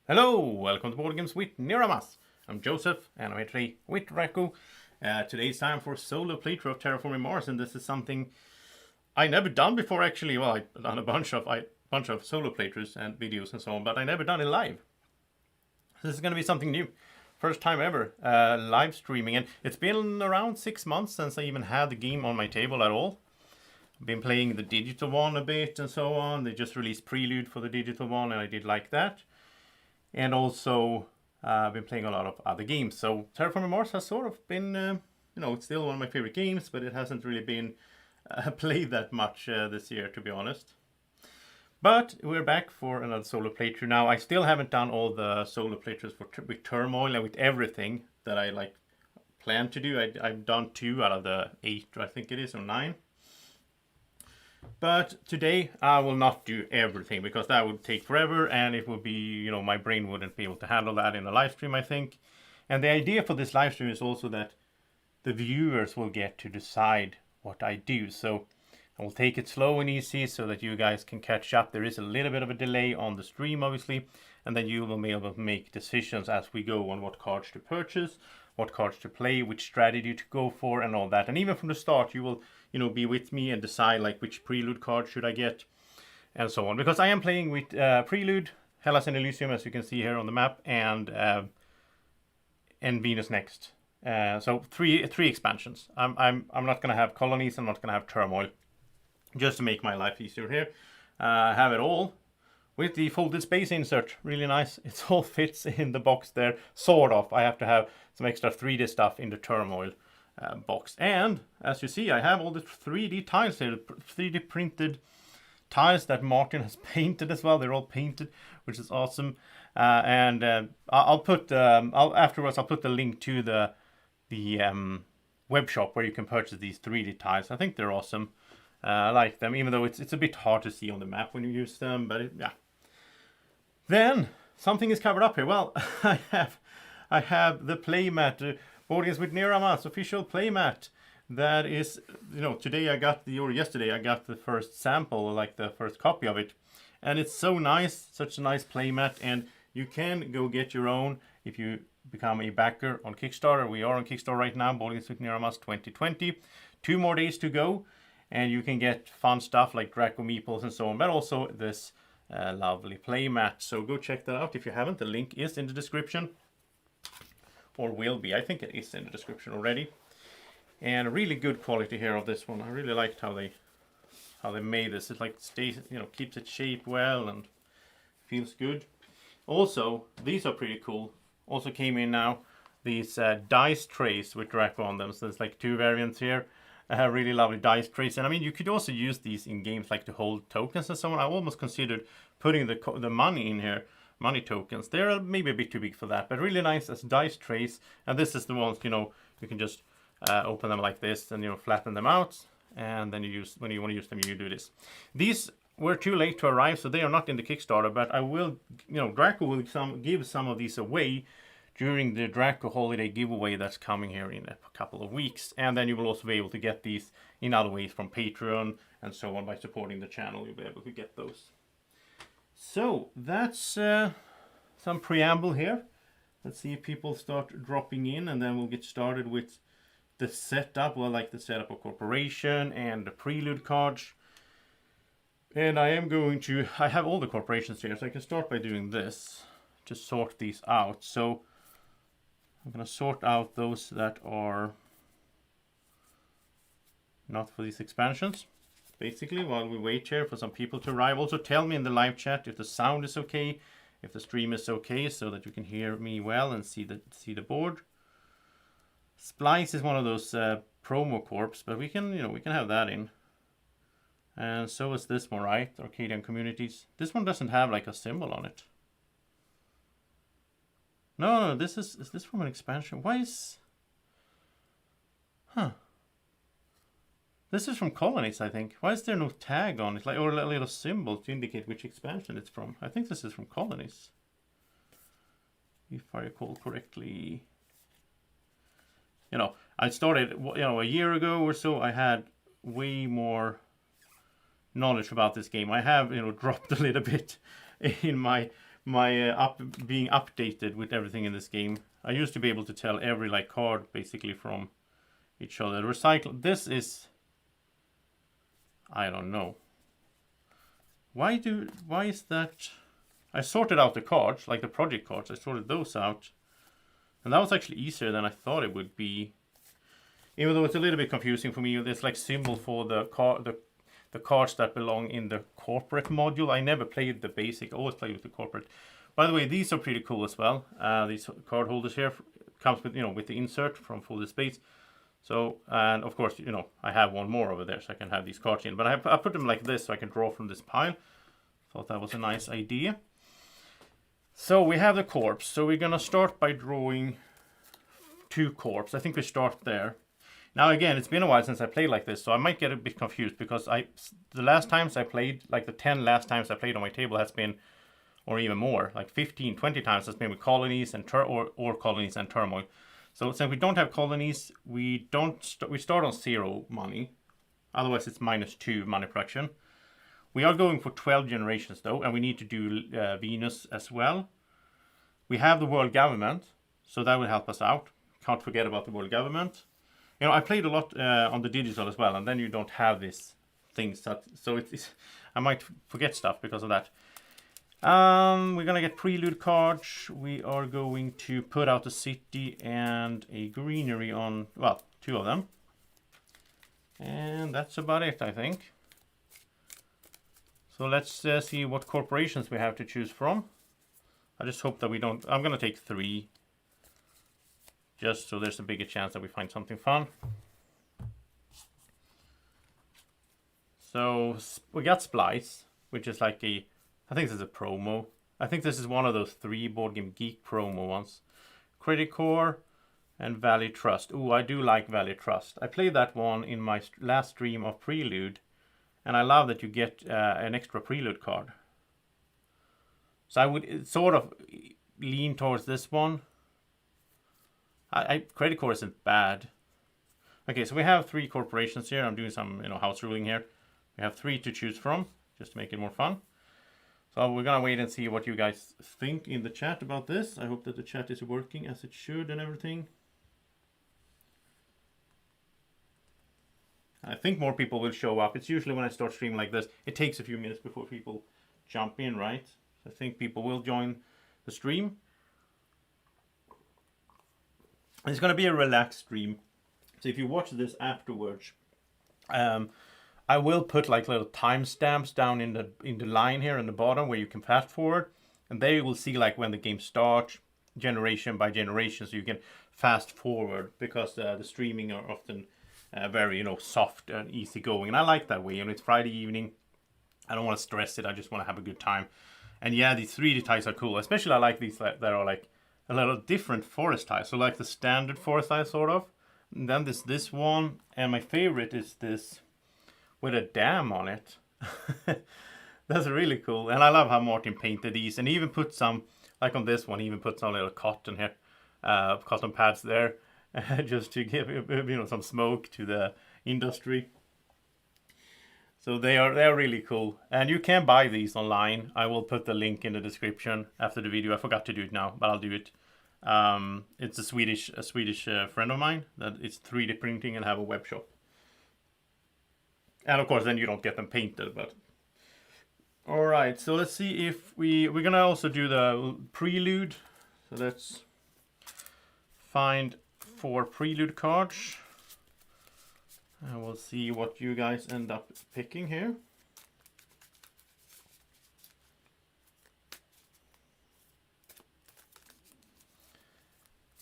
Hello, welcome to Board Games with Niramas. I'm Joseph, and I'm here today with Draco. Today's time for solo playthrough of Terraforming Mars, and this is something I never done before. Actually, well, I've done a bunch of solo playthroughs and videos and so on, but I never done it live. This is going to be something new, first time ever live streaming, and it's been around 6 months since I even had the game on my table at all. I've been playing the digital one a bit and so on. They just released Prelude for the digital one, and I did like that. And also, I've been playing a lot of other games. So Terraforming Mars has sort of been, it's still one of my favorite games, but it hasn't really been played that much this year, to be honest. But we're back for another solo playthrough now. I still haven't done all the solo playthroughs with Turmoil and with everything that I plan to do. I've done 2 out of the 8, I think it is, or 9. But today I will not do everything because that would take forever and it would be, my brain wouldn't be able to handle that in a live stream, I think. And the idea for this live stream is also that the viewers will get to decide what I do. So I will take it slow and easy so that you guys can catch up. There is a little bit of a delay on the stream, obviously, and then you will be able to make decisions as we go on what cards to purchase, what cards to play, which strategy to go for, and all that. And even from the start, you will be with me and decide which Prelude card should I get and so on, because I am playing with Prelude, Hellas and Elysium, as you can see here on the map, and Venus Next. So three expansions. I'm not gonna have colonies. I'm not gonna have turmoil, just to make my life easier here. Have it all with the folded space insert. Really nice. It all fits in the box there, sort of. I have to have some extra 3D stuff in the turmoil box. And as you see, I have all the 3D tiles here, 3D printed tiles that Martin has painted as well. They're all painted, which is awesome. I'll put afterwards I'll put the link to the web shop where you can purchase these 3D tiles. I think they're awesome. I like them, even though it's a bit hard to see on the map when you use them. But yeah. Then something is covered up here. Well, I have the playmat. Board Games with Niramas official playmat. That is, today I got or yesterday I got the first sample, the first copy of it, and it's so nice, such a nice playmat. And you can go get your own if you become a backer on Kickstarter. We are on Kickstarter right now, Board Games with Niramas 2020. 2 more days to go, and you can get fun stuff like Draco meeples and so on, but also this lovely playmat. So go check that out if you haven't. The link is in the description. Or will be. I think it is in the description already. And really good quality here of this one. I really liked how they made this. It stays, keeps its shape well and feels good. Also, these are pretty cool. Also came in now these dice trays with Draco on them. So there's 2 variants here. Really lovely dice trays. And I mean, you could also use these in games to hold tokens and so on. I almost considered putting the money in here. Money tokens. They're maybe a bit too big for that, but really nice as dice trays. And this is the ones, you can just open them like this and, flatten them out. And then when you want to use them, you do this. These were too late to arrive, so they are not in the Kickstarter, but I will, Draco will give some of these away during the Draco holiday giveaway that's coming here in a couple of weeks. And then you will also be able to get these in other ways from Patreon and so on. By supporting the channel, you'll be able to get those. So that's some preamble here. Let's see if people start dropping in, and then we'll get started with the setup. Well, the setup of corporation and the prelude cards. And I have all the corporations here, so I can start by doing this to sort these out. So I'm going to sort out those that are not for these expansions. Basically, while we wait here for some people to arrive. Also tell me in the live chat if the sound is okay, if the stream is okay, so that you can hear me well and see the board. Splice is one of those promo corps, but we can have that in. And so is this one, right? Arcadian Communities. This one doesn't have a symbol on it. No, this is this from an expansion? Why is... Huh. This is from Colonies, I think. Why is there no tag on it? Or a little symbol to indicate which expansion it's from. I think this is from Colonies, if I recall correctly. I started, a year ago or so. I had way more knowledge about this game. I have, dropped a little bit in my my being updated with everything in this game. I used to be able to tell every like card basically from each other. Recycle. This is, I don't know. Why is that? I sorted out the cards, like the project cards. I sorted those out, and that was actually easier than I thought it would be. Even though it's a little bit confusing for me, there's like symbol for the cards that belong in the corporate module. I never played the basic. I always played with the corporate. By the way, these are pretty cool as well. These card holders here comes with with the insert from Folded Space. So, and of course, I have one more over there, so I can have these cards in. But I put them like this so I can draw from this pile. Thought that was a nice idea. So we have the corpse. So we're gonna start by drawing 2 corpse. I think we start there. Now again, it's been a while since I played like this, so I might get a bit confused because the last times I played, like the 10 last times I played on my table has been, or even more, like 15, 20 times has been with colonies and or colonies and turmoil. So since we don't have colonies, we start on 0 money. Otherwise, it's -2 money production. We are going for 12 generations though, and we need to do Venus as well. We have the world government, so that will help us out. Can't forget about the world government. I played a lot on the digital as well, and then you don't have these things. So I might forget stuff because of that. We're gonna get prelude cards. We are going to put out a city and a greenery on, well, 2 of them. And that's about it, I think. So let's see what corporations we have to choose from. I just hope that we don't... I'm gonna take 3. Just so there's a bigger chance that we find something fun. So we got Splice, which is like I think this is a promo. I think this is one of those 3 Board Game Geek promo ones. Credit Core and Valley Trust. Ooh, I do like Valley Trust. I played that one in my last stream of Prelude, and I love that you get an extra Prelude card. So I would sort of lean towards this one. Credit Core isn't bad. Okay, so we have 3 corporations here. I'm doing some house ruling here. We have 3 to choose from, just to make it more fun. So we're gonna wait and see what you guys think in the chat about this. I hope that the chat is working as it should and everything. I think more people will show up. It's usually when I start streaming like this, it takes a few minutes before people jump in, right? I think people will join the stream. It's going to be a relaxed stream. So if you watch this afterwards, I will put like little timestamps down in the line here in the bottom where you can fast forward, and there you will see like when the game starts, generation by generation, so you can fast forward because the streaming are often very soft and easy going, and I like that way. It's Friday evening. I don't want to stress it. I just want to have a good time. And yeah, these 3D tiles are cool. Especially I like these that are like a little different forest tiles. So like the standard forest tile sort of. And then this one, and my favorite is this with a dam on it. That's really cool. And I love how Martin painted these, and he even put some, like on this one, he even put some little cotton here, cotton pads there, just to give some smoke to the industry. So they are really cool, and you can buy these online. I will put the link in the description after the video. I forgot to do it now, but I'll do it. It's a Swedish friend of mine that is 3D printing and have a web shop. And of course, then you don't get them painted. But all right, so let's see if we're gonna also do the prelude. So let's find 4 prelude cards. And we'll see what you guys end up picking here.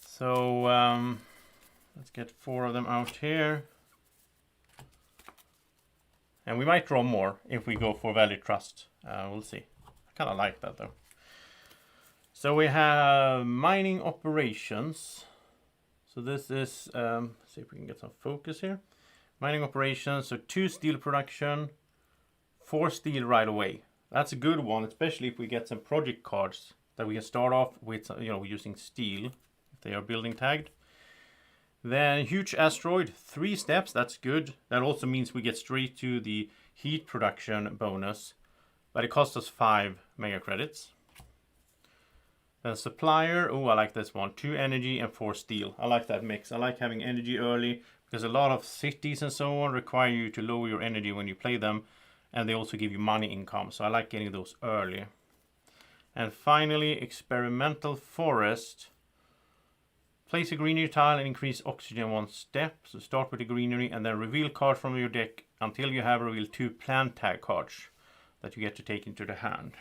So let's get 4 of them out here. And we might draw more if we go for Valley Trust. We'll see. I kind of like that though. So we have mining operations. So this is, see if we can get some focus here. Mining operations, so 2 steel production, 4 steel right away. That's a good one, especially if we get some project cards that we can start off with, using steel, if they are building tagged. Then huge asteroid, 3 steps, that's good. That also means we get straight to the heat production bonus, but it costs us 5 mega credits. The supplier, oh, I like this one. 2 energy and 4 steel. I like that mix. I like having energy early because a lot of cities and so on require you to lower your energy when you play them, and they also give you money income. So I like getting those early. And finally, experimental forest. Place a greenery tile and increase oxygen 1 step. So start with the greenery and then reveal cards from your deck until you have revealed 2 plant tag cards that you get to take into the hand.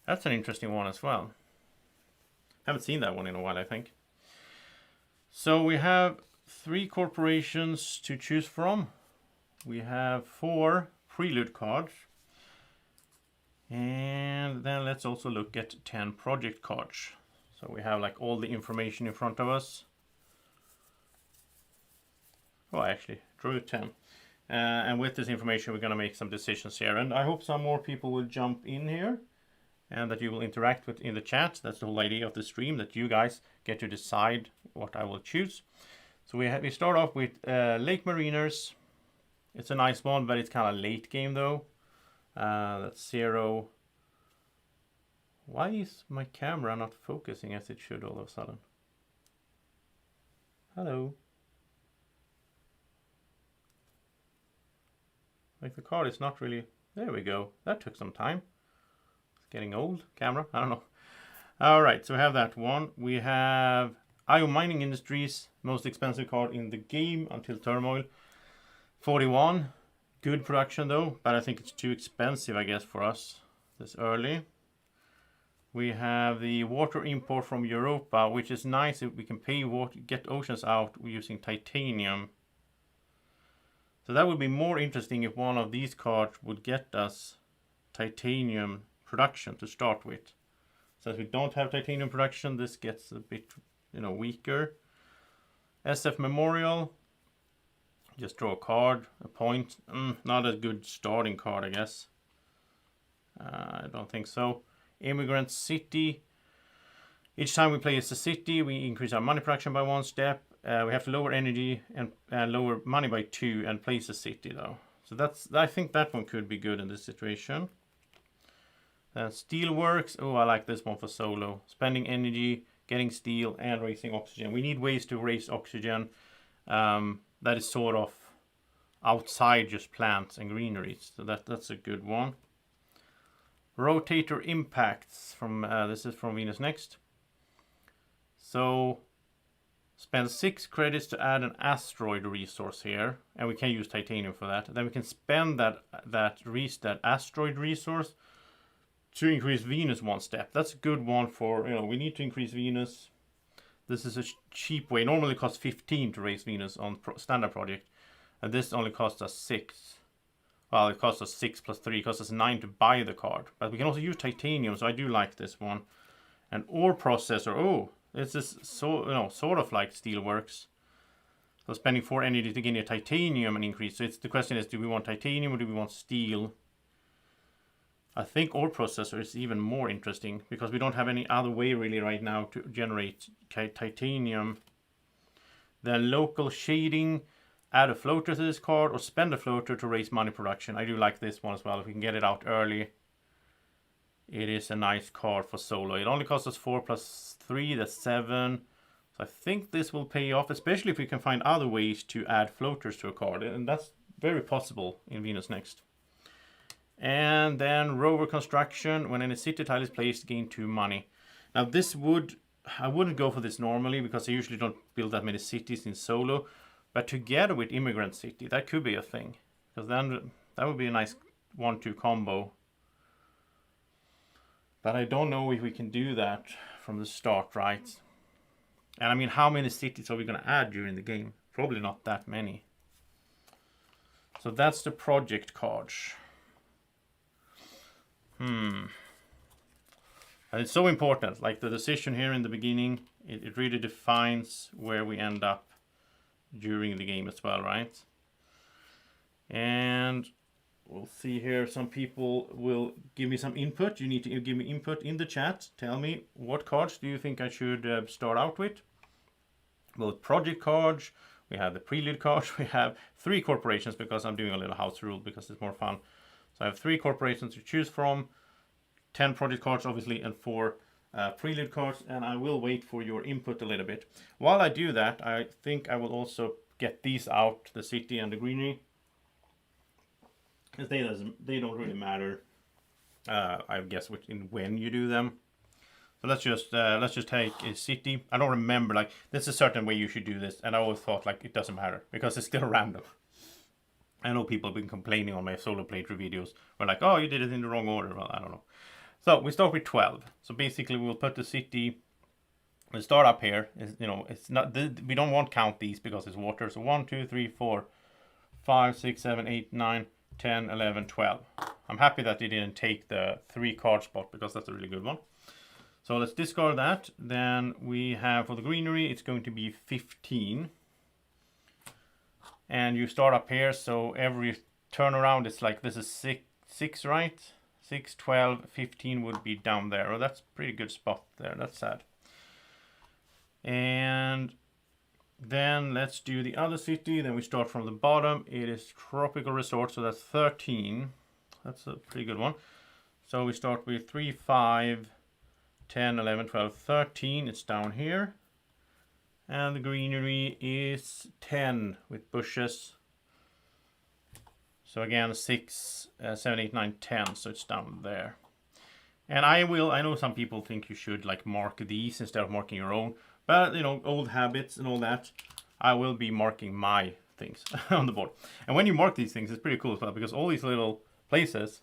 That's an interesting one as well. Haven't seen that one in a while, I think. So we have 3 corporations to choose from. We have 4 prelude cards. And then let's also look at 10 project cards. So we have like all the information in front of us. Oh, I actually drew 10. And with this information, we're going to make some decisions here. And I hope some more people will jump in here and that you will interact with in the chat. That's the whole idea of the stream, that you guys get to decide what I will choose. So we start off with Lake Mariners. It's a nice one, but it's kind of late game though. That's 0. Why is my camera not focusing as it should all of a sudden? Hello. Like the card is not really... There we go. That took some time. It's getting old. Camera? I don't know. Alright, so we have that one. We have IO Mining Industries. Most expensive card in the game until Turmoil. 41. Good production though, but I think it's too expensive, I guess, for us this early. We have the water import from Europa, which is nice if we can pay water, get oceans out using titanium. So that would be more interesting if one of these cards would get us titanium production to start with. Since we don't have titanium production, this gets a bit, weaker. SF Memorial. Just draw a card, a point. Not a good starting card, I guess. I don't think so. Immigrant City. Each time we play as a city, we increase our money production by 1 step. We have to lower energy and lower money by 2 and place a city though. So I think that one could be good in this situation. Steelworks. Oh, I like this one for solo. Spending energy, getting steel, and raising oxygen. We need ways to raise oxygen. That is sort of outside just plants and greeneries. So that's a good one. Rotator Impacts. This is from Venus Next. So spend 6 credits to add an asteroid resource here, and we can use titanium for that. Then we can spend that asteroid resource to increase Venus 1 step. That's a good one for, we need to increase Venus. This is a cheap way. Normally it costs 15 to raise Venus on standard project, and this only costs us 6. Well, it costs us 6 plus 3. It costs us 9 to buy the card. But we can also use titanium, so I do like this one. And ore processor. Oh, this is sort of like Steelworks. So spending 4 energy to gain a titanium and increase. So the question is, do we want titanium or do we want steel? I think ore processor is even more interesting because we don't have any other way really right now to generate titanium. Then local shading. Add a floater to this card or spend a floater to raise money production. I do like this one as well. If we can get it out early, it is a nice card for solo. It only costs us 4 plus 3, that's 7. So I think this will pay off, especially if we can find other ways to add floaters to a card. And that's very possible in Venus Next. And then rover construction. When any city tile is placed, gain 2 money. Now I wouldn't go for this normally because I usually don't build that many cities in solo. But together with Immigrant City, that could be a thing. Because then that would be a nice 1-2 combo. But I don't know if we can do that from the start, right? And I mean, how many cities are we going to add during the game? Probably not that many. So that's the project cards. And it's so important. Like the decision here in the beginning, it really defines where we end up during the game as well, right? And we'll see here, some people will give me some input. You need to give me input in the chat. Tell me, what cards do you think I should start out with? Both project cards, we have the prelude cards, we have 3 corporations because I'm doing a little house rule because it's more fun. So I have 3 corporations to choose from. 10 project cards, obviously, and 4 prelude cards. And I will wait for your input a little bit. While I do that, I think I will also get these out, the city and the greenery. Because they don't really matter, I guess, when you do them. So let's just take a city. I don't remember, like, there's a certain way you should do this, and I always thought like it doesn't matter because it's still random. I know people have been complaining on my solo playthrough videos. We're like, oh, you did it in the wrong order. Well, I don't know. So we start with 12. So basically, we'll put the city. We'll start up here. It's not. We don't want to count these because it's water. So 1, 2, 3, 4, 5, 6, 7, 8, 9, 10, 11, 12. I'm happy that they didn't take the 3 card spot because that's a really good one. So let's discard that. Then we have for the greenery, it's going to be 15. And you start up here, so every turnaround it's like this is 6, right? 6, 12, 15 would be down there. Oh, that's a pretty good spot there. That's sad. And then let's do the other city. Then we start from the bottom. It is Tropical Resort, so that's 13. That's a pretty good one. So we start with 3, 5, 10, 11, 12, 13. It's down here. And the greenery is 10 with bushes. So again, 6, 7, 8, 9, 10. So it's down there. And I know some people think you should like mark these instead of marking your own. But, old habits and all that, I will be marking my things on the board. And when you mark these things, it's pretty cool as well, because all these little places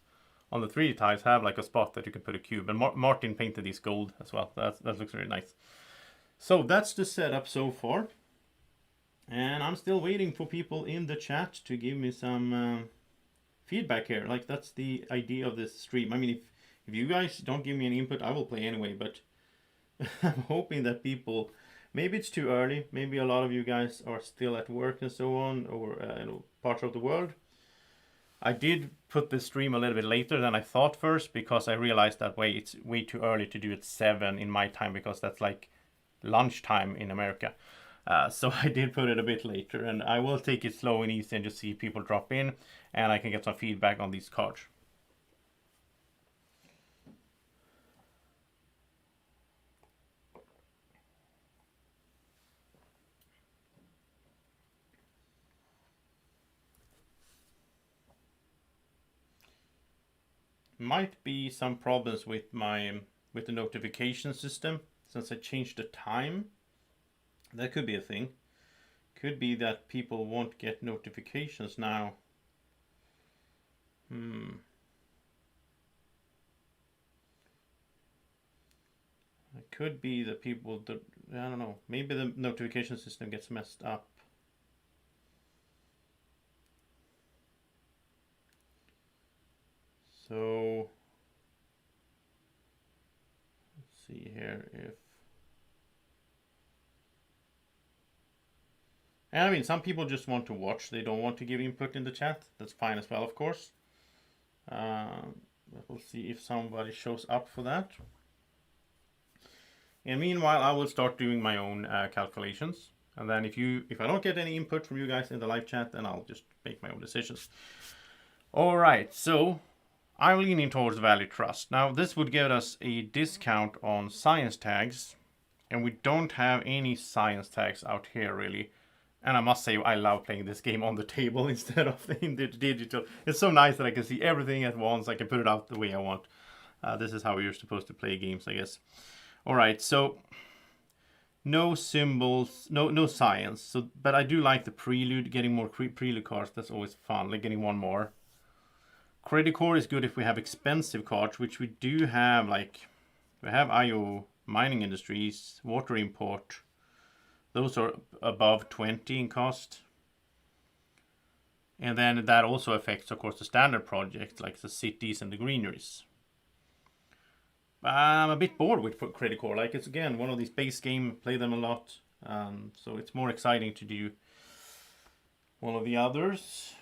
on the 3D tiles have like a spot that you can put a cube. And Martin painted these gold as well. That looks really nice. So that's the setup so far. And I'm still waiting for people in the chat to give me some feedback here. Like, that's the idea of this stream. I mean, if you guys don't give me any input, I will play anyway. But I'm hoping that people, maybe it's too early. Maybe a lot of you guys are still at work and so on, or parts of the world. I did put the stream a little bit later than I thought first, because I realized that it's way too early to do it 7 in my time, because that's like lunchtime in America. So I did put it a bit later, and I will take it slow and easy and just see people drop in, and I can get some feedback on these cards. Might be some problems with the notification system since I changed the time. That could be a thing. Could be that people won't get notifications now. It could be that people, I don't know, maybe the notification system gets messed up. So let's see here if, and I mean, some people just want to watch, they don't want to give input in the chat. That's fine as well, of course. We'll see if somebody shows up for that. And meanwhile, I will start doing my own calculations. And then if I don't get any input from you guys in the live chat, then I'll just make my own decisions. All right, so I'm leaning towards Value Trust. Now, this would give us a discount on science tags, and we don't have any science tags out here, really. And I must say, I love playing this game on the table instead of in the digital. It's so nice that I can see everything at once. I can put it out the way I want. This is how you're supposed to play games, I guess. All right, so no symbols, no science. So, but I do like the prelude, getting more prelude cards. That's always fun, like getting one more. Credit core is good if we have expensive cards, which we do have. Like, we have IO, mining industries, water import. Those are above 20 in cost. And then that also affects, of course, the standard projects like the cities and the greeneries. I'm a bit bored with Credit Core. Like, it's again one of these base game, play them a lot. So it's more exciting to do one of the others.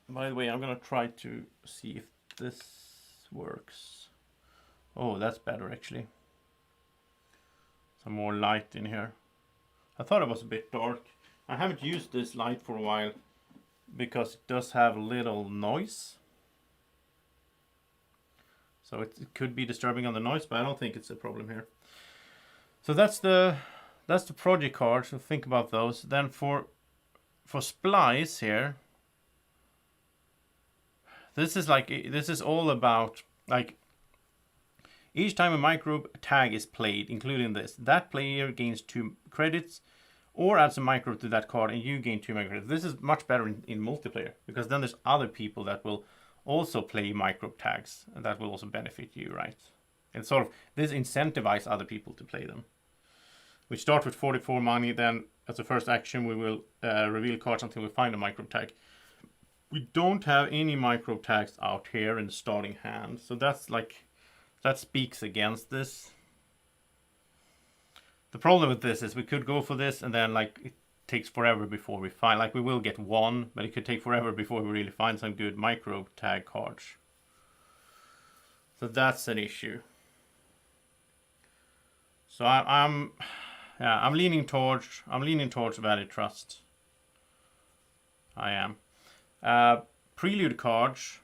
By the way, I'm gonna try to see if this works. Oh, that's better actually. Some more light in here. I thought it was a bit dark. I haven't used this light for a while because it does have little noise. So it could be disturbing on the noise, but I don't think it's a problem here. So that's the project card. So think about those. Then for splice here, this is all about like each time a microbe tag is played, including this, that player gains 2 credits or adds a microbe to that card and you gain 2 microbes. This is much better in multiplayer because then there's other people that will also play microbe tags and that will also benefit you, right? And sort of this incentivizes other people to play them. We start with 44 money, then as a first action we will reveal cards until we find a microbe tag. We don't have any microbe tags out here in the starting hand, so that's like, that speaks against this. The problem with this is we could go for this and then like it takes forever before we find, like we will get 1, but it could take forever before we really find some good microbe tag cards. So that's an issue. So I'm leaning towards Valid Trust. I am. Prelude cards,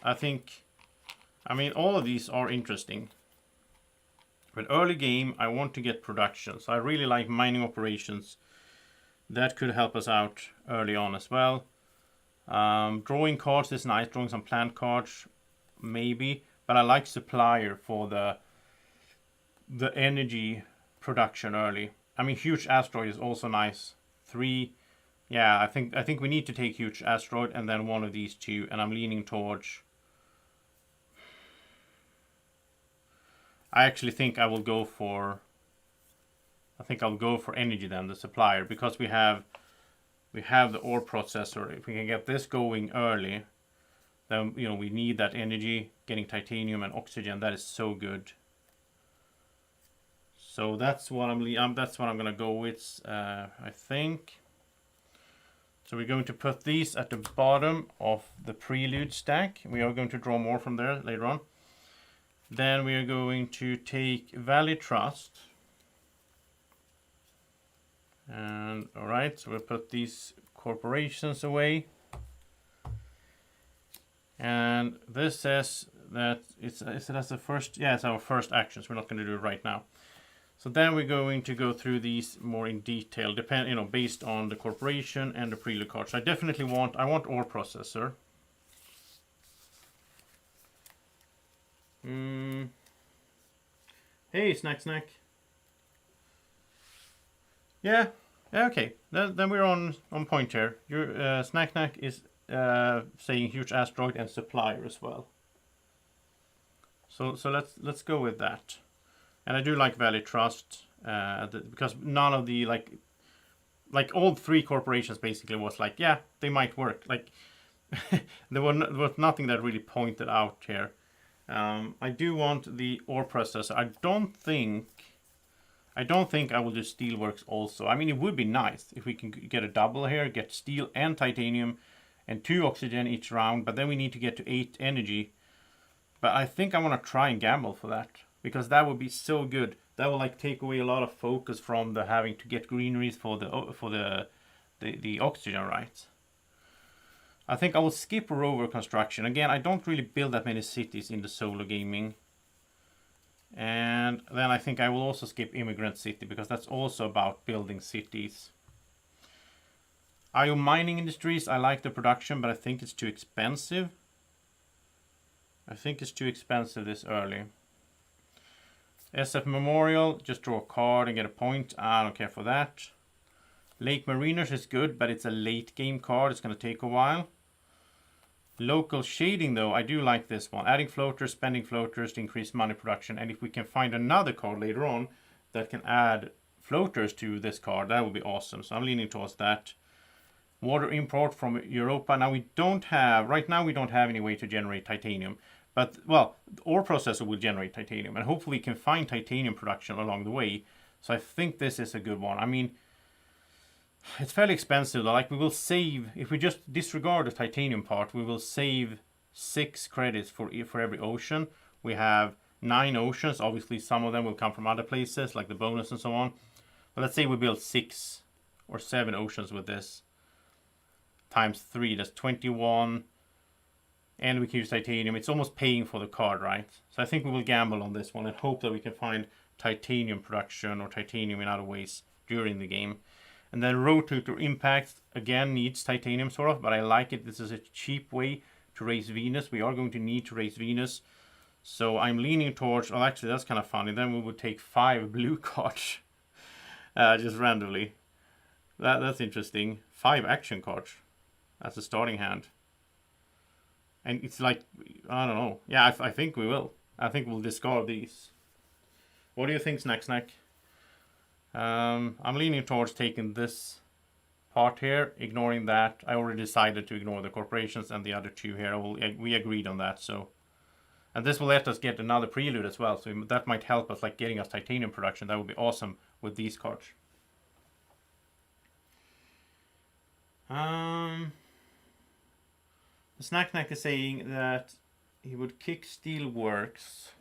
I mean all of these are interesting. But early game I want to get production. So I really like mining operations. That could help us out early on as well. Drawing cards is nice, drawing some plant cards maybe, but I like supplier for the energy production early. I mean huge asteroid is also nice. 3. Yeah, I think we need to take huge asteroid and then one of these 2, and I'm leaning towards, I actually think I'll go for energy then, the supplier, because we have the ore processor. If we can get this going early, then we need that energy, getting titanium and oxygen. That is so good. So that's what I'm gonna go with, I think. So we're going to put these at the bottom of the prelude stack. We are going to draw more from there later on. Then we are going to take Valid Trust. And alright, so we'll put these corporations away. And this says that it's the first, it's our first actions. We're not going to do it right now. So then we're going to go through these more in detail, based on the corporation and the prelude cards. I definitely want ore processor. Hey, Snack. Yeah, okay. Then we're on point here. Your Snack is saying huge asteroid and supplier as well. So let's go with that. And I do like Valid Trust because none of the like all 3 corporations basically was like, yeah, they might work. Like there was nothing that really pointed out here. I do want the ore processor. I don't think I will do steelworks also. I mean, it would be nice if we can get a double here, get steel and titanium and 2 oxygen each round, but then we need to get to 8 energy. But I think I want to try and gamble for that, because that would be so good. That will like take away a lot of focus from the having to get greeneries for the oxygen, right? I think I will skip rover construction. Again, I don't really build that many cities in the solo gaming. And then I think I will also skip immigrant city, because that's also about building cities. IO mining industries, I like the production, but I think it's too expensive. This early. SF Memorial, just draw a card and get a point. I don't care for that. Lake Mariners is good, but it's a late game card. It's going to take a while. Local shading though, I do like this one. Adding floaters, spending floaters to increase money production. And if we can find another card later on that can add floaters to this card, that would be awesome. So I'm leaning towards that. Water import from Europa. Now right now we don't have any way to generate titanium. But, well, the ore processor will generate titanium. And hopefully we can find titanium production along the way. So I think this is a good one. I mean, it's fairly expensive though. Like we will save, if we just disregard the titanium part, we will save 6 credits for every ocean. We have 9 oceans. Obviously some of them will come from other places like the bonus and so on. But let's say we build 6 or 7 oceans with this. Times 3, that's 21. and we can use titanium. It's almost paying for the card, right? So I think we will gamble on this one and hope that we can find titanium production or titanium in other ways during the game. And then rotator impact again needs titanium sort of, but I like it. This is a cheap way to raise Venus. We are going to need to raise Venus. So I'm leaning towards, oh actually that's kind of funny. Then we would take 5 blue cards just randomly. That's interesting. 5 action cards as a starting hand. And it's like, I don't know. Yeah, I think we will. I think we'll discard these. What do you think, Snack Snack? I'm leaning towards taking this part here, ignoring that. I already decided to ignore the corporations and the other 2 here. We agreed on that, so. And this will let us get another prelude as well, so that might help us, like getting us titanium production. That would be awesome with these cards. The Snack Snack is saying that he would kick Steelworks.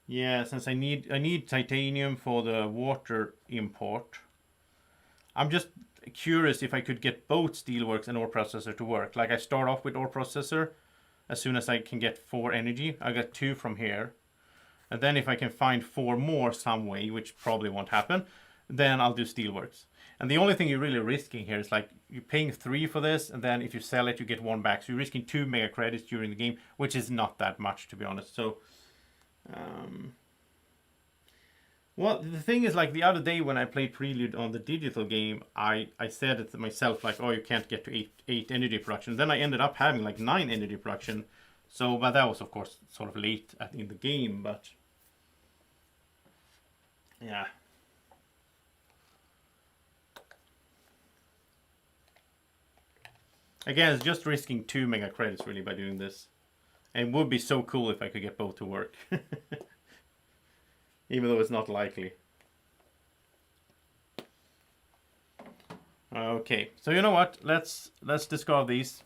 Yeah, since I need titanium for the water import. I'm just curious if I could get both Steelworks and ore processor to work. Like I start off with ore processor as soon as I can get 4 energy. I got 2 from here. And then if I can find 4 more some way, which probably won't happen, then I'll do Steelworks. And the only thing you're really risking here is like you're paying 3 for this, and then if you sell it, you get 1 back. So you're risking 2 mega credits during the game, which is not that much, to be honest. So, well, the thing is, like the other day when I played Prelude on the digital game, I said it to myself, like, oh, you can't get to 8 energy production. Then I ended up having like 9 energy production. So, but that was of course sort of late in the game, but yeah. Again, it's just risking 2 mega credits really by doing this. And it would be so cool if I could get both to work. Even though it's not likely. Okay, so you know what? Let's discard these.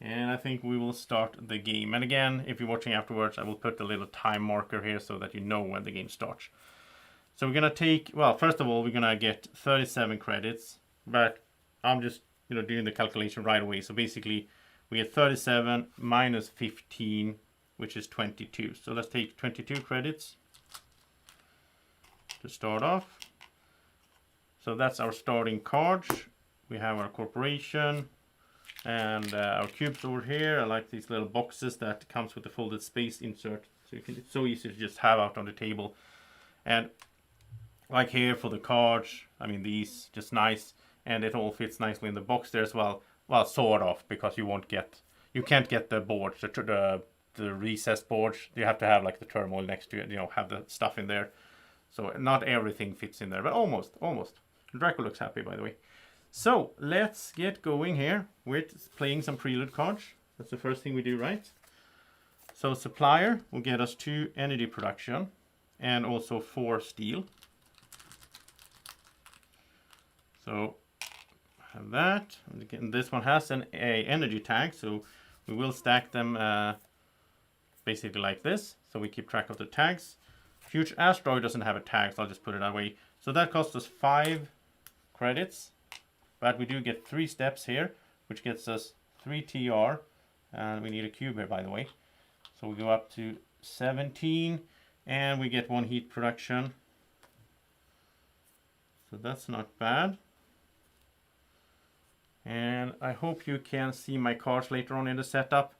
And I think we will start the game. And again, if you're watching afterwards, I will put a little time marker here so that you know when the game starts. So we're gonna take, well, first of all, we're gonna get 37 credits, but I'm just, doing the calculation right away. So basically, we get 37 minus 15, which is 22. So let's take 22 credits to start off. So that's our starting cards. We have our corporation and our cubes over here. I like these little boxes that comes with the folded space insert. So it's so easy to just have out on the table. And like here for the cards, I mean these just nice, and it all fits nicely in the box there as well. Well, sort of, because you can't get the boards, the recessed boards. You have to have like the turmoil next to it, have the stuff in there. So not everything fits in there, but almost. Draco looks happy, by the way. So let's get going here with playing some prelude cards. That's the first thing we do, right? So supplier will get us 2 energy production and also 4 steel. So have that. And this one has an energy tag, so we will stack them basically like this. So we keep track of the tags. Huge asteroid doesn't have a tag, so I'll just put it that way. So that costs us 5 credits, but we do get 3 steps here, which gets us 3 TR, and we need a cube here, by the way. So we go up to 17, and we get 1 heat production. So that's not bad. And I hope you can see my cards later on in the setup.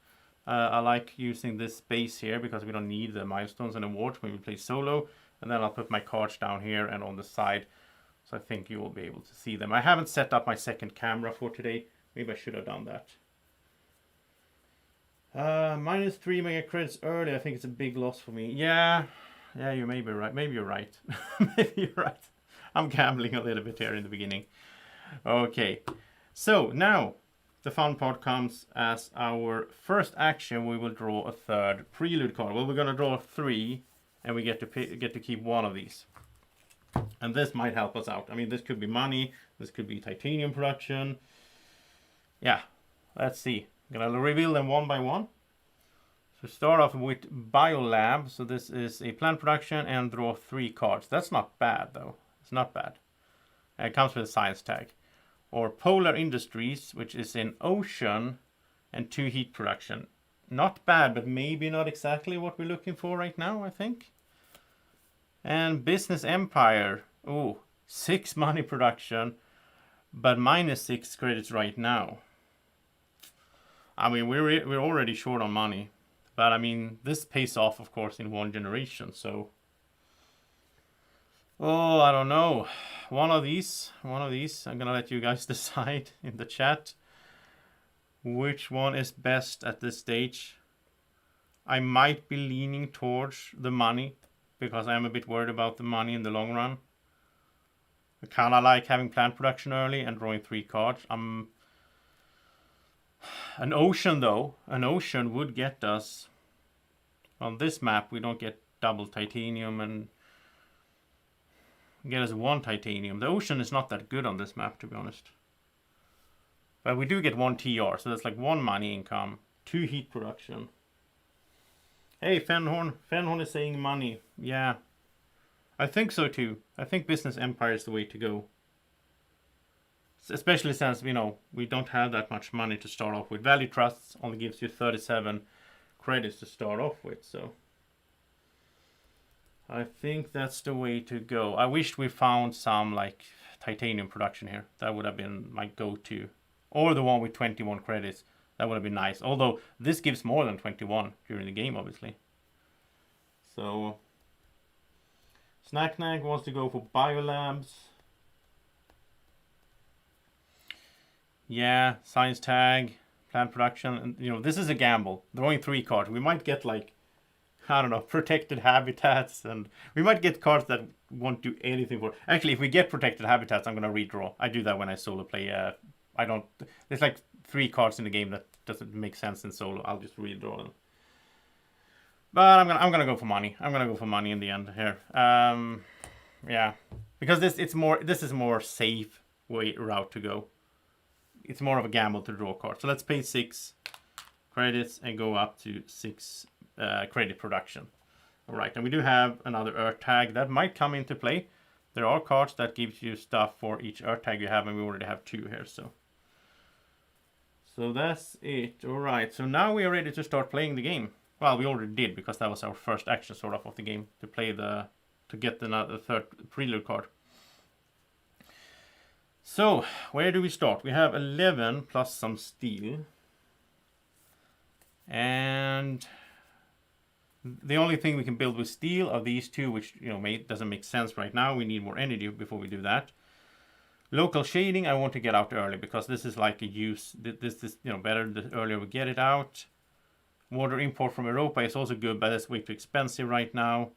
I like using this space here because we don't need the milestones and awards when we play solo. And then I'll put my cards down here and on the side. So I think you will be able to see them. I haven't set up my second camera for today. Maybe I should have done that. Minus 3 mega credits early. I think it's a big loss for me. Yeah, you may be right. Maybe you're right. Maybe you're right. I'm gambling a little bit here in the beginning. Okay. So now the fun part comes as our first action. We will draw a 3rd prelude card. Well, we're going to draw 3, and we get to keep 1 of these. And this might help us out. I mean, this could be money. This could be titanium production. Yeah, let's see. I'm going to reveal them one by one. So start off with Biolab. So this is a plant production and draw 3 cards. That's not bad, though. It's not bad. It comes with a science tag. or Polar Industries, which is in ocean and 2 heat production. Not bad, but maybe not exactly what we're looking for right now, I think. And Business Empire, 6 money production, but -6 credits right now. I mean, we're already short on money, but I mean, this pays off, of course, in 1 generation, so... Oh, I don't know. One of these. I'm gonna let you guys decide in the chat which one is best at this stage. I might be leaning towards the money, because I am a bit worried about the money in the long run. I kind of like having plant production early and drawing 3 cards. An ocean, though. An ocean would get us... On this map, we don't get double titanium and... Get us 1 titanium. The ocean is not that good on this map, to be honest. But we do get 1 TR, so that's like 1 money income, 2 heat production. Hey, Fenhorn. Fenhorn is saying money. Yeah. I think so too. I think Business Empire is the way to go. Especially since, you know, we don't have that much money to start off with. Value Trusts only gives you 37 credits to start off with, so... I think that's the way to go. I wish we found some, like, titanium production here. That would have been my go-to. Or the one with 21 credits. That would have been nice. Although, this gives more than 21 during the game, obviously. So... Snacknag wants to go for Biolabs. Yeah, Science Tag, Plant Production. And, you know, this is a gamble. Drawing 3 cards. We might get, like... I don't know, protected habitats, and we might get cards that won't do anything for... Actually, if we get protected habitats, I'm going to redraw. I do that when I solo play. I don't... There's like 3 cards in the game that doesn't make sense in solo. I'll just redraw them. But I'm gonna go for money. I'm gonna go for money in the end here. Yeah, because this is more safe route to go. It's more of a gamble to draw a card. So let's pay 6 credits and go up to 6 credit production. All right, and we do have another Earth tag that might come into play. There are cards that gives you stuff for each Earth tag you have, and we already have 2 here. So that's it. All right, so now we are ready to start playing the game. Well, we already did, because that was our first action sort of the game, to play to get the third prelude card. So, where do we start? We have 11 plus some steel. And the only thing we can build with steel are these 2, which, you know, doesn't make sense right now. We need more energy before we do that. Local shading, I want to get out early, because this is like a use. This is, you know, better the earlier we get it out. Water import from Europa is also good, but it's way too expensive right now.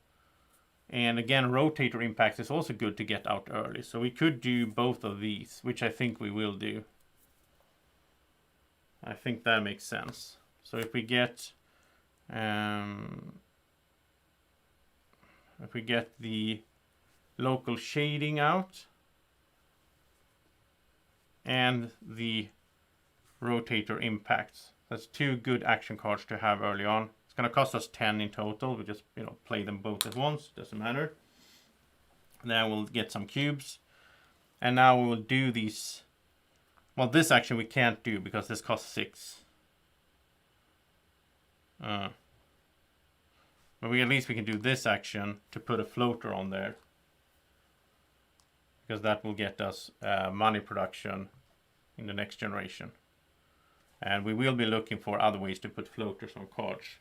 And again, rotator impact is also good to get out early. So we could do both of these, which I think we will do. I think that makes sense. So if we get the local shading out and the rotator impacts, that's 2 good action cards to have early on. It's going to cost us 10 in total. We just, you know, play them both at once. Doesn't matter. And then we'll get some cubes. And now we will do these. Well, this action we can't do because this costs 6. But at least we can do this action to put a floater on there. Because that will get us money production in the next generation. And we will be looking for other ways to put floaters on cards.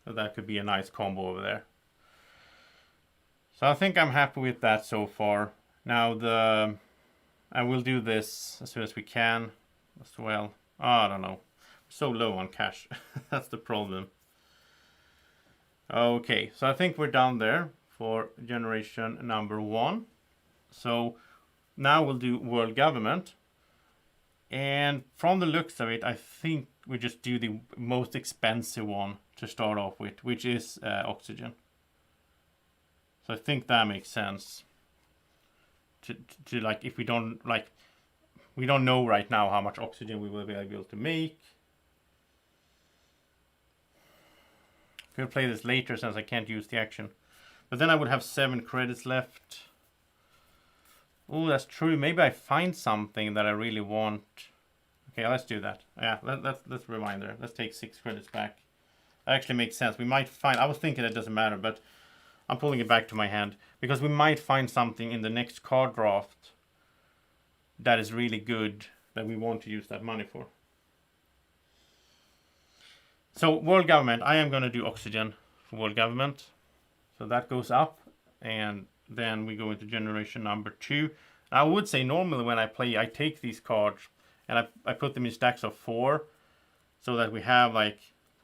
So that could be a nice combo over there. So I think I'm happy with that so far. Now I will do this as soon as we can as well. Oh, I don't know. We're so low on cash. That's the problem. Okay, so I think we're down there for generation number 1. So now we'll do world government. And from the looks of it, I think we just do the most expensive one to start off with, which is oxygen. So I think that makes sense. To like, if we don't know right now how much oxygen we will be able to make. Could play this later since I can't use the action. But then I would have 7 credits left. Oh, that's true. Maybe I find something that I really want. Okay, let's do that. Yeah, let's rewind there. Let's take 6 credits back. That actually makes sense. We might find... I was thinking it doesn't matter, but I'm pulling it back to my hand. Because we might find something in the next card draft that is really good that we want to use that money for. So, world government. I am going to do oxygen for world government. So that goes up. And then we go into generation number 2. I would say normally when I play, I take these cards and I put them in stacks of 4. So that we have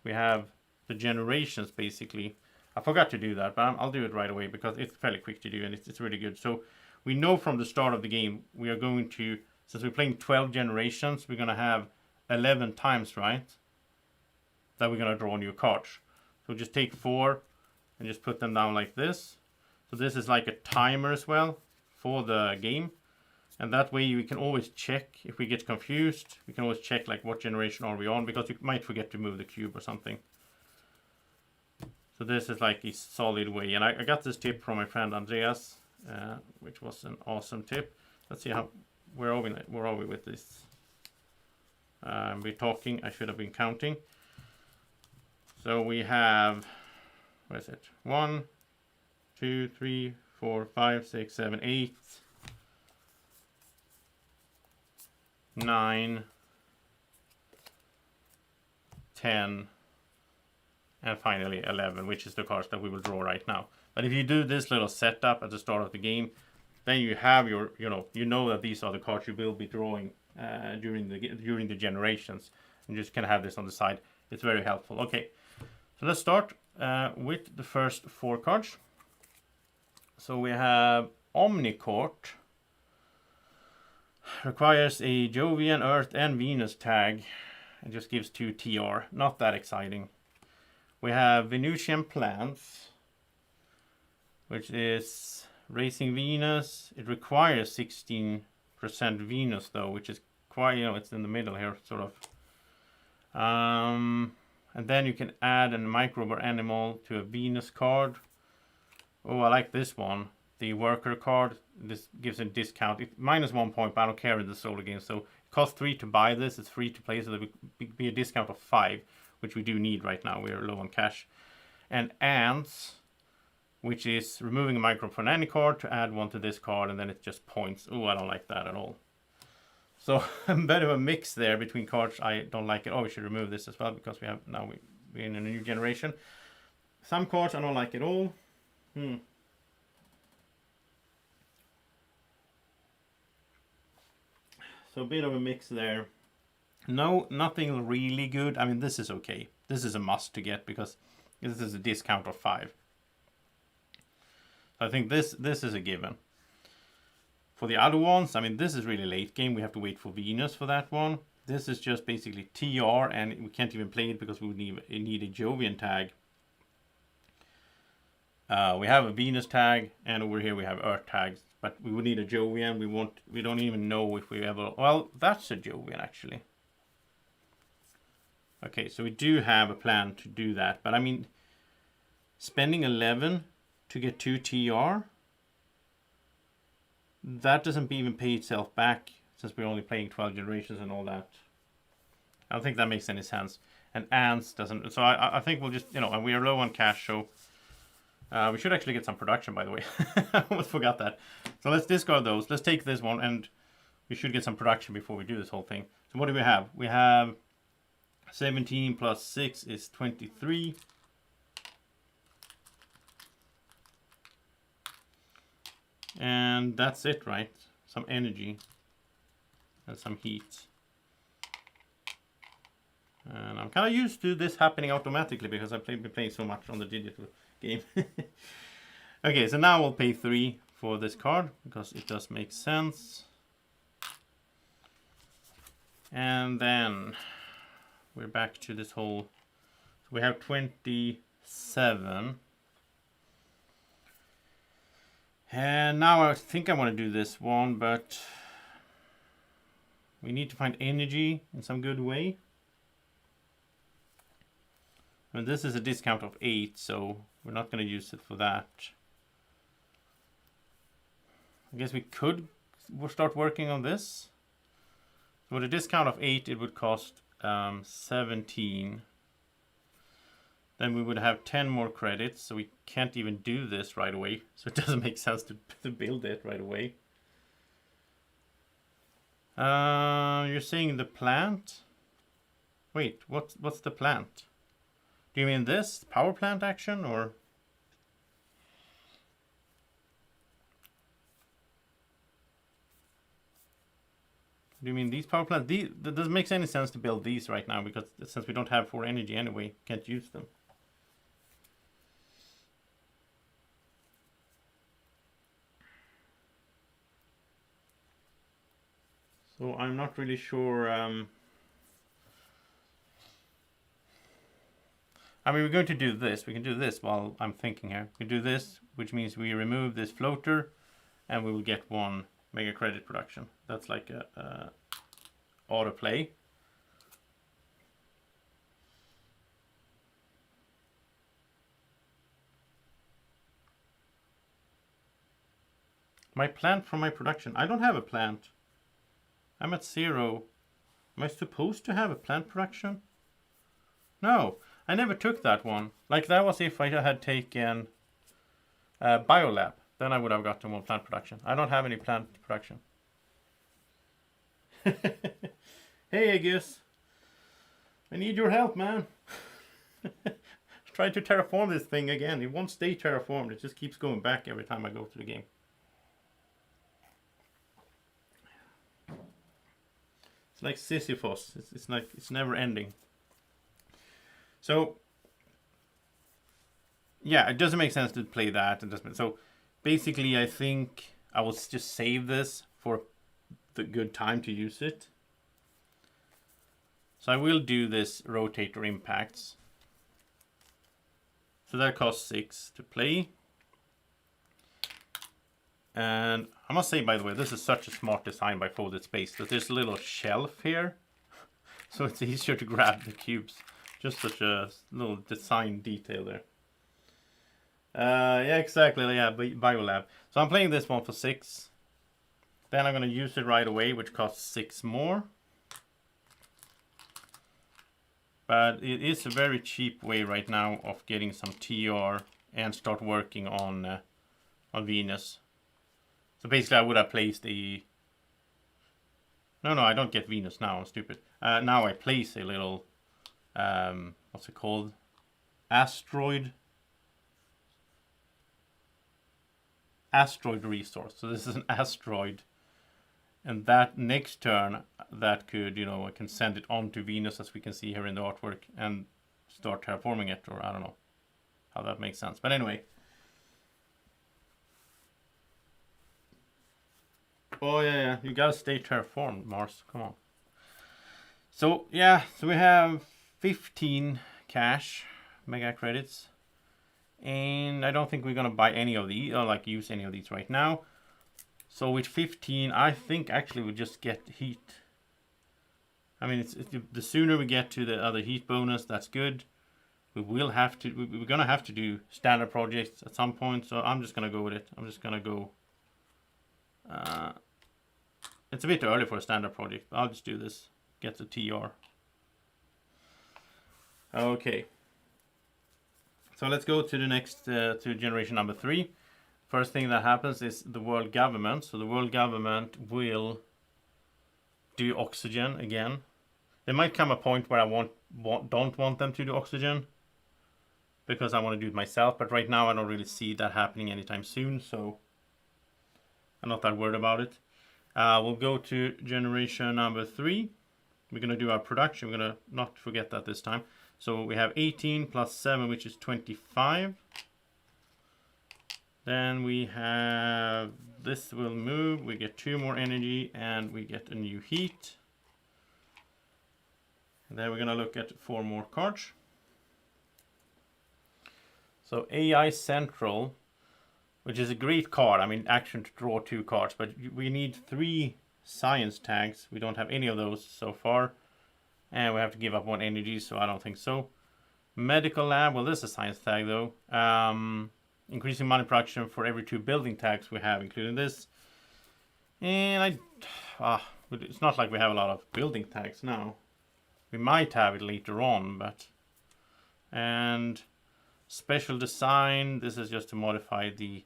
the generations basically. I forgot to do that, but I'll do it right away because it's fairly quick to do and it's really good. So we know from the start of the game, we are going to, since we're playing 12 generations, we're going to have 11 times, right? That we're going to draw new cards. So just take 4 and just put them down like this. So this is like a timer as well for the game. And that way we can always check if we get confused. We can always check like what generation are we on, because you might forget to move the cube or something. So this is like a solid way. And I got this tip from my friend Andreas, which was an awesome tip. Let's see where are we with this? We're talking, I should have been counting. So we have, where is it? 1, 2, 3, 4, 5, 6, 7, 8, 9, 10, and finally 11, which is the cards that we will draw right now. But if you do this little setup at the start of the game, then you have your, you know that these are the cards you will be drawing during the generations, and you just can have this on the side. It's very helpful. Okay, so let's start with the first 4 cards. So we have Omnicourt. Requires a Jovian, Earth, and Venus tag. It just gives 2 TR. Not that exciting. We have Venusian Plants, which is Racing Venus. It requires 16% Venus though, which is quite, it's in the middle here, sort of. And then you can add a microbe or animal to a Venus card. Oh, I like this one. The worker card. This gives a discount. It's -1 point, but I don't care in the solo game. So it costs 3 to buy this. It's free to play, so there will be a discount of 5, which we do need right now. We're low on cash. And Ants, which is removing a microbe from any card to add 1 to this card, and then it's just points. Oh, I don't like that at all. So a bit of a mix there between cards. I don't like it. Oh, we should remove this as well because we're in a new generation. Some cards I don't like at all. So a bit of a mix there. No, nothing really good. I mean, this is okay. This is a must to get because this is a discount of 5. So I think this is a given. For the other ones, I mean, this is really late game. We have to wait for Venus for that one. This is just basically TR, and we can't even play it because we would need a Jovian tag. We have a Venus tag, and over here we have Earth tags. But we would need a Jovian. We don't even know if we ever... Well, that's a Jovian, actually. Okay, so we do have a plan to do that. But I mean, spending 11 to get 2 TR, that doesn't even pay itself back since we're only playing 12 generations and all that. I don't think that makes any sense. And Ants doesn't... So I think we'll just, and we are low on cash, so... we should actually get some production, by the way. I almost forgot that. So let's discard those. Let's take this one, and we should get some production before we do this whole thing. So what do we have? We have 17 plus 6 is 23. And that's it, right? Some energy and some heat. And I'm kind of used to this happening automatically because I've been playing so much on the digital game. Okay, so now we'll pay 3 for this card because it does make sense. And then we're back to this whole... So we have 27. And now I think I want to do this one, but we need to find energy in some good way. And this is a discount of 8, so we're not going to use it for that. I guess we could we'll start working on this. So with a discount of 8, it would cost 17. Then we would have 10 more credits, so we can't even do this right away. So it doesn't make sense to build it right away. You're saying the plant? Wait, what's the plant? Do you mean this power plant action, or? Do you mean these power plants? That doesn't make any sense to build these right now, because since we don't have 4 energy anyway, can't use them. So I'm not really sure. I mean, we're going to do this. We can do this while I'm thinking here. We can do this, which means we remove this floater, and we will get 1 mega credit production. That's like a autoplay. My plant from my production. I don't have a plant. I'm at 0. Am I supposed to have a plant production? No, I never took that one. Like, that was if I had taken Biolab. Then I would have gotten 1 plant production. I don't have any plant production. Hey, Aegis. I need your help, man. Try to terraform this thing again. It won't stay terraformed. It just keeps going back every time I go to the game. It's like Sisyphus. It's like it's never ending. So yeah, it doesn't make sense to play that. So basically, I think I will just save this for the good time to use it. So I will do this rotator impacts. So that costs 6 to play. And I must say, by the way, this is such a smart design by Folded Space, that there's a little shelf here. So it's easier to grab the cubes. Just such a little design detail there. Yeah, exactly. Yeah, Biolab. So I'm playing this one for 6. Then I'm going to use it right away, which costs 6 more. But it is a very cheap way right now of getting some TR and start working on Venus. So basically, I would have placed a... No, I don't get Venus now. I'm stupid. Now I place a little... what's it called? Asteroid resource. So this is an asteroid. And that next turn, that could, I can send it onto Venus, as we can see here in the artwork, and start terraforming it, or I don't know how that makes sense. But anyway. Oh, yeah. You gotta stay terraformed, Mars. Come on. So, yeah. So we have 15 cash mega credits. And I don't think we're gonna buy any of these, or like use any of these right now. So with 15, I think actually we just get heat. I mean, the sooner we get to the other heat bonus, that's good. We're gonna have to do standard projects at some point, so I'm just gonna go with it. I'm just gonna go. It's a bit early for a standard project, but I'll just do this. Get the TR. Okay. So let's go to the next, to generation number 3. First thing that happens is the world government. So the world government will do oxygen again. There might come a point where I don't want them to do oxygen, because I want to do it myself. But right now I don't really see that happening anytime soon, so I'm not that worried about it. We'll go to generation number 3. We're going to do our production. We're going to not forget that this time. So we have 18 plus 7, which is 25. Then we have, this will move. We get 2 more energy, and we get a new heat. And then we're going to look at 4 more cards. So AI Central, which is a great card. I mean, action to draw 2 cards, but we need 3 science tags. We don't have any of those so far. And we have to give up 1 energy, so I don't think so. Medical lab, well, this is a science tag though. Increasing money production for every 2 building tags we have, including this. And it's not like we have a lot of building tags now. We might have it later on, but... And special design, this is just to modify the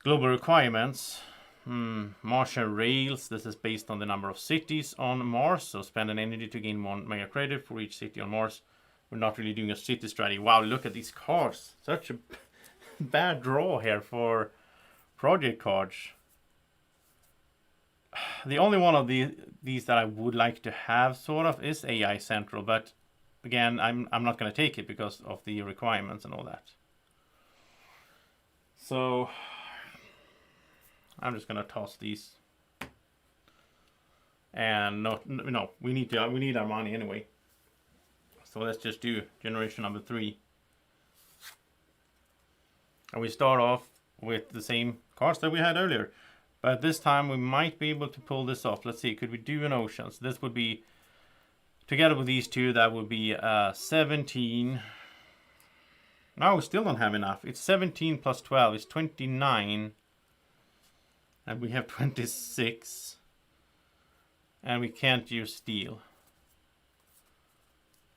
global requirements. Martian rails, this is based on the number of cities on Mars, so spend an energy to gain 1 mega credit for each city on Mars. We're not really doing a city strategy. Wow, look at these cards. Such a bad draw here for project cards. The only one of these that I would like to have sort of is AI Central, but again, I'm not going to take it because of the requirements and all that. So I'm just going to toss these. And no, we need our money anyway. So let's just do generation number 3. And we start off with the same cards that we had earlier. But this time we might be able to pull this off. Let's see, could we do an ocean? So this would be, together with these two, that would be 17. No, we still don't have enough. It's 17 plus 12 is 29. And we have 26. And we can't use steel.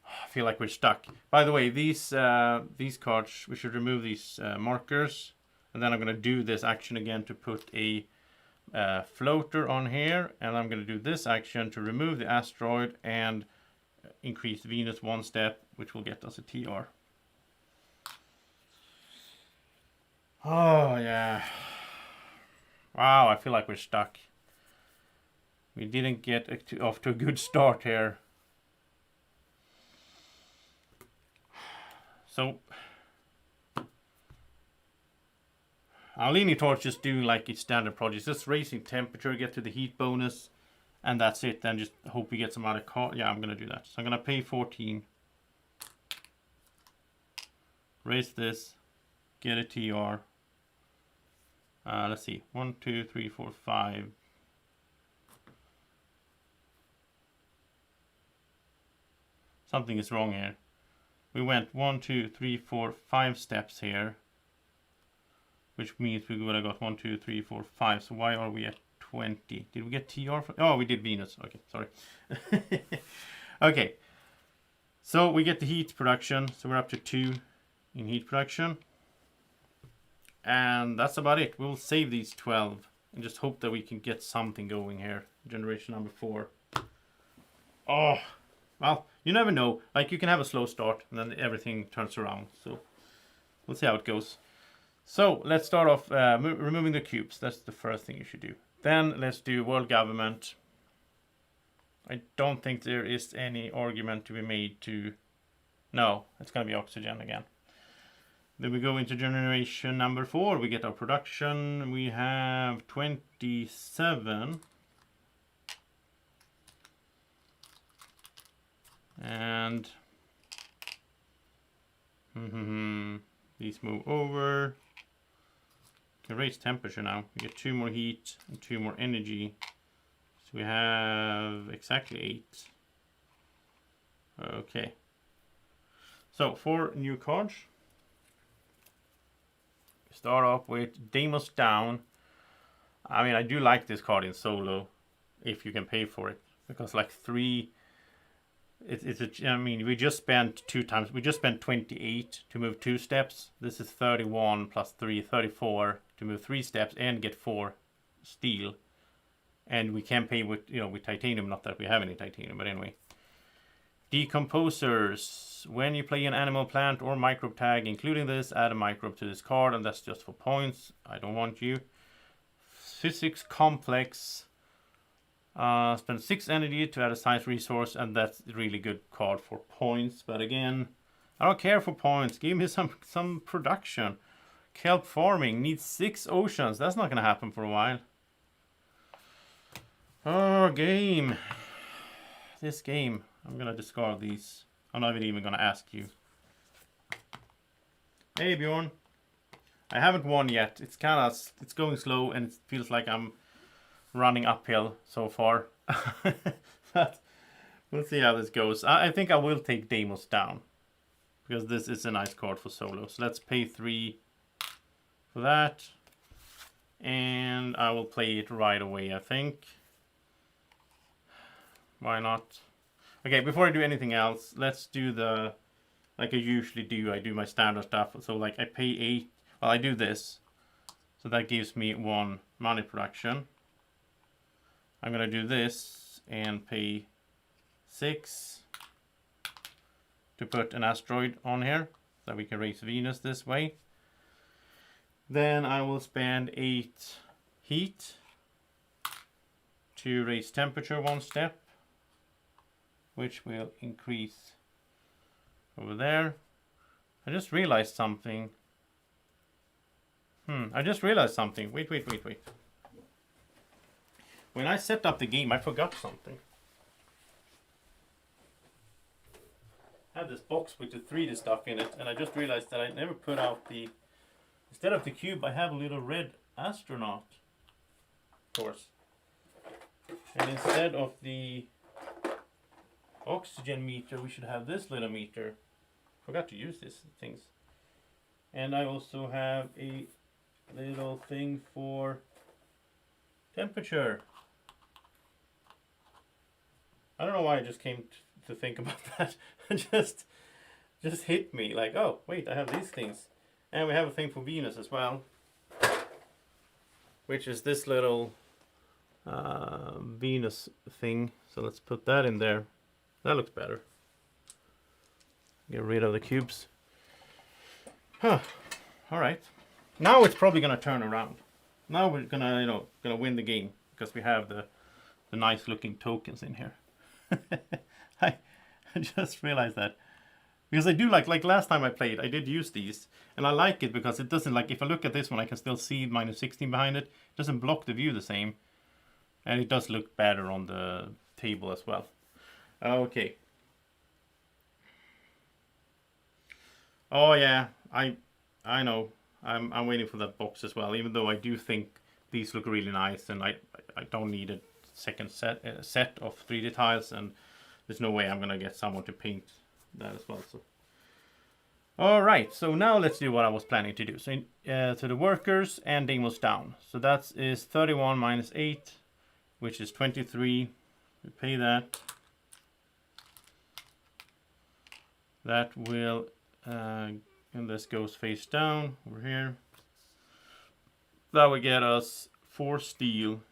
I feel like we're stuck. By the way, these cards, we should remove these markers. And then I'm going to do this action again to put a floater on here. And I'm going to do this action to remove the asteroid and increase Venus 1 step, which will get us a TR. Oh, yeah. Wow, I feel like we're stuck. We didn't get off to a good start here. So I'm leaning towards just doing like its standard projects. Just raising temperature, get to the heat bonus, and that's it. Then just hope we get some other card. Yeah, I'm gonna do that. So I'm gonna pay 14. Raise this, get a TR. Let's see. 1, 2, 3, 4, 5. Something is wrong here. We went 1, 2, 3, 4, 5 steps here, which means we would have got 1, 2, 3, 4, 5. So why are we at 20? Did we get TR? Oh, we did Venus. Okay, sorry. Okay, so we get the heat production. So we're up to 2 in heat production. And that's about it. We'll save these 12 and just hope that we can get something going here. Generation number 4. Oh, well, you never know. Like, you can have a slow start and then everything turns around. So we'll see how it goes. So let's start off removing the cubes. That's the first thing you should do. Then let's do world government. I don't think there is any argument to be made to... No, it's going to be oxygen again. Then we go into generation number 4. We get our production. We have 27. And these move over. Can raise temperature now. We get 2 more heat and 2 more energy. So we have exactly 8. Okay. So 4 new cards. Start off with Deimos Down. I mean, I do like this card in solo, if you can pay for it, because like 3, I mean, we just spent 2 times. We just spent 28 to move 2 steps. This is 31 plus 3, 34 to move 3 steps and get 4 steel. And we can pay with with titanium. Not that we have any titanium, but anyway. Decomposers. When you play an animal, plant, or microbe tag, including this, add a microbe to this card, and that's just for points. I don't want you. Physics complex. Spend 6 energy to add a science resource, and that's a really good card for points. But again, I don't care for points. Give me some production. Kelp farming needs 6 oceans. That's not gonna happen for a while. Oh, game. This game. I'm gonna discard these. I'm not even gonna ask you. Hey Bjorn. I haven't won yet. It's going slow and it feels like I'm running uphill so far. But we'll see how this goes. I think I will take Deimos Down, because this is a nice card for solo. So let's pay 3 for that. And I will play it right away, I think. Why not? Okay, before I do anything else, let's do the, like I usually do, I do my standard stuff. So like I pay 8, well I do this. So that gives me 1 money production. I'm gonna do this and pay 6 to put an asteroid on here, so that we can raise Venus this way. Then I will spend 8 heat to raise temperature 1 step, which will increase over there. I just realized something. I just realized something. Wait. When I set up the game, I forgot something. I had this box with the 3D stuff in it, and I just realized that I never put out the... Instead of the cube, I have a little red astronaut, of course. And instead of the oxygen meter, we should have this little meter. Forgot to use these things. And I also have a little thing for temperature. I don't know why I just came to think about that. just hit me like, oh wait, I have these things. And we have a thing for Venus as well, which is this little Venus thing. So let's put that in there. That looks better. Get rid of the cubes. Huh. All right. Now it's probably gonna turn around. Now we're gonna, gonna win the game because we have the nice looking tokens in here. I just realized that. Because I do like last time I played, I did use these. And I like it because it doesn't, like, if I look at this one, I can still see -16 behind it. It doesn't block the view the same. And it does look better on the table as well. Okay. Oh yeah, I know. I'm waiting for that box as well, even though I do think these look really nice, and I don't need a second set of 3D tiles, and there's no way I'm gonna get someone to paint that as well. So, all right. So now let's do what I was planning to do. So to the workers, ending was down. So that is 31 minus 8, which is 23. We pay that. That will, and this goes face down over here. That will get us 4 steel.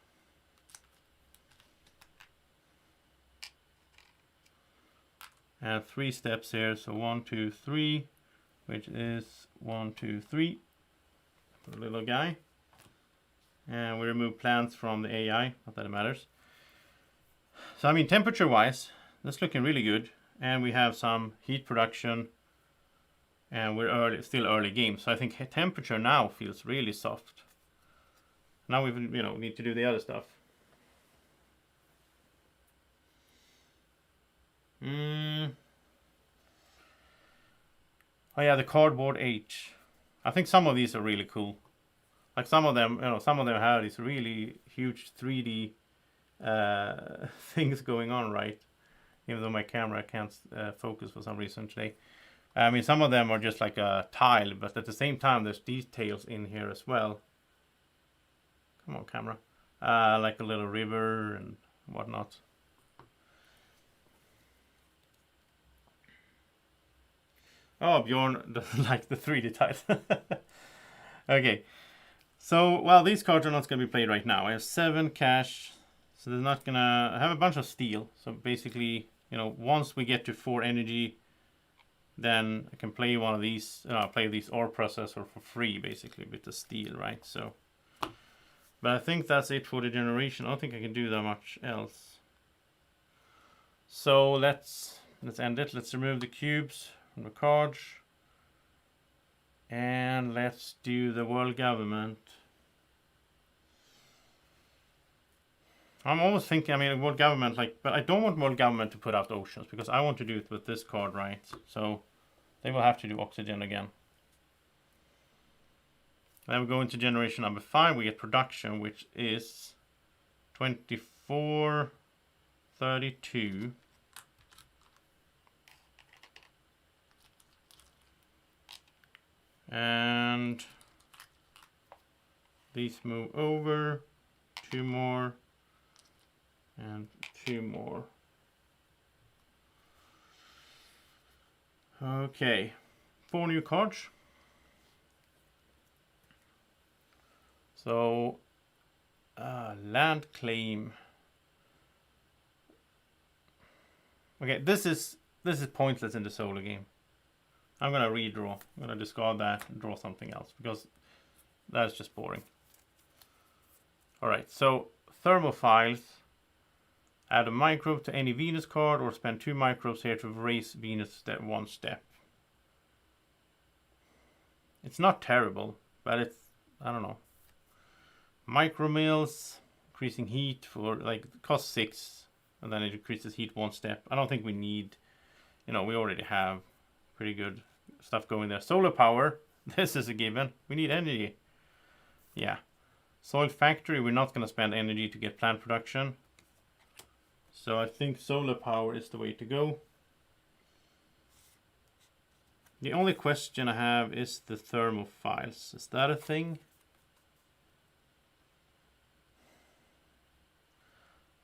And 3 steps here, so 1, 2, 3, which is 1, 2, 3, the little guy. And we remove plants from the AI, not that it matters. So I mean, temperature wise, that's looking really good. And we have some heat production, and we're still early game. So I think temperature now feels really soft. Now we need to do the other stuff. Oh yeah, the cardboard H. I think some of these are really cool. Like some of them, some of them have these really huge 3D things going on, right? Even though my camera can't focus for some reason today. I mean, some of them are just like a tile, but at the same time, there's details in here as well. Come on, camera. Like a little river and whatnot. Oh, Bjorn doesn't like the 3D tiles. Okay. So, well, these cards are not going to be played right now. I have 7 cash. So they're not going to... I have a bunch of steel. So basically, once we get to 4 energy, then I can play one of these. Play these ore processor for free, basically, with the steel, right? So, but I think that's it for the generation. I don't think I can do that much else. So let's end it. Let's remove the cubes from the cards. And let's do the world government. I'm almost thinking, I mean, world government, but I don't want world government to put out oceans because I want to do it with this card, right? So they will have to do oxygen again. Then we go into generation number 5. We get production, which is 24, 32. And These move over. 2 more. And 2 more. Okay. 4 new cards. So, land claim. Okay, this is pointless in the solo game. I'm gonna redraw. I'm gonna discard that and draw something else because that's just boring. Alright, so thermophiles. Add a microbe to any Venus card or spend 2 microbes here to raise Venus 1 step. It's not terrible, but it's, I don't know. Micro mills, increasing heat for like cost 6, and then it increases heat 1 step. I don't think we need, we already have pretty good stuff going there. Solar power, this is a given. We need energy. Yeah. Soil factory, we're not going to spend energy to get plant production. So I think solar power is the way to go. The only question I have is the thermophiles. Is that a thing?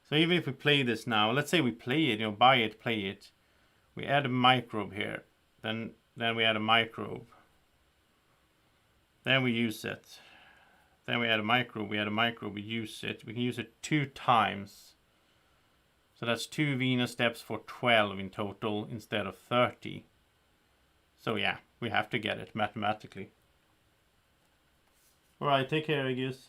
So even if we play this now, let's say we play it, buy it, play it. We add a microbe here. Then we add a microbe. Then we use it. Then we add a microbe, we use it. We can use it 2 times. So that's 2 Venus steps for 12 in total instead of 30. So yeah, we have to get it mathematically. Alright, take care, I guess.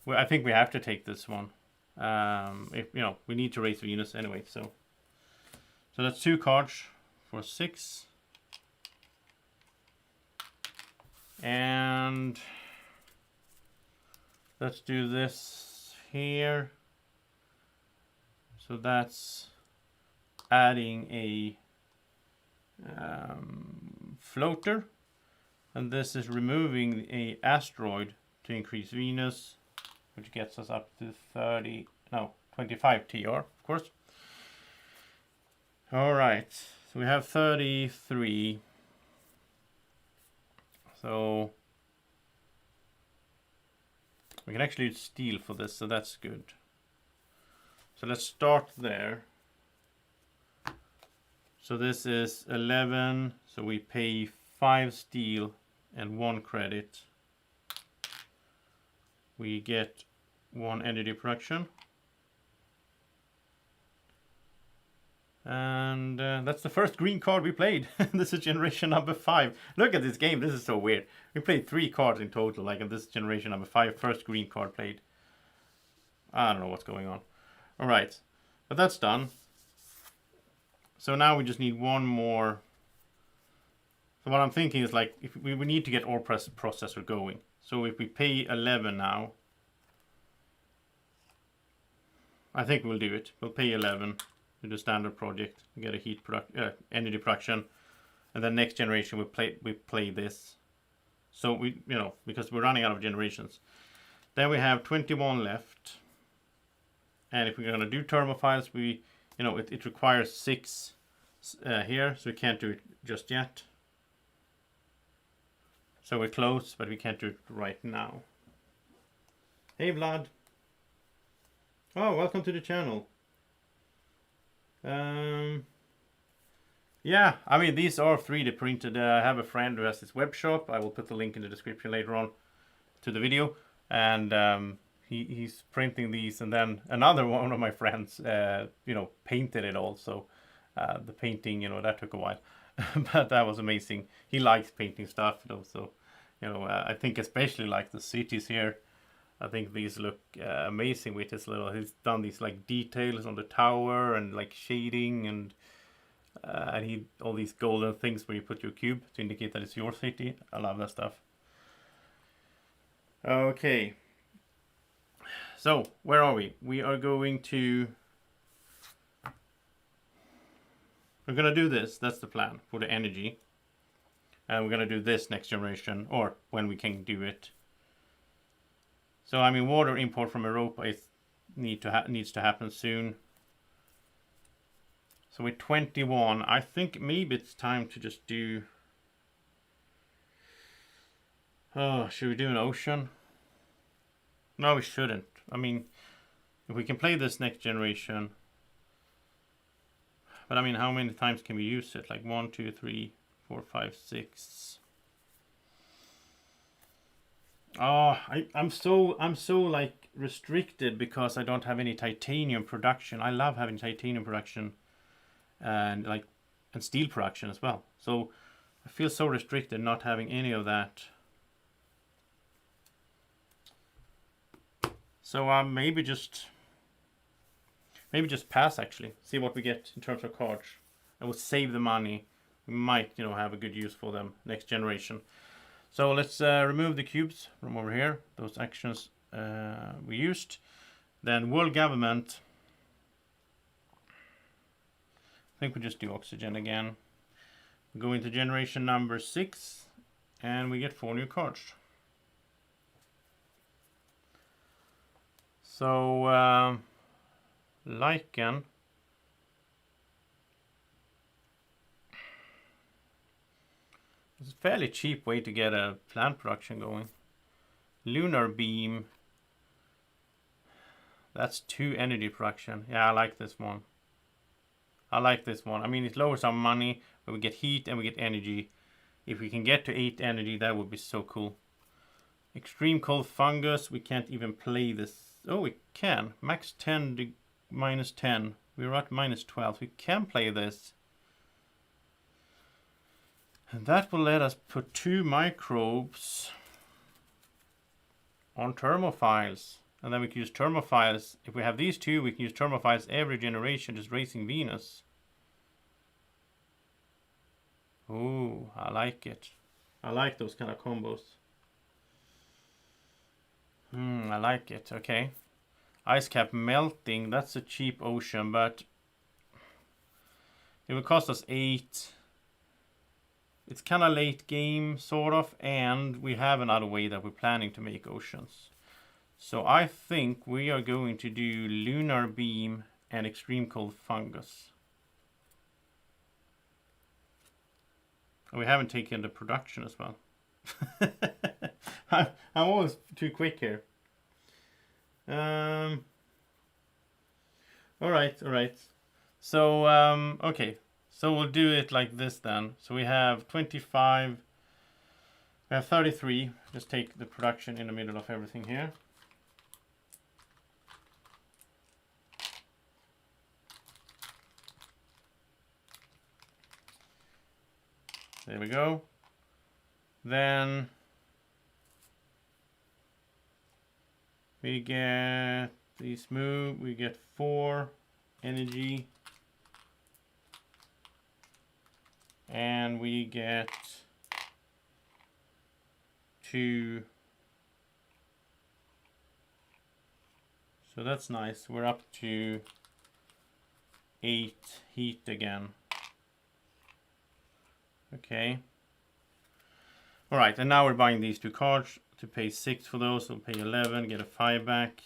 Well, I think we have to take this one. If we need to raise Venus anyway, so that's 2 cards for 6. And let's do this here. So that's adding a floater, and this is removing a asteroid to increase Venus, which gets us up to 25 TR, of course. All right, so we have 33. So we can actually use steel for this, so that's good. So let's start there. So this is 11, so we pay 5 steel and 1 credit. We get 1 energy production. And that's the first green card we played. This is generation number 5. Look at this game, this is so weird. We played 3 cards in total, like in this generation number 5, first green card played. I don't know what's going on. Alright, but that's done. So now we just need 1 more. So what I'm thinking is, like, if we need to get our processor going. So if we pay 11 now, I think we'll do it. We'll pay 11 to the standard project to get a energy production, and then next generation we play this. So we because we're running out of generations. Then we have 21 left, and if we're gonna do thermophiles, it requires 6 here, so we can't do it just yet. So we're close, but we can't do it right now. Hey Vlad. Oh, welcome to the channel. Yeah, I mean, these are 3D printed. I have a friend who has this web shop. I will put the link in the description later on to the video. And he's printing these, and then another one of my friends, painted it all. So the painting, that took a while, but that was amazing. He likes painting stuff, though. So, I think especially like the cities here. I think these look amazing with his he's done these like details on the tower and like shading and all these golden things where you put your cube to indicate that it's your city. I love that stuff. Okay. So, where are we? We are going to... We're going to do this. That's the plan for the energy. And we're going to do this next generation, or when we can do it. So, I mean, water import from Europa needs to happen soon. So with 21, I think maybe it's time to just do... Oh, should we do an ocean? No, we shouldn't. I mean, if we can play this next generation, but I mean, how many times can we use it? Like 1, 2, 3, 4, 5, 6. Oh, I'm so like restricted because I don't have any titanium production. I love having titanium production and steel production as well. So I feel so restricted not having any of that. So maybe just pass actually. See what we get in terms of cards. And we'll save the money. We might, have a good use for them next generation. So let's remove the cubes from over here. Those actions we used. Then world government. I think we just do oxygen again. We go into generation number 6. And we get 4 new cards. So lichen. It's a fairly cheap way to get a plant production going. Lunar beam. That's 2 energy production. Yeah, I like this one. I mean, it lowers our money, but we get heat and we get energy. If we can get to 8 energy, that would be so cool. Extreme cold fungus. We can't even play this. Oh, we can. Max 10 to minus 10. We're at minus 12. We can play this. And that will let us put 2 microbes on thermophiles. And then we can use thermophiles. If we have these 2, we can use thermophiles every generation, just raising Venus. Oh, I like it. I like those kind of combos. I like it. Okay. Ice cap melting. That's a cheap ocean, but it will cost us 8. It's kind of late game, sort of, and we have another way that we're planning to make oceans. So I think we are going to do lunar beam and extreme cold fungus. And we haven't taken the production as well. I'm always too quick here. All right. So okay. So we'll do it like this then. So we have 25. We have 33. Just take the production in the middle of everything here. There we go. Then we get these move. We get 4 energy. And we get 2. So that's nice. We're up to 8 heat again. Okay. Alright, and now we're buying these 2 cards to pay 6 for those. We'll pay 11, get a 5 back.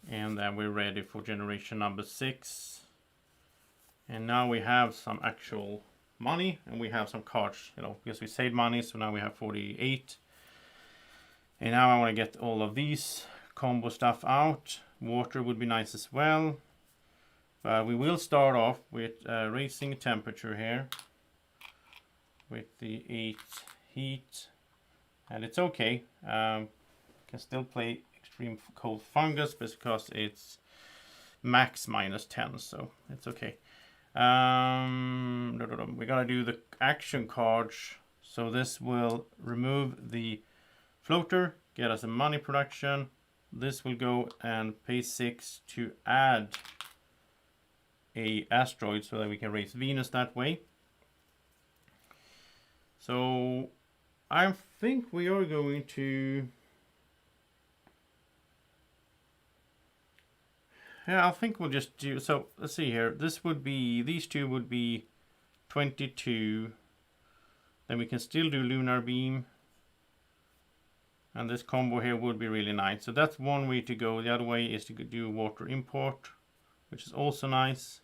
And then we're ready for generation number 6. And now we have some actual money and we have some cards, because we saved money, so now we have 48. And now I want to get all of these combo stuff out. Water would be nice as well, but we will start off with raising temperature here with the 8 heat, and it's okay. Can still play extreme cold fungus because it's max minus 10, so it's okay. We're gonna do the action cards. So this will remove the floater, get us a money production. This will go and pay 6 to add a asteroid so that we can raise Venus that way. So I think we are going to, yeah, I think we'll just do, so let's see here. This would be, these 2 would be 22. Then we can still do lunar beam. And this combo here would be really nice. So that's one way to go. The other way is to do water import, which is also nice.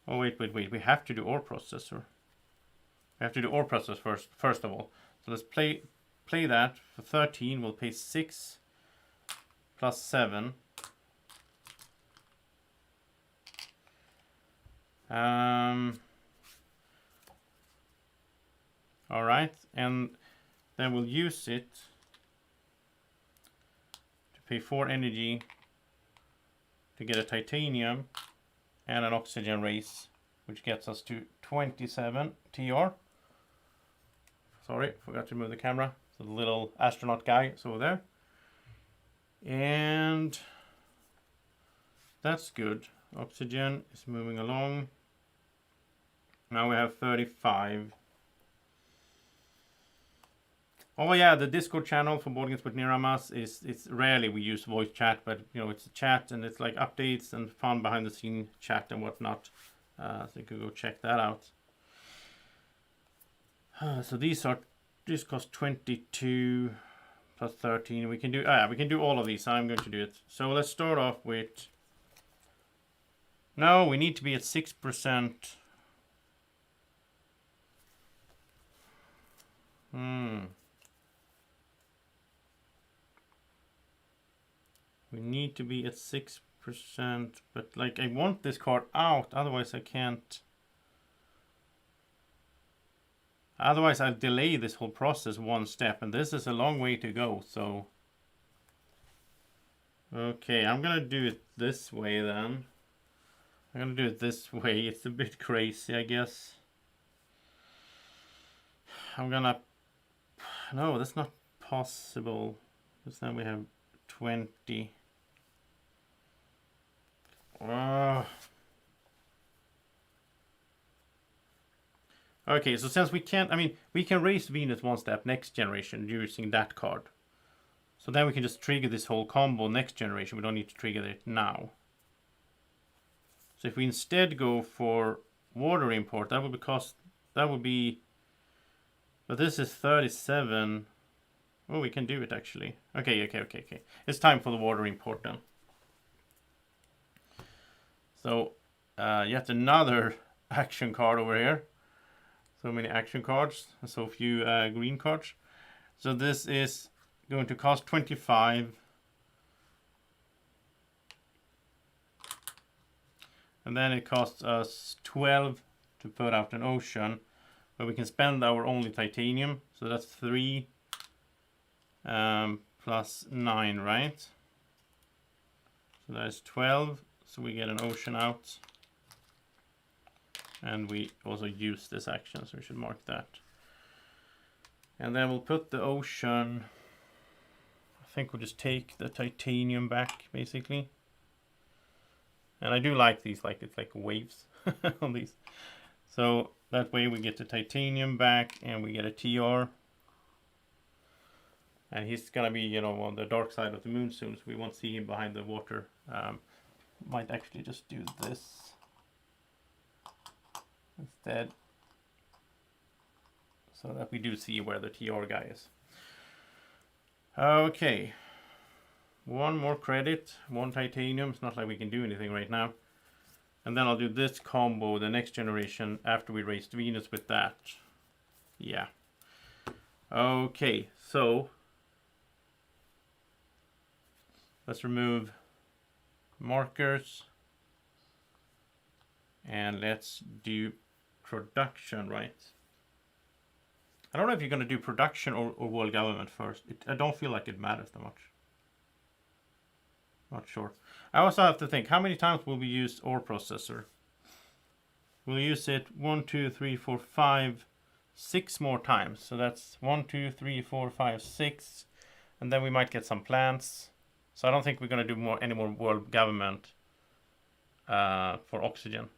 Oh, wait. We have to do ore processor. We have to do ore processor first of all. So let's play that. For 13, we'll pay 6 plus 7. All right, and then we'll use it to pay 4 energy to get a titanium and an oxygen race, which gets us to 27 TR. Sorry, forgot to move the camera. So the little astronaut guy is over there. And that's good. Oxygen is moving along. Now we have 35. Oh yeah, the Discord channel for Board Games with Niramas it's rarely we use voice chat, but you know, it's a chat and it's like updates and fun behind the scene chat and whatnot. So you can go check that out. So this cost 22 plus 13. We can do all of these. I'm going to do it. So let's start off with. No, we need to be at 6%. We need to be at 6%, but like I want this card out, otherwise I can't. Otherwise I'll delay this whole process one step, and this is a long way to go, so. Okay, I'm gonna do it this way then. I'm gonna do it this way. It's a bit crazy, I guess. No, that's not possible, because then we have 20. Okay, so since we can't, we can raise Venus one step next generation using that card. So then we can just trigger this whole combo next generation. We don't need to trigger it now. So if we instead go for water import, that would be, but this is 37. Oh, we can do it actually. Okay. It's time for the water import then. So, yet another action card over here. So many action cards, so few green cards. So this is going to cost 25. And then it costs us 12 to put out an ocean. But we can spend our only titanium. So that's 3 plus 9, right? So that's 12. So we get an ocean out. And we also use this action, so we should mark that. And then we'll put the ocean. I think we'll just take the titanium back, basically. And I do like these, like it's like waves on these. So that way we get the titanium back and we get a TR. And he's gonna be, you know, on the dark side of the moon soon, so we won't see him behind the water. Might actually just do this instead, so that we do see where the TR guy is. Okay, one more credit, 1 titanium. It's not like we can do anything right now. And then I'll do this combo the next generation after we raised Venus with that. Yeah. Okay, so let's remove markers and let's do production, right? I don't know if you're going to do production or world government first. I don't feel like it matters that much. Not sure. I also have to think, how many times will we use ore processor? We'll use it 1, 2, 3, 4, 5, 6 more times. So that's 1, 2, 3, 4, 5, 6. And then we might get some plants. So I don't think we're going to do any more world government for oxygen.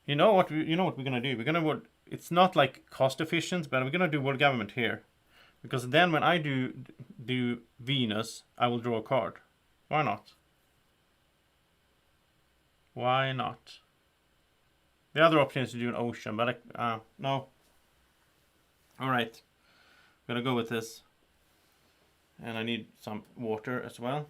You know what we're going to do? We're going to, it's not like cost efficient, but we're going to do world government here. Because then when I do Venus, I will draw a card. Why not? Why not? The other option is to do an ocean, but no. Alright. I'm going to go with this. And I need some water as well.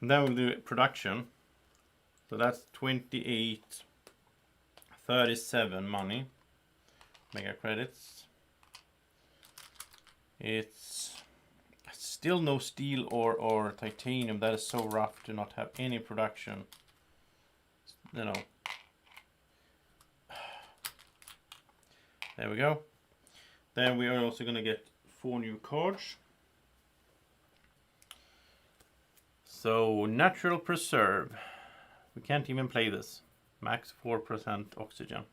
And then we'll do production. So that's 28.37 money. Mega credits. It's still no steel or titanium. That is so rough to not have any production. You know. There we go. Then we are also going to get 4 new cards. So natural preserve. We can't even play this. Max 4% oxygen.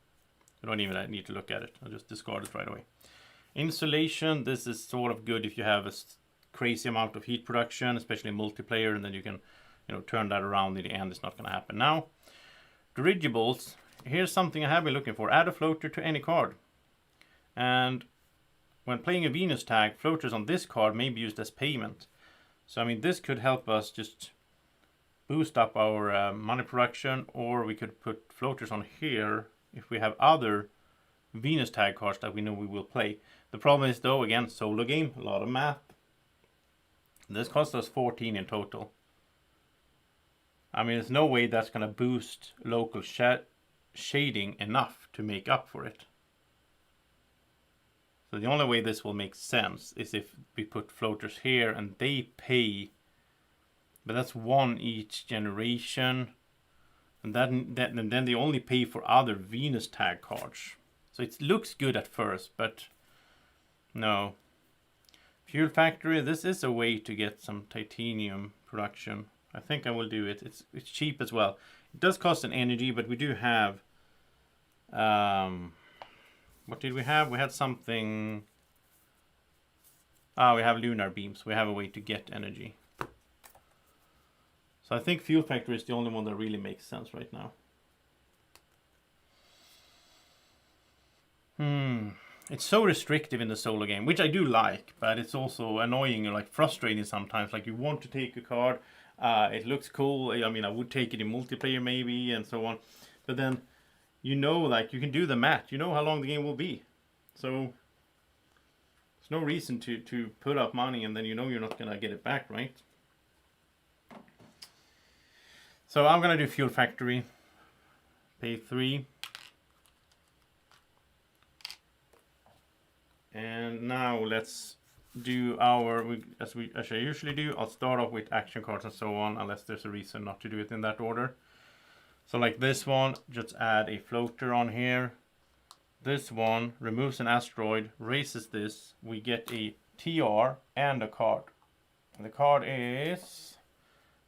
You don't even need to look at it. I'll just discard it right away. Insulation. This is sort of good if you have a crazy amount of heat production, especially in multiplayer, and then you can, turn that around in the end. It's not going to happen now. Dirigibles. Here's something I have been looking for. Add a floater to any card. And when playing a Venus tag, floaters on this card may be used as payment. So I mean, this could help us just boost up our money production, or we could put floaters on here if we have other Venus tag cards that we know we will play. The problem is though, again, solo game, a lot of math. This cost us 14 in total. I mean, there's no way that's going to boost local shading enough to make up for it. So the only way this will make sense is if we put floaters here and they pay, but that's 1 each generation, and then they only pay for other Venus tag cards. So it looks good at first, but no. Fuel factory. This is a way to get some titanium production. I think I will do it. It's cheap as well. It does cost an energy, but we do have. What did we have? We had something. We have lunar beams. We have a way to get energy. So I think fuel factory is the only one that really makes sense right now. It's so restrictive in the solo game, which I do like, but it's also annoying or like frustrating sometimes. Like you want to take a card, it looks cool. I mean, I would take it in multiplayer maybe and so on, but then like you can do the math. You know how long the game will be, so there's no reason to put up money and then you're not gonna get it back, right? So I'm gonna do fuel factory, pay 3. And now let's do as I usually do. I'll start off with action cards and so on, unless there's a reason not to do it in that order. So like this one, just add a floater on here. This one removes an asteroid, raises this. We get a TR and a card. And the card is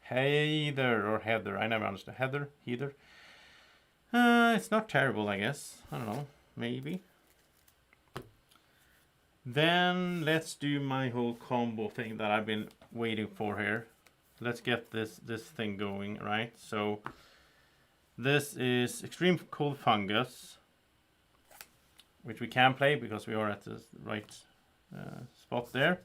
Heather. I never understood. Heather. It's not terrible, I guess. I don't know. Maybe. Then let's do my whole combo thing that I've been waiting for here. Let's get this thing going, right? So this is Extreme Cold Fungus, which we can play because we are at the right spot there.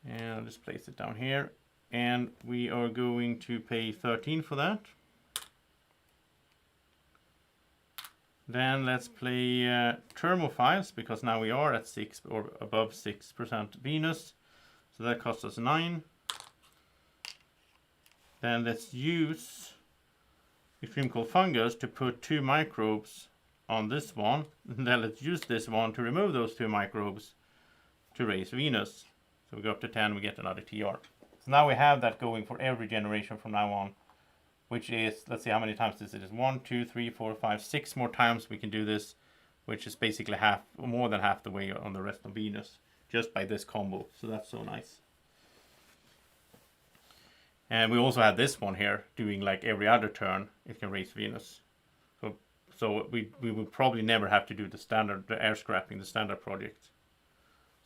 And I'll just place it down here. And we are going to pay 13 for that. Then let's play Thermophiles, because now we are at 6 or above 6% Venus. So that costs us 9. Then let's use Extreme Cold Fungus to put 2 microbes on this one. And then let's use this one to remove those 2 microbes to raise Venus. So we go up to 10, we get another TR. So now we have that going for every generation from now on. Which is, let's see how many times this is. 1, 2, 3, 4, 5, 6 more times we can do this, which is basically more than half the way on the rest of Venus, just by this combo. So that's so nice. And we also have this one here, doing like every other turn, it can raise Venus. So we will probably never have to do the air scrapping, the standard project.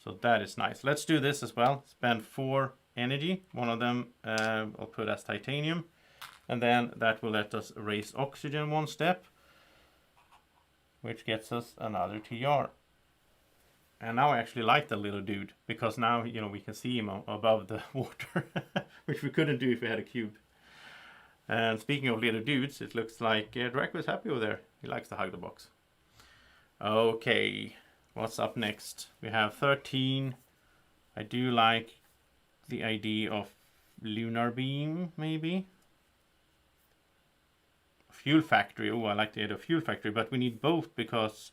So that is nice. Let's do this as well. Spend 4 energy. One of them I'll put as titanium. And then that will let us raise oxygen 1 step, which gets us another TR. And now I actually like the little dude, because now we can see him above the water, which we couldn't do if we had a cube. And speaking of little dudes, it looks like Dracula's happy over there. He likes to hug the box. Okay, what's up next? We have 13. I do like the idea of lunar beam, maybe. Fuel factory. Oh, I like the idea of fuel factory, but we need both because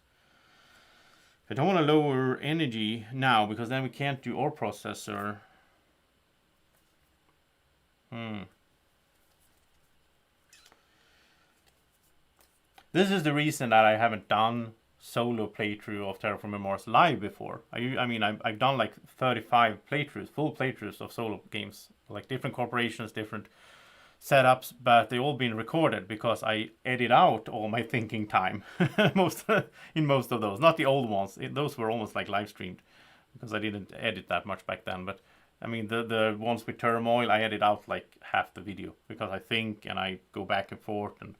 I don't want to lower energy now because then we can't do ore processor. This is the reason that I haven't done solo playthrough of Terraforming Mars live before. I mean, I've done like 35 playthroughs, full playthroughs of solo games, like different corporations, different setups, but they all been recorded because I edit out all my thinking time in most of those. Not the old ones; those were almost like live streamed because I didn't edit that much back then. But I mean, the ones with turmoil, I edit out like half the video because I think and I go back and forth, and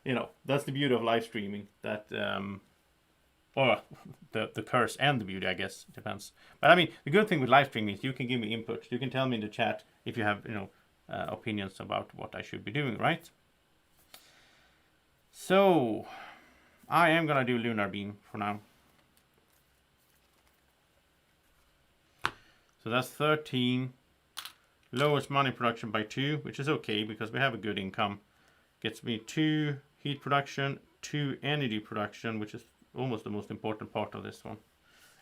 you know that's the beauty of live streaming. That or the curse and the beauty, I guess, depends. But I mean, the good thing with live streaming is you can give me input. You can tell me in the chat if you have opinions about what I should be doing, right? So I am gonna do lunar beam for now. So that's 13. Lowers money production by 2, which is okay because we have a good income. Gets me 2 heat production, 2 energy production, which is almost the most important part of this one.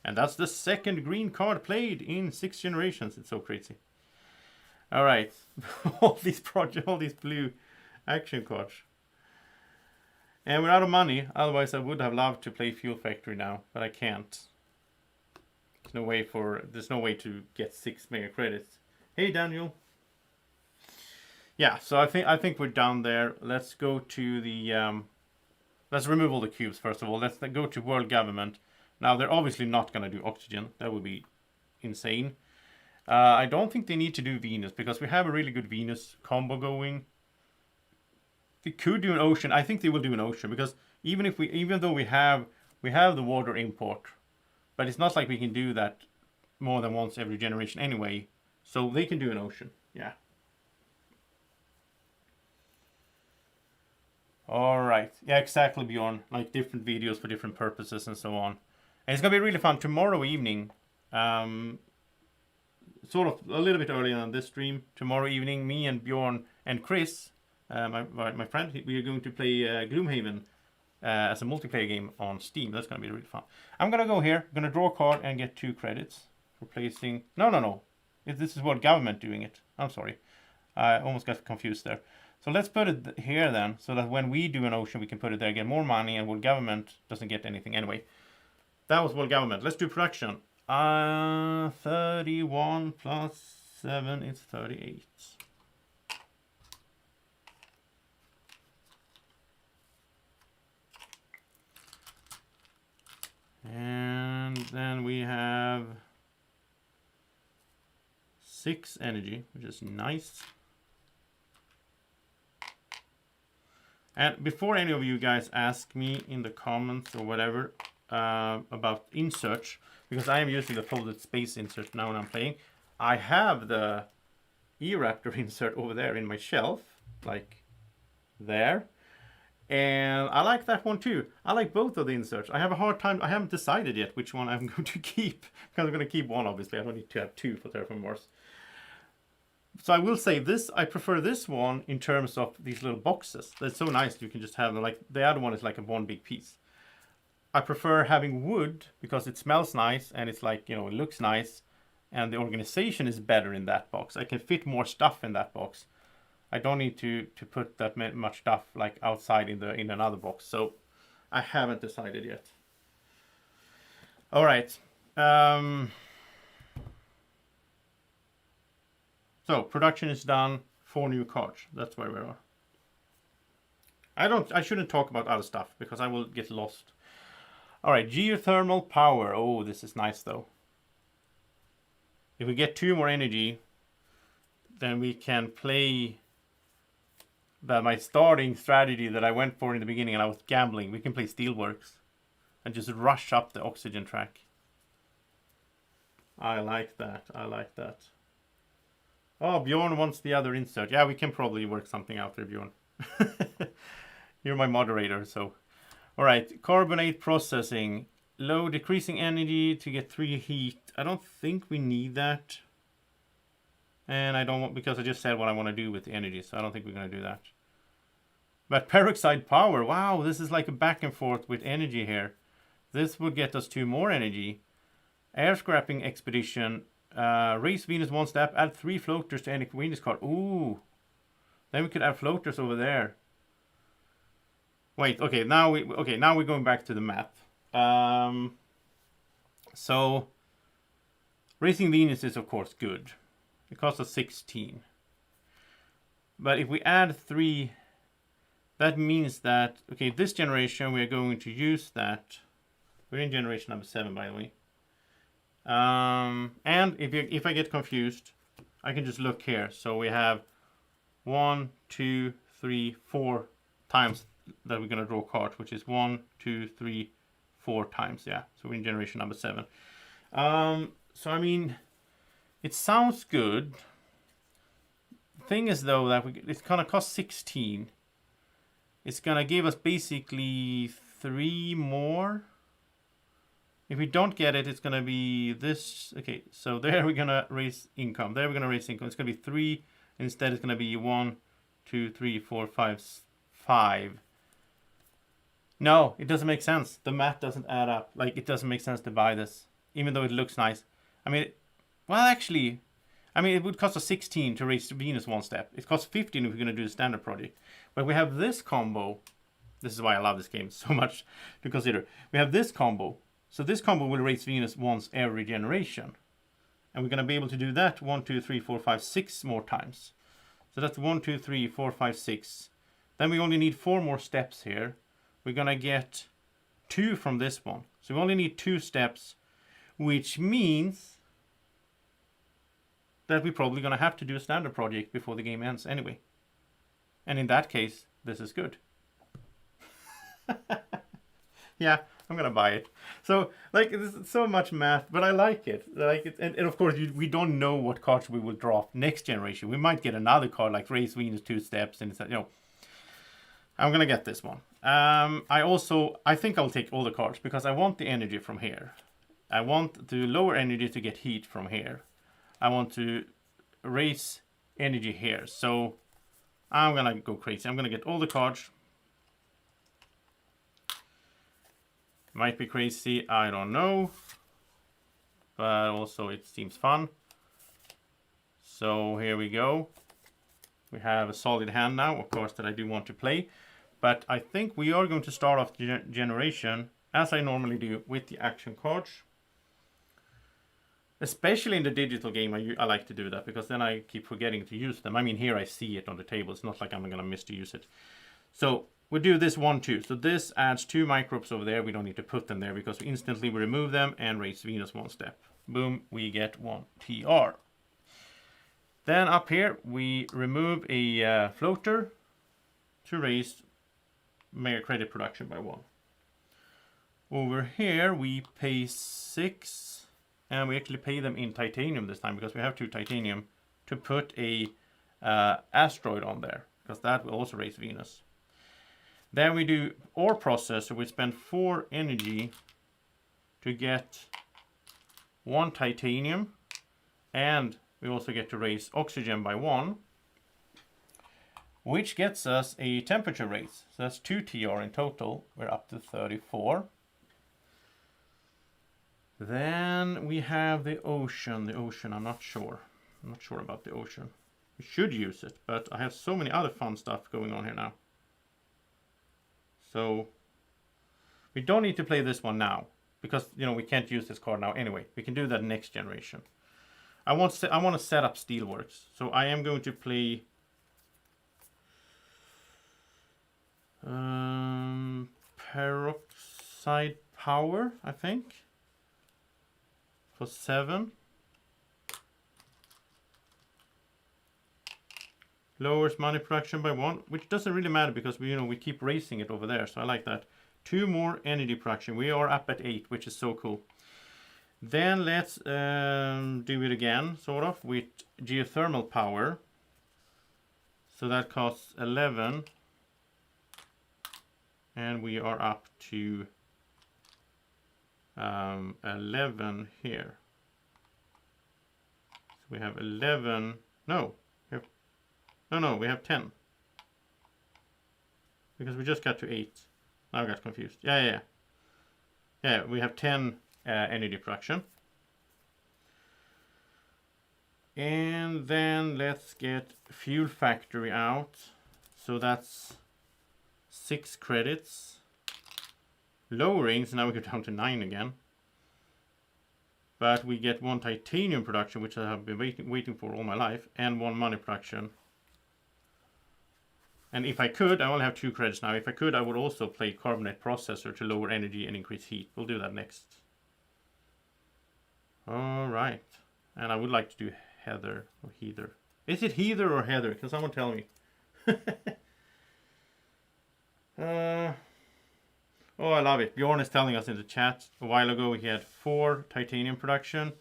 And that's the second green card played in 6 generations. It's so crazy. All right, all these blue action cards. And we're out of money. Otherwise, I would have loved to play Fuel Factory now, but I can't. There's no way to get 6 mega credits. Hey, Daniel. Yeah, so I think we're down there. Let's go to the let's remove all the cubes first of all. Let's go to world government. Now they're obviously not going to do oxygen. That would be insane. I don't think they need to do Venus because we have a really good Venus combo going. They could do an ocean. I think they will do an ocean because even though we have the water import, but it's not like we can do that more than once every generation anyway. So they can do an ocean. Yeah. All right. Yeah, exactly, Bjorn. Like different videos for different purposes and so on. And it's gonna be really fun tomorrow evening. Sort of a little bit earlier on this stream. Tomorrow evening, me and Bjorn and Chris, my friend, we are going to play Gloomhaven as a multiplayer game on Steam. That's going to be really fun. I'm going to go here. I'm going to draw a card and get 2 credits for placing... No. This is what government doing it. I'm sorry. I almost got confused there. So let's put it here then, so that when we do an ocean, we can put it there, get more money, and world government doesn't get anything anyway. That was world government. Let's do production. 31 plus 7 is 38. And then we have 6 energy, which is nice. And before any of you guys ask me in the comments or whatever about inserts, because I am using the folded space insert now when I'm playing, I have the E-Raptor insert over there in my shelf, like there. And I like that one too. I like both of the inserts. I have a hard time, I haven't decided yet which one I'm going to keep. Because I'm going to keep one, obviously. I don't need to have 2 for Terraforming Mars. So I will say this, I prefer this one in terms of these little boxes. That's so nice, you can just have them, like the other one is like a one big piece. I prefer having wood because it smells nice and it's like, you know, it looks nice. And the organization is better in that box. I can fit more stuff in that box. I don't need to put that much stuff like outside in another box. So I haven't decided yet. All right. So production is done. 4 new cards. That's where we are. I shouldn't talk about other stuff because I will get lost. All right, geothermal power. Oh, this is nice though. If we get 2 more energy, then we can play my starting strategy that I went for in the beginning and I was gambling. We can play Steelworks and just rush up the oxygen track. I like that. I like that. Oh, Bjorn wants the other insert. Yeah, we can probably work something out there, Bjorn. You're my moderator, so. All right, carbonate processing. Low decreasing energy to get 3 heat. I don't think we need that. And I don't want, because I just said what I want to do with the energy, so I don't think we're going to do that. But peroxide power, wow, this is like a back and forth with energy here. This would get us 2 more energy. Air scrapping expedition, raise Venus 1 step, add 3 floaters to any Venus card. Ooh, then we could add floaters over there. Wait, okay, now we're going back to the math. So raising Venus is of course good. It costs us 16. But if we add 3, that means that, okay, this generation we are going to use that. We're in generation number 7, by the way. And if I get confused, I can just look here. So we have 1, 2, 3, 4 times that we're going to draw cards, which is 1, 2, 3, 4 times. Yeah, so we're in generation number 7. So I mean, it sounds good. The thing is though that it's gonna cost 16. It's gonna give us basically 3 more. If we don't get it, it's gonna be this. Okay, so there we're gonna raise income. There we're gonna raise income. It's gonna be 3. Instead, it's gonna be 1, 2, 3, 4, 5, 5. No, it doesn't make sense. The math doesn't add up. Like, it doesn't make sense to buy this, even though it looks nice. I mean, well, actually, I mean, it would cost us 16 to raise Venus 1 step. It costs 15 if we're going to do the standard project. But we have this combo. This is why I love this game so much to consider. We have this combo. So this combo will raise Venus once every generation. And we're going to be able to do that 1, 2, 3, 4, 5, 6 more times. So that's 1, 2, 3, 4, 5, 6. Then we only need 4 more steps here. We're going to get 2 from this one. So we only need 2 steps, which means that we're probably going to have to do a standard project before the game ends anyway. And in that case, this is good. Yeah, I'm going to buy it. So, like, it's so much math, but I like it. And of course, we don't know what cards we will drop next generation. We might get another card like Raise Venus 2 steps, and it's, you know, I'm going to get this one. I think I'll take all the cards because I want the energy from here. I want the lower energy to get heat from here. I want to raise energy here. So I'm going to go crazy. I'm going to get all the cards. Might be crazy, I don't know. But also it seems fun. So here we go. We have a solid hand now, of course, that I do want to play. But I think we are going to start off the generation, as I normally do, with the action cards. Especially in the digital game, I like to do that, because then I keep forgetting to use them. I mean, here I see it on the table. It's not like I'm going to miss to use it. So we do this 1, 2. So this adds 2 microbes over there. We don't need to put them there, because instantly we remove them and raise Venus 1 step. Boom, we get 1 TR. Then up here, we remove a floater to raise mega credit production by 1. Over here we pay 6, and we actually pay them in titanium this time because we have 2 titanium to put a asteroid on there, because that will also raise Venus. Then we do ore process, so we spend 4 energy to get 1 titanium, and we also get to raise oxygen by 1. Which gets us a temperature raise. So that's 2 TR in total. We're up to 34. Then we have the ocean. The ocean, I'm not sure. I'm not sure about the ocean. We should use it, but I have so many other fun stuff going on here now. So we don't need to play this one now, because, you know, we can't use this card now anyway. We can do that next generation. I want to set up Steelworks. So I am going to play peroxide power, I think, for 7. Lowers money production by 1, which doesn't really matter because we keep raising it over there, so I like that. 2 more energy production. We are up at 8, which is so cool. Then let's do it again, sort of, with geothermal power. So that costs 11. And we are up to 11 here. So we have 11. No. No, we have 10. Because we just got to 8. Now I got confused. Yeah, we have 10 energy production. And then let's get fuel factory out. So that's 6 credits. Lowering, so now we go down to 9 again. But we get 1 titanium production, which I have been waiting for all my life, and 1 money production. And if I could, I only have 2 credits now. If I could, I would also play carbonate processor to lower energy and increase heat. We'll do that next. Alright. And I would like to do Heather or Heather. Is it Heather or Heather? Can someone tell me? Oh, I love it. Bjorn is telling us in the chat a while ago he had 4 titanium production.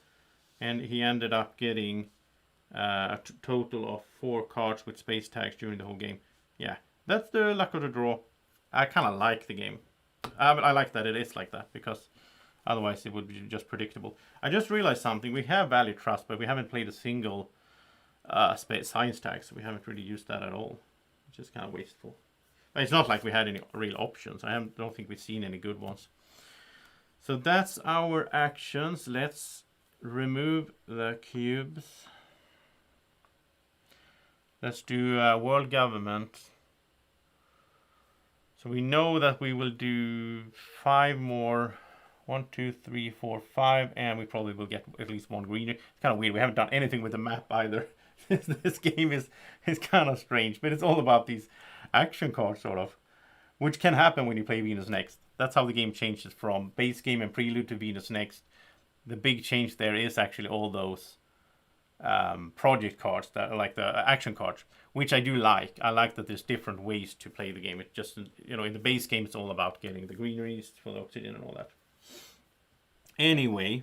And he ended up getting a total of 4 cards with space tags during the whole game. Yeah, that's the luck of the draw. I kind of like the game. I like that it is like that, because otherwise it would be just predictable. I just realized something. We have Value Trust, but we haven't played a single space science tag, so we haven't really used that at all, which is kind of wasteful. But it's not like we had any real options. Don't think we've seen any good ones. So that's our actions. Let's remove the cubes. Let's do world government. So we know that we will do 5 more. 1, 2, 3, 4, 5, and we probably will get at least 1 greener. It's kind of weird. We haven't done anything with the map either. This game is kind of strange, but it's all about these action cards, sort of, which can happen when you play Venus Next. That's how the game changes from base game and prelude to Venus Next. The big change there is actually all those project cards that are like the action cards, which I do like. I like that there's different ways to play the game. It just, in the base game, it's all about getting the greeneries for the oxygen and all that. Anyway,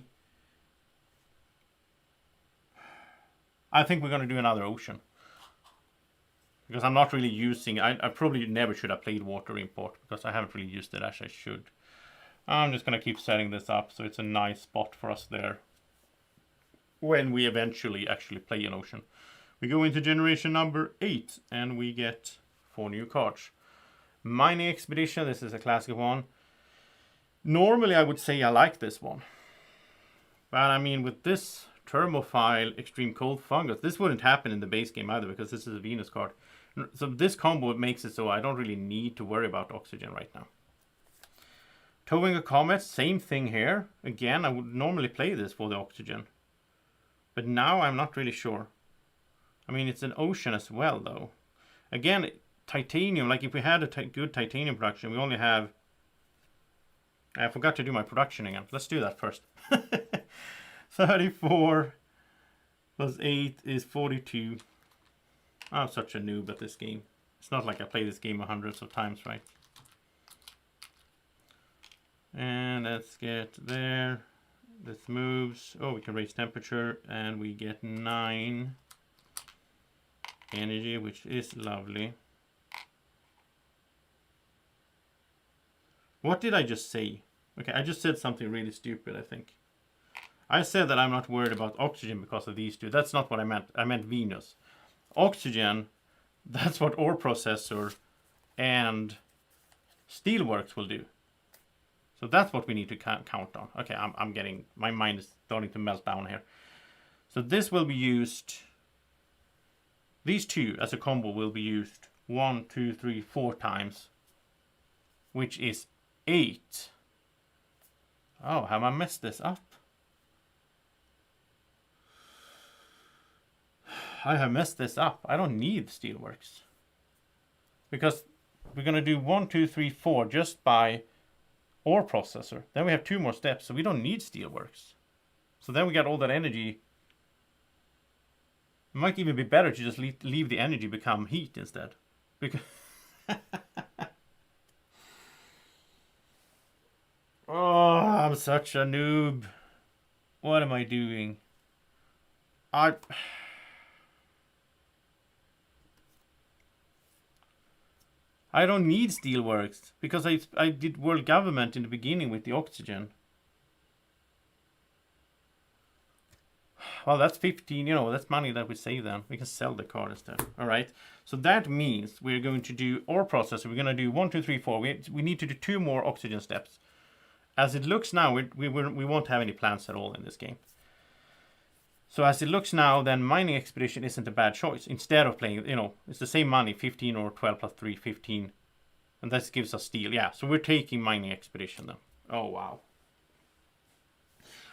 I think we're going to do another ocean, because I'm not really using, I probably never should have played water import, because I haven't really used it as I should. I'm just going to keep setting this up so it's a nice spot for us there when we eventually actually play an ocean. We go into generation number 8 and we get 4 new cards. Mining Expedition, this is a classic one. Normally I would say I like this one. But I mean, with this Thermophile Extreme Cold Fungus, this wouldn't happen in the base game either, because this is a Venus card. So this combo makes it so I don't really need to worry about oxygen right now. Towing a Comet, same thing here. Again, I would normally play this for the oxygen. But now I'm not really sure. I mean, it's an ocean as well, though. Again, titanium, like if we had a good titanium production, we only have... I forgot to do my production again. Let's do that first. 34 plus 8 is 42. I'm such a noob at this game. It's not like I play this game hundreds of times, right? And let's get there. This moves. Oh, we can raise temperature, and we get 9 energy, which is lovely. What did I just say? Okay, I just said something really stupid, I think. I said that I'm not worried about oxygen because of these two. That's not what I meant. I meant Venus. Oxygen, that's what ore processor and steelworks will do. So that's what we need to count on. Okay, I'm getting, my mind is starting to melt down here. So this will be used, these two as a combo will be used 1, 2, 3, 4 times, which is 8. Oh, have I messed this up? I have messed this up. I don't need steelworks, because we're going to do 1, 2, 3, 4 just by ore processor. Then we have 2 more steps, so we don't need steelworks. So then we got all that energy. It might even be better to just leave the energy become heat instead. Because oh, I'm such a noob. What am I doing? I don't need steelworks, because I did world government in the beginning with the oxygen. well, that's 15, you know, that's money that we save then. We can sell the card instead. All right. So that means we're going to do ore processor. We're going to do 1, 2, 3, 4. We need to do 2 more oxygen steps. As it looks now, we won't have any plants at all in this game. So as it looks now, then mining expedition isn't a bad choice. Instead of playing, you know, it's the same money, 15 or 12 plus 3, 15. And this gives us steel. Yeah, so we're taking mining expedition then. Oh, wow.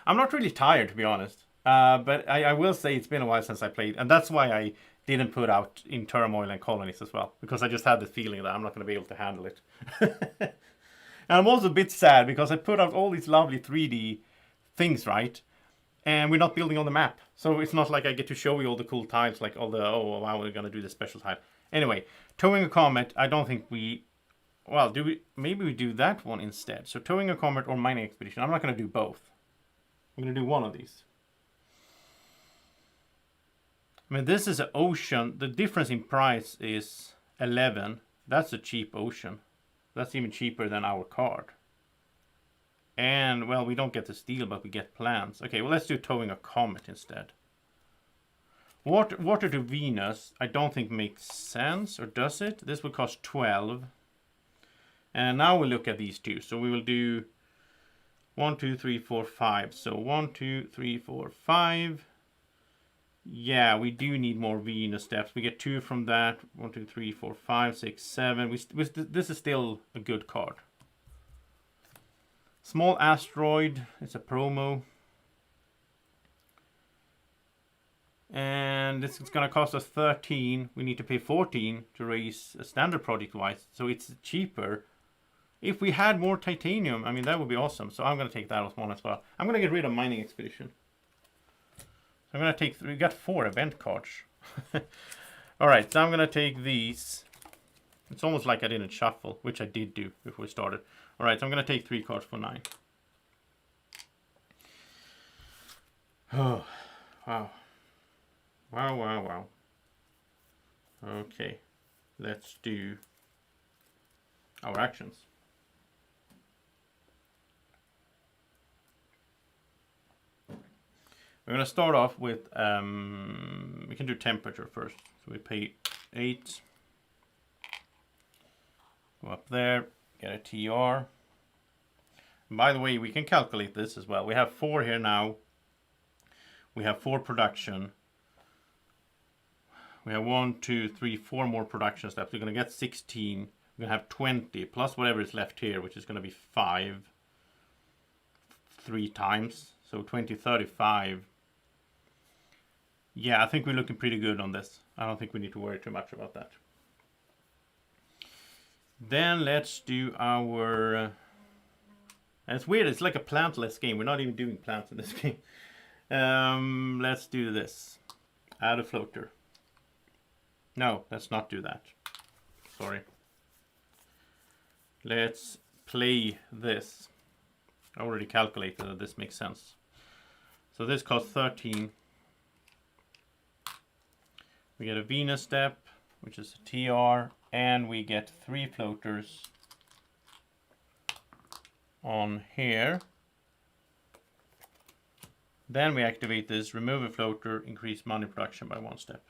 I'm not really tired, to be honest. But I will say it's been a while since I played. And that's why I didn't put out in turmoil and colonies as well. Because I just had the feeling that I'm not going to be able to handle it. And I'm also a bit sad because I put out all these lovely 3D things, right? And we're not building on the map. So it's not like I get to show you all the cool tiles, like all the, oh, wow, we're going to do this special tile. Anyway, towing a comet, I don't think we... Well, maybe we do that one instead. So towing a comet or mining expedition. I'm not going to do both. I'm going to do one of these. I mean, this is an ocean. The difference in price is 11. That's a cheap ocean. That's even cheaper than our card. And, well, we don't get the steel, but we get plants. Okay, well, let's do towing a comet instead. Water to Venus, I don't think makes sense, or does it? This will cost 12. And now we'll look at these two. So we will do 1, 2, 3, 4, 5. So 1, 2, 3, 4, 5. Yeah, we do need more Venus steps. We get 2 from that. 1, 2, 3, 4, 5, 6, 7. This is still a good card. Small asteroid. It's a promo. And this is going to cost us 13. We need to pay 14 to raise a standard project wise. So it's cheaper. If we had more titanium, I mean, that would be awesome. So I'm going to take that as one as well. I'm going to get rid of mining expedition. I'm going to take, we got 4 event cards. All right, so I'm going to take these. It's almost like I didn't shuffle, which I did do before we started. All right, so I'm going to take 3 cards for 9. Oh, wow. Wow, wow, wow. Okay, let's do our actions. We're going to start off with, we can do temperature first. So we pay 8. Go up there, get a TR. And by the way, we can calculate this as well. We have 4 here now. We have 4 production. We have 1, 2, 3, 4 more production steps. We're going to get 16. We're going to have 20 plus whatever is left here, which is going to be 5. 3 times. So 20, 35. Yeah, I think we're looking pretty good on this. I don't think we need to worry too much about that. Then let's do our... and it's weird, it's like a plantless game. We're not even doing plants in this game. Let's do this. Add a floater. No, let's not do that. Sorry. Let's play this. I already calculated that this makes sense. So this costs 13. We get a Venus step, which is a TR, and we get 3 floaters on here. Then we activate this, remove a floater, increase money production by 1 step.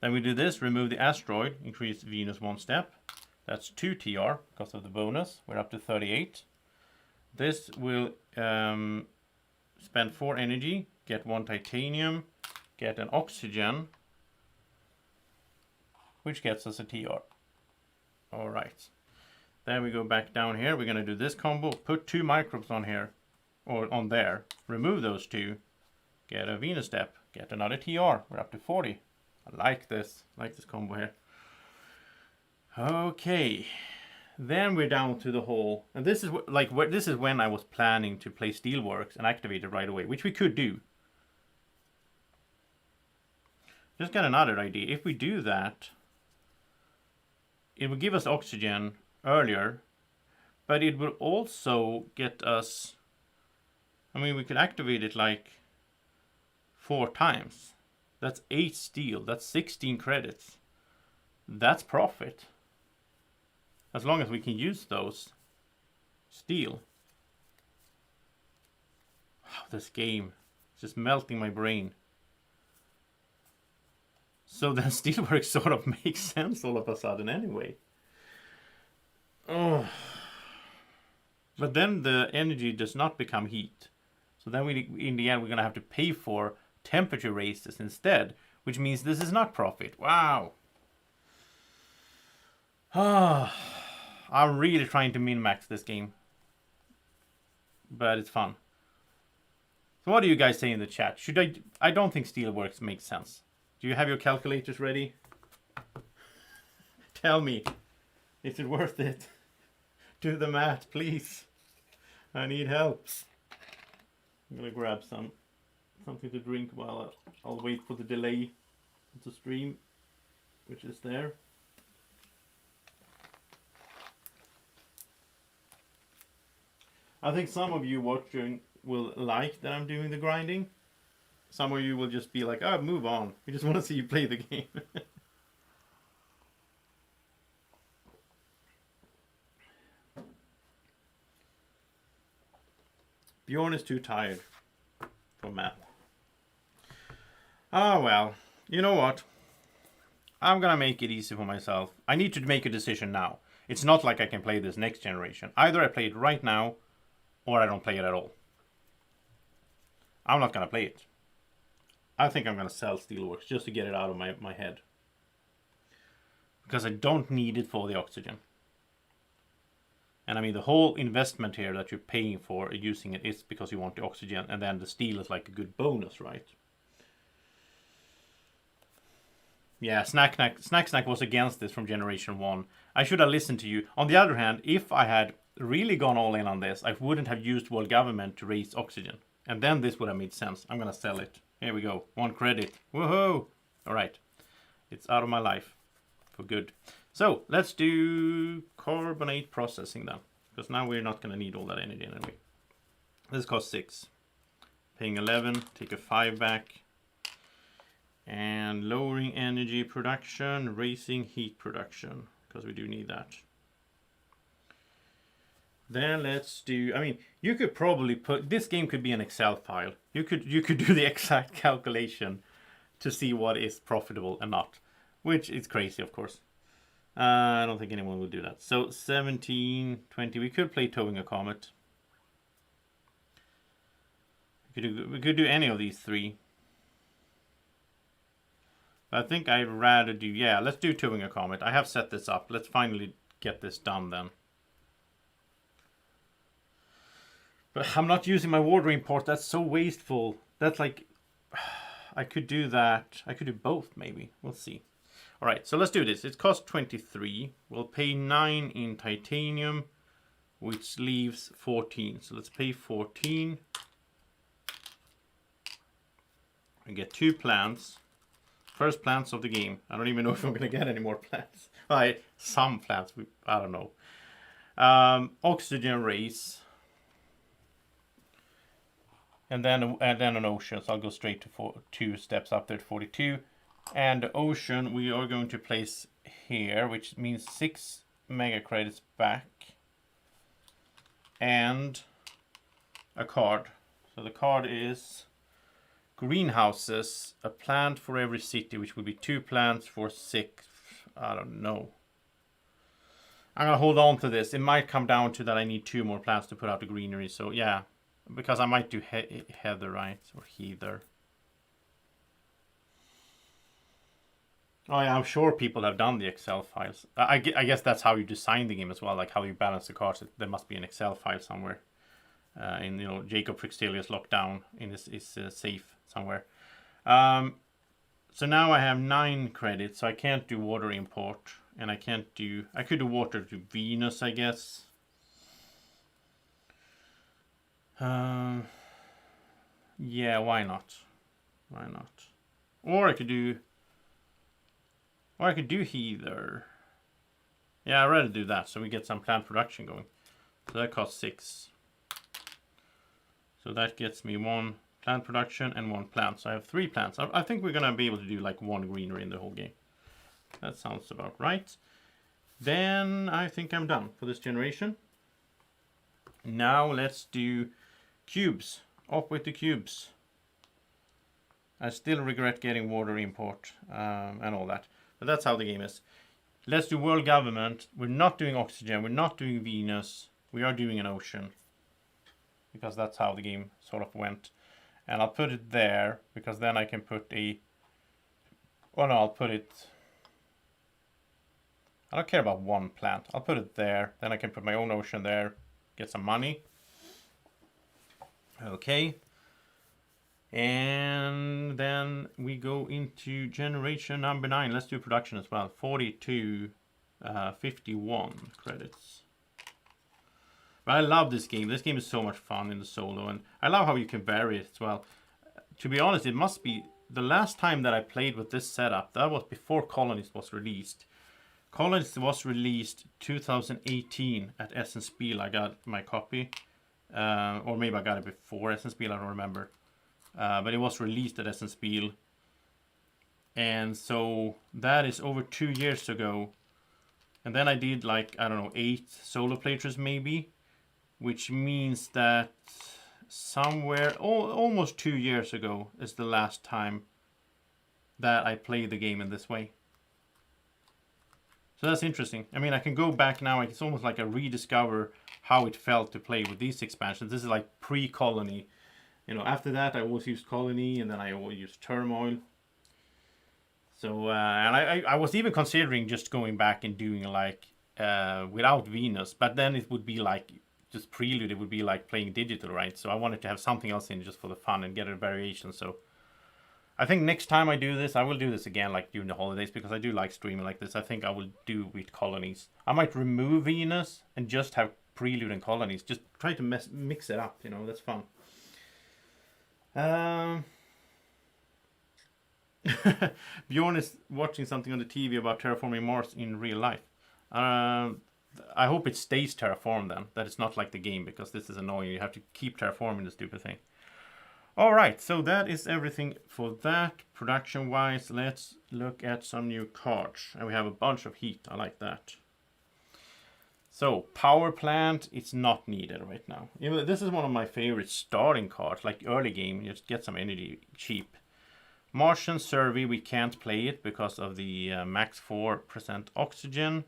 Then we do this, remove the asteroid, increase Venus 1 step. That's 2 TR because of the bonus. We're up to 38. This will spend 4 energy, get 1 titanium, get an oxygen, which gets us a TR. All right. Then we go back down here. We're going to do this combo. Put 2 microbes on here, or on there. Remove those 2. Get a Venus step. Get another TR. We're up to 40. I like this. I like this combo here. Okay. Then we're down to the whole, and this is this is when I was planning to play Steelworks and activate it right away, which we could do. Just got another idea. If we do that, it will give us oxygen earlier, but it will also get us, I mean, we could activate it like 4 times. That's 8 steel. That's 16 credits. That's profit. As long as we can use those steel. Wow, this game. It's just melting my brain. So then steelwork sort of makes sense all of a sudden anyway. Oh. But then the energy does not become heat. So then in the end we're going to have to pay for temperature raises instead, which means this is not profit. Wow. I'm really trying to min-max this game. But it's fun. So what do you guys say in the chat? I don't think steelworks makes sense. Do you have your calculators ready? Tell me. Is it worth it? Do the math, please. I need help. I'm gonna grab something to drink while I'll wait for the delay to stream, which is there. I think some of you watching will like that I'm doing the grinding. Some of you will just be like, oh, move on. We just want to see you play the game. Bjorn is too tired for math. Ah, well. You know what? I'm gonna make it easy for myself. I need to make a decision now. It's not like I can play this next generation. Either I play it right now, or I don't play it at all. I'm not gonna play it. I think I'm gonna sell Steelworks just to get it out of my head. Because I don't need it for the oxygen. And I mean, the whole investment here that you're paying for using it is because you want the oxygen, and then the steel is like a good bonus, right? Yeah, Snack was against this from Generation 1. I should have listened to you. On the other hand, if I had really gone all in on this, I wouldn't have used world government to raise oxygen. And then this would have made sense. I'm gonna sell it. Here we go. 1 credit. Woohoo! Alright. It's out of my life. For good. So, let's do carbonate processing then. Because now we're not gonna need all that energy anyway. This costs 6. Paying 11. Take a 5 back. And lowering energy production. Raising heat production. Because we do need that. Then let's do, I mean, you could probably put, this game could be an Excel file. You could do the exact calculation to see what is profitable and not. Which is crazy, of course. I don't think anyone will do that. So 17, 20, we could play Towing a Comet. We could do any of these 3. I think I'd rather do, yeah, let's do Towing a Comet. I have set this up. Let's finally get this done then. But I'm not using my water import. That's so wasteful. That's like, I could do that. I could do both maybe. We'll see. All right, so let's do this. It costs 23. We'll pay 9 in titanium, which leaves 14. So let's pay 14. I get 2 plants. First plants of the game. I don't even know if I'm going to get any more plants. Right, some plants. I don't know. Oxygen race. And then an ocean, so I'll go straight to 2 steps up there to 42. And the ocean we are going to place here, which means 6 mega credits back. And a card. So the card is greenhouses, a plant for every city, which will be 2 plants for 6. I don't know. I'm going to hold on to this. It might come down to that I need 2 more plants to put out the greenery, so yeah. Because I might do heather, right? Or heather. Oh yeah, I'm sure people have done the Excel files. I guess that's how you design the game as well, like how you balance the cards. There must be an Excel file somewhere. In, you know, Jacob Frixelius lockdown in this is safe somewhere. So now I have 9 credits, so I can't do water import. And I could do water to Venus, I guess. Yeah, why not? Why not? Or I could do heather. Yeah, I'd rather do that so we get some plant production going. So that costs 6. So that gets me 1 plant production and 1 plant. So I have 3 plants. I think we're gonna be able to do like 1 greenery in the whole game. That sounds about right. Then I think I'm done for this generation. Now let's do cubes. Off with the cubes. I still regret getting water import and all that. But that's how the game is. Let's do world government. We're not doing oxygen. We're not doing Venus. We are doing an ocean. Because that's how the game sort of went. And I'll put it there. Because then I can put a... Oh no, I'll put it... I don't care about one plant. I'll put it there. Then I can put my own ocean there. Get some money. Okay. And then we go into generation number 9. Let's do production as well. 42, 51 credits. But I love this game. This game is so much fun in the solo. And I love how you can vary it as well. To be honest, it must be the last time that I played with this setup. That was before Colonies was released. Colonies was released 2018 at Essen Spiel. I got my copy. Or maybe I got it before Essen Spiel. I don't remember. But it was released at Essen Spiel. And so that is over 2 years ago. And then I did like, I don't know, 8 solo playthroughs maybe. Which means that somewhere, almost 2 years ago is the last time that I played the game in this way. So that's interesting. I mean, I can go back now. It's almost like I rediscover how it felt to play with these expansions. This is like pre-Colony. You know, after that, I always used Colony, and then I always used Turmoil. So, and I was even considering just going back and doing like without Venus, but then it would be like just Prelude. It would be like playing digital, right? So I wanted to have something else in just for the fun and get a variation. So I think next time I do this, I will do this again like during the holidays because I do like streaming like this. I think I will do with Colonies. I might remove Venus and just have Prelude and Colonies. Just try to mix it up, you know, that's fun. Bjorn is watching something on the TV about terraforming Mars in real life. I hope it stays terraformed then. That it's not like the game, because this is annoying. You have to keep terraforming the stupid thing. Alright, so that is everything for that. Production-wise, let's look at some new cards. And we have a bunch of heat. I like that. So, power plant, it's not needed right now. You know, this is one of my favorite starting cards. Like early game, you just get some energy cheap. Martian Survey, we can't play it because of the max 4% oxygen.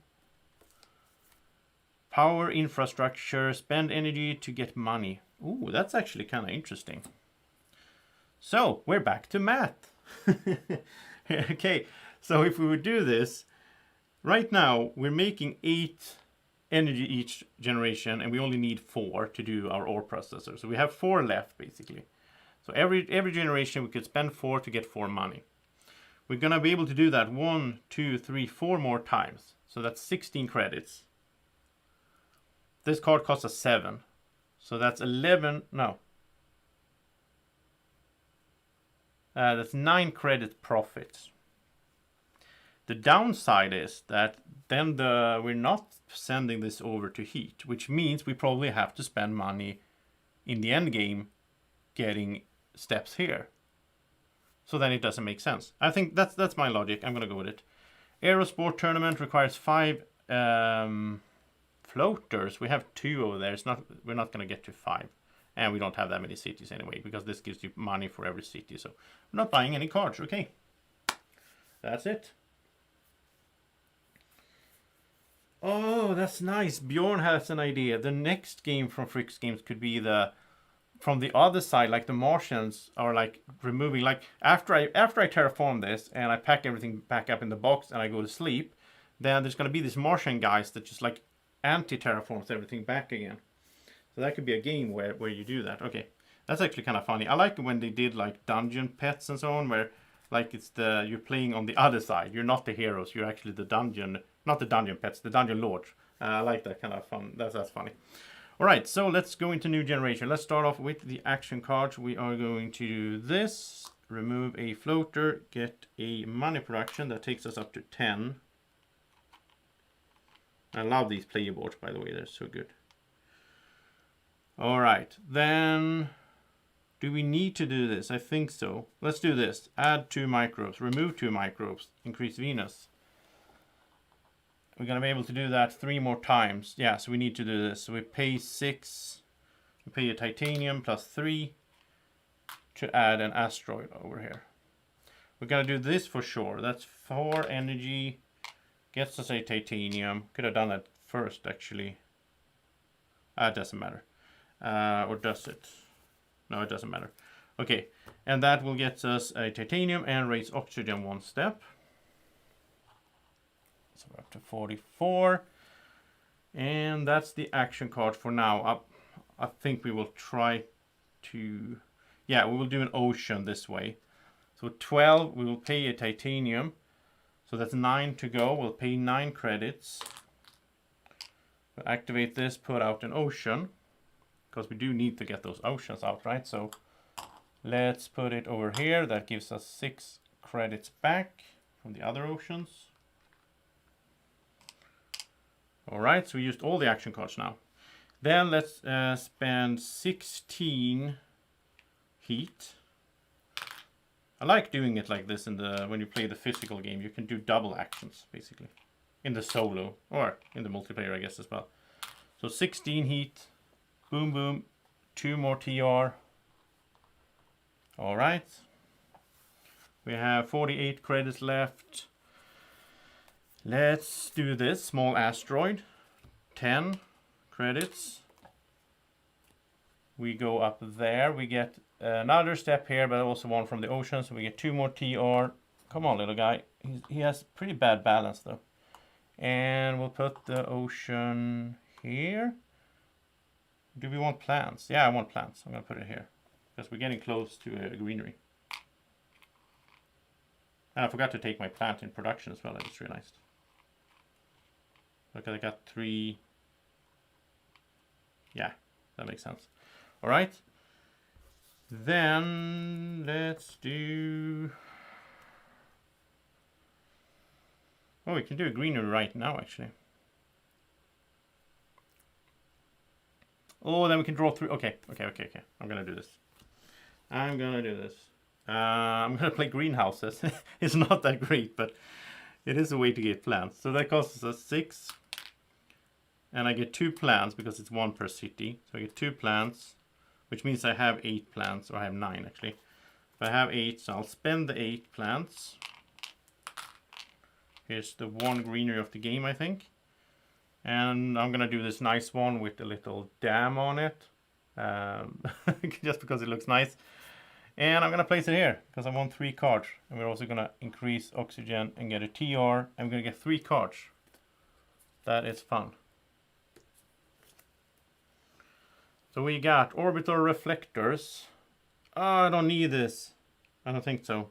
Power infrastructure, spend energy to get money. Ooh, that's actually kind of interesting. So, we're back to math. Okay, so if we would do this, right now we're making 8 energy each generation, and we only need 4 to do our ore processor. So we have 4 left, basically. So every generation we could spend 4 to get 4 money. We're gonna be able to do that 1, 2, 3, 4 more times. So that's 16 credits. This card costs us 7. So that's 11, no. That's 9 credit profits. The downside is that then we're not sending this over to heat, which means we probably have to spend money in the end game getting steps here. So then it doesn't make sense. I think that's my logic. I'm gonna go with it. Aerosport tournament requires 5 floaters. We have 2 over there. We're not gonna get to 5. And we don't have that many cities anyway, because this gives you money for every city. So we're not buying any cards. Okay. That's it. Oh, that's nice. Bjorn has an idea. The next game from Fricks Games could be from the other side, like the Martians are like removing, like after I terraform this and I pack everything back up in the box and I go to sleep, then there's gonna be these Martian guys that just like anti-terraforms everything back again. So that could be a game where you do that. Okay, that's actually kind of funny. I like when they did like dungeon pets and so on, where like you're playing on the other side. You're not the heroes. You're actually the dungeon, not the dungeon pets, the dungeon lords. I like that kind of fun. That's funny. All right, so let's go into new generation. Let's start off with the action cards. We are going to do this. Remove a floater, get a money production. That takes us up to 10. I love these player boards, by the way. They're so good. All right, then do we need to do this? I think so. Let's do this. Add 2 microbes, remove 2 microbes, increase Venus. We're gonna be able to do that 3 more times. Yeah, so we need to do this. So we pay 6, we pay a titanium plus 3 to add an asteroid over here. we're gonna do this for sure. That's 4 energy. Gets us a titanium. Could have done that first, actually. It doesn't matter. Or does it? No, it doesn't matter. Okay, and that will get us a titanium and raise oxygen 1 step. So we're up to 44. And that's the action card for now. I think we will try to... Yeah, we will do an ocean this way. So 12, we will pay a titanium. So that's 9 to go. We'll pay 9 credits. We'll activate this, put out an ocean. Because we do need to get those oceans out, right? So let's put it over here. That gives us 6 credits back from the other oceans. Alright, so we used all the action cards now. Then let's spend 16 heat. I like doing it like this when you play the physical game. You can do double actions, basically. In the solo, or in the multiplayer, I guess, as well. So 16 heat. Boom, boom. 2 more TR. Alright. We have 48 credits left. Let's do this. Small asteroid. 10 credits. We go up there. We get another step here, but also one from the ocean. So we get 2 more TR. Come on, little guy. He has pretty bad balance, though. And we'll put the ocean here. Do we want plants? Yeah, I want plants. I'm going to put it here. Because we're getting close to a greenery. And I forgot to take my plant in production as well, I just realized. Look, I got 3. Yeah, that makes sense. Alright. Then let's do... Oh, we can do a greenery right now, actually. Oh, then we can draw through. Okay. I'm gonna do this. I'm gonna play greenhouses. It's not that great, but it is a way to get plants. So that costs us 6. And I get 2 plants because it's 1 per city. So I get 2 plants, which means I have 8 plants, or I have 9 actually. But I have 8, so I'll spend the 8 plants. Here's the 1 greenery of the game, I think. And I'm gonna do this nice one with a little dam on it. Just because it looks nice. And I'm gonna place it here because I want 3 cards. And we're also gonna increase oxygen and get a TR. I'm gonna get 3 cards. That is fun. So we got orbital reflectors. Oh, I don't need this. I don't think so.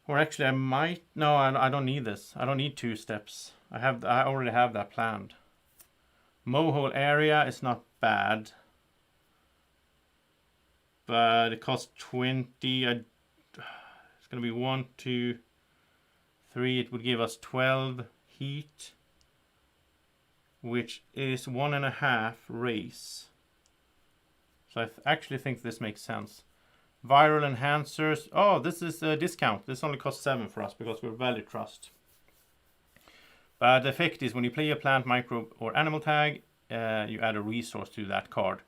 Or actually I might. No, I don't need this. I don't need 2 steps. I already have that planned. Mohole area is not bad. But it costs 20. It's gonna be 1, 2, 3. It would give us 12 heat. Which is 1.5 race. So I actually think this makes sense. Viral enhancers. Oh, this is a discount. This only costs 7 for us because we're value trust. But the effect is when you play a plant, microbe, or animal tag, you add a resource to that card.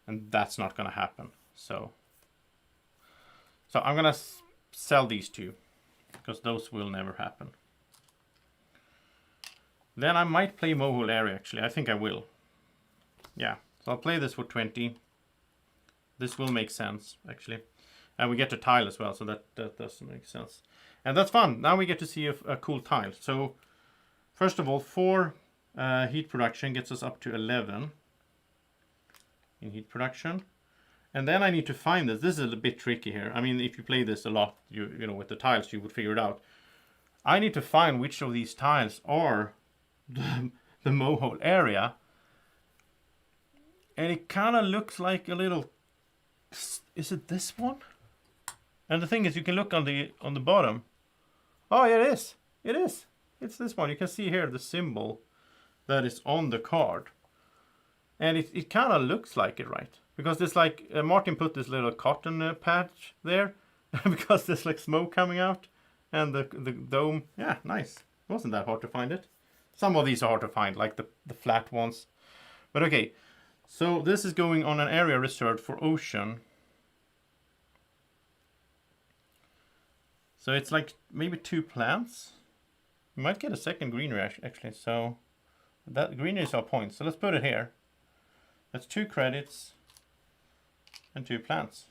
And that's not going to happen. So I'm going to sell these 2. Because those will never happen. Then I might play Mohole Area, actually. I think I will. Yeah, so I'll play this for 20. This will make sense, actually. And we get a tile as well, so that does make sense. And that's fun. Now we get to see a cool tile. So, first of all, 4 heat production gets us up to 11 in heat production. And then I need to find this. This is a bit tricky here. I mean, if you play this a lot, you know, with the tiles, you would figure it out. I need to find which of these tiles are the Mohole area. And it kind of looks like a little... Is it this one? And the thing is, you can look on the bottom. Oh, yeah, it is. It is. It's this one. You can see here the symbol that is on the card. And it kind of looks like it, right? Because there's like, Martin put this little cotton patch there. Because there's like smoke coming out. And the dome. Yeah, nice. It wasn't that hard to find it. Some of these are hard to find, like the flat ones. But okay. So this is going on an area reserved for ocean. So it's like maybe 2 plants. We might get a second greenery actually. So that greenery is our point. So let's put it here. That's 2 credits and 2 plants.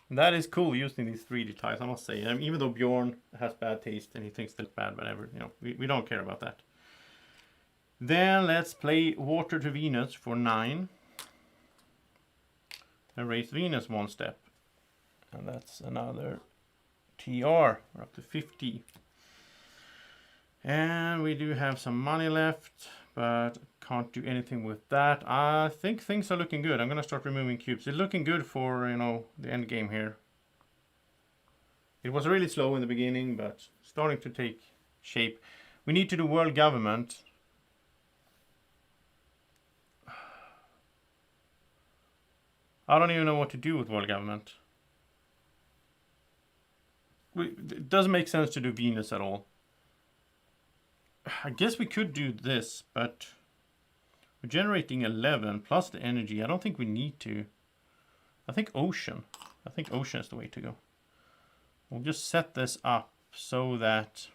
That is cool using these 3D tiles, I must say. Even though Bjorn has bad taste and he thinks they're bad, whatever, you know, we don't care about that. Then let's play Water to Venus for 9. And raise Venus 1 step. And that's another TR. We're up to 50. And we do have some money left, but can't do anything with that. I think things are looking good. I'm gonna start removing cubes. It's looking good for, you know, the end game here. It was really slow in the beginning, but starting to take shape. We need to do world government. I don't even know what to do with world government. It doesn't make sense to do Venus at all. I guess we could do this, but we're generating 11 plus the energy. I don't think we need to. I think ocean. I think ocean is the way to go. We'll just set this up so that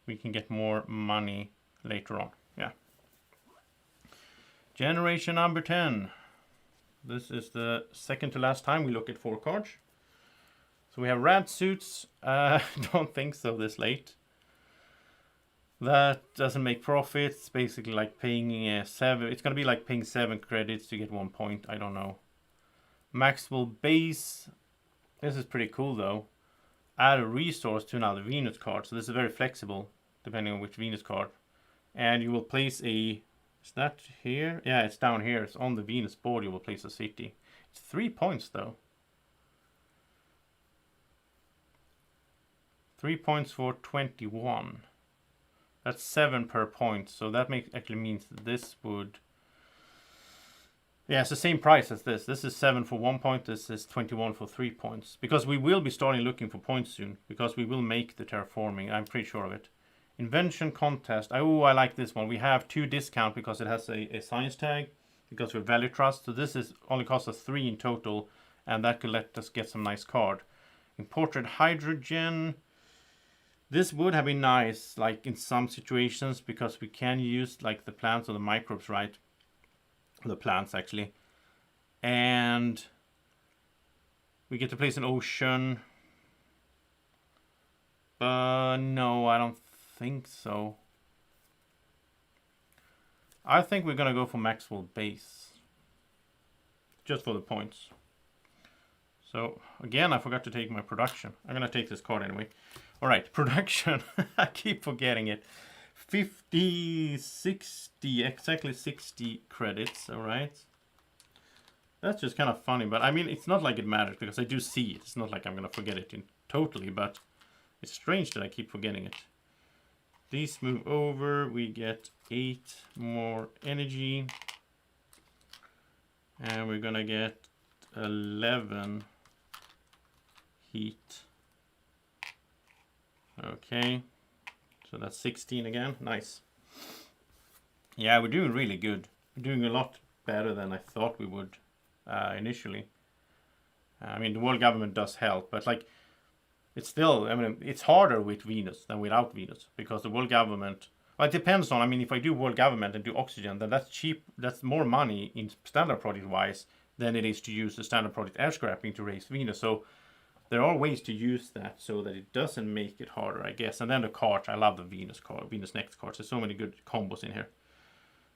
we can get more money later on. Yeah. Generation number 10. This is the second to last time we look at 4 cards. So we have rad suits. Don't think so this late. That doesn't make profits. It's basically like paying 7. It's gonna be like paying 7 credits to get 1 point. I don't know. Maxwell base. This is pretty cool though. Add a resource to another Venus card. So this is very flexible depending on which Venus card. And you will place a... Is that here? Yeah, it's down here. It's on the Venus board. You will place a city. It's 3 points though. 3 points for 21. That's 7 per point. So that actually means that this would... Yeah, it's the same price as this. This is 7 for 1 point. This is 21 for 3 points. Because we will be starting looking for points soon. Because we will make the terraforming. I'm pretty sure of it. Invention contest. Oh, I like this one. We have 2 discount because it has a science tag. Because we're value trust. So this is only costs us 3 in total. And that could let us get some nice card. Imported hydrogen. This would have been nice, like in some situations, because we can use like the plants or the microbes, right? The plants actually. And we get to place an ocean. No, I don't think so. I think we're gonna go for Maxwell base. Just for the points. So again, I forgot to take my production. I'm gonna take this card anyway. All right, production. I keep forgetting it. 50, 60, exactly 60 credits. All right. That's just kind of funny, but I mean, it's not like it matters because I do see it. It's not like I'm gonna forget it totally, but it's strange that I keep forgetting it. These move over. We get 8 more energy, and we're gonna get 11 heat. Okay, so that's 16 again. Nice. Yeah, we're doing really good. We're doing a lot better than I thought we would initially. I mean, the world government does help, but like, it's still, I mean, it's harder with Venus than without Venus because the world government, well, it depends on, I mean, if I do world government and do oxygen, then that's cheap, that's more money in standard project wise than it is to use the standard project air scrapping to raise Venus. So there are ways to use that so that it doesn't make it harder, I guess. And then the cards, I love the Venus card, Venus Next cards. There's so many good combos in here.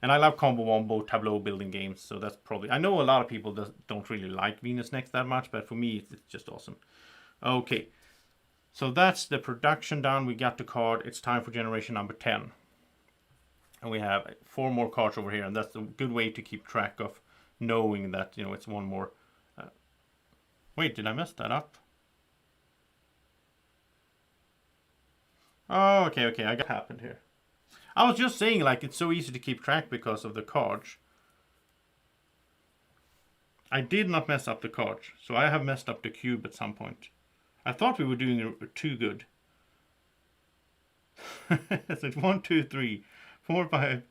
And I love combo wombo tableau building games, so that's probably... I know a lot of people don't really like Venus Next that much, but for me, it's just awesome. Okay, so that's the production done. We got the card. It's time for generation number 10. And we have 4 more cards over here, and that's a good way to keep track of knowing that, you know, it's 1 more. Wait, did I mess that up? Oh, okay, I got what happened here. I was just saying, like, it's so easy to keep track because of the cards. I did not mess up the cards, so I have messed up the cube at some point. I thought we were doing too good. So it's 1, 2, 3, 4, 5,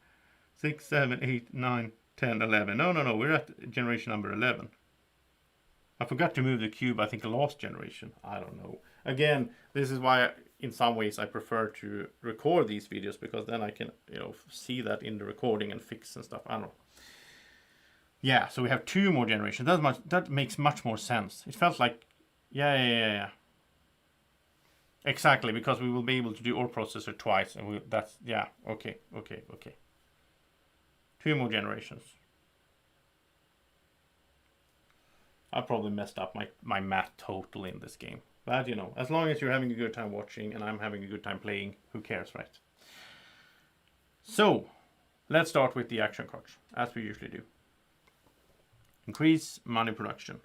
6, 7, 8, 9, 10, 11. No, we're at generation number 11. I forgot to move the cube, I think, the last generation. I don't know. Again, this is why, in some ways, I prefer to record these videos, because then I can, you know, see that in the recording and fix and stuff. I don't know. Yeah, so we have 2 more generations. That makes much more sense. It felt like, yeah. Exactly, because we will be able to do ore processor twice, and that's, yeah, okay. 2 more generations. I probably messed up my math totally in this game. But, you know, as long as you're having a good time watching and I'm having a good time playing, who cares, right? So, let's start with the action cards, as we usually do. Increase money production.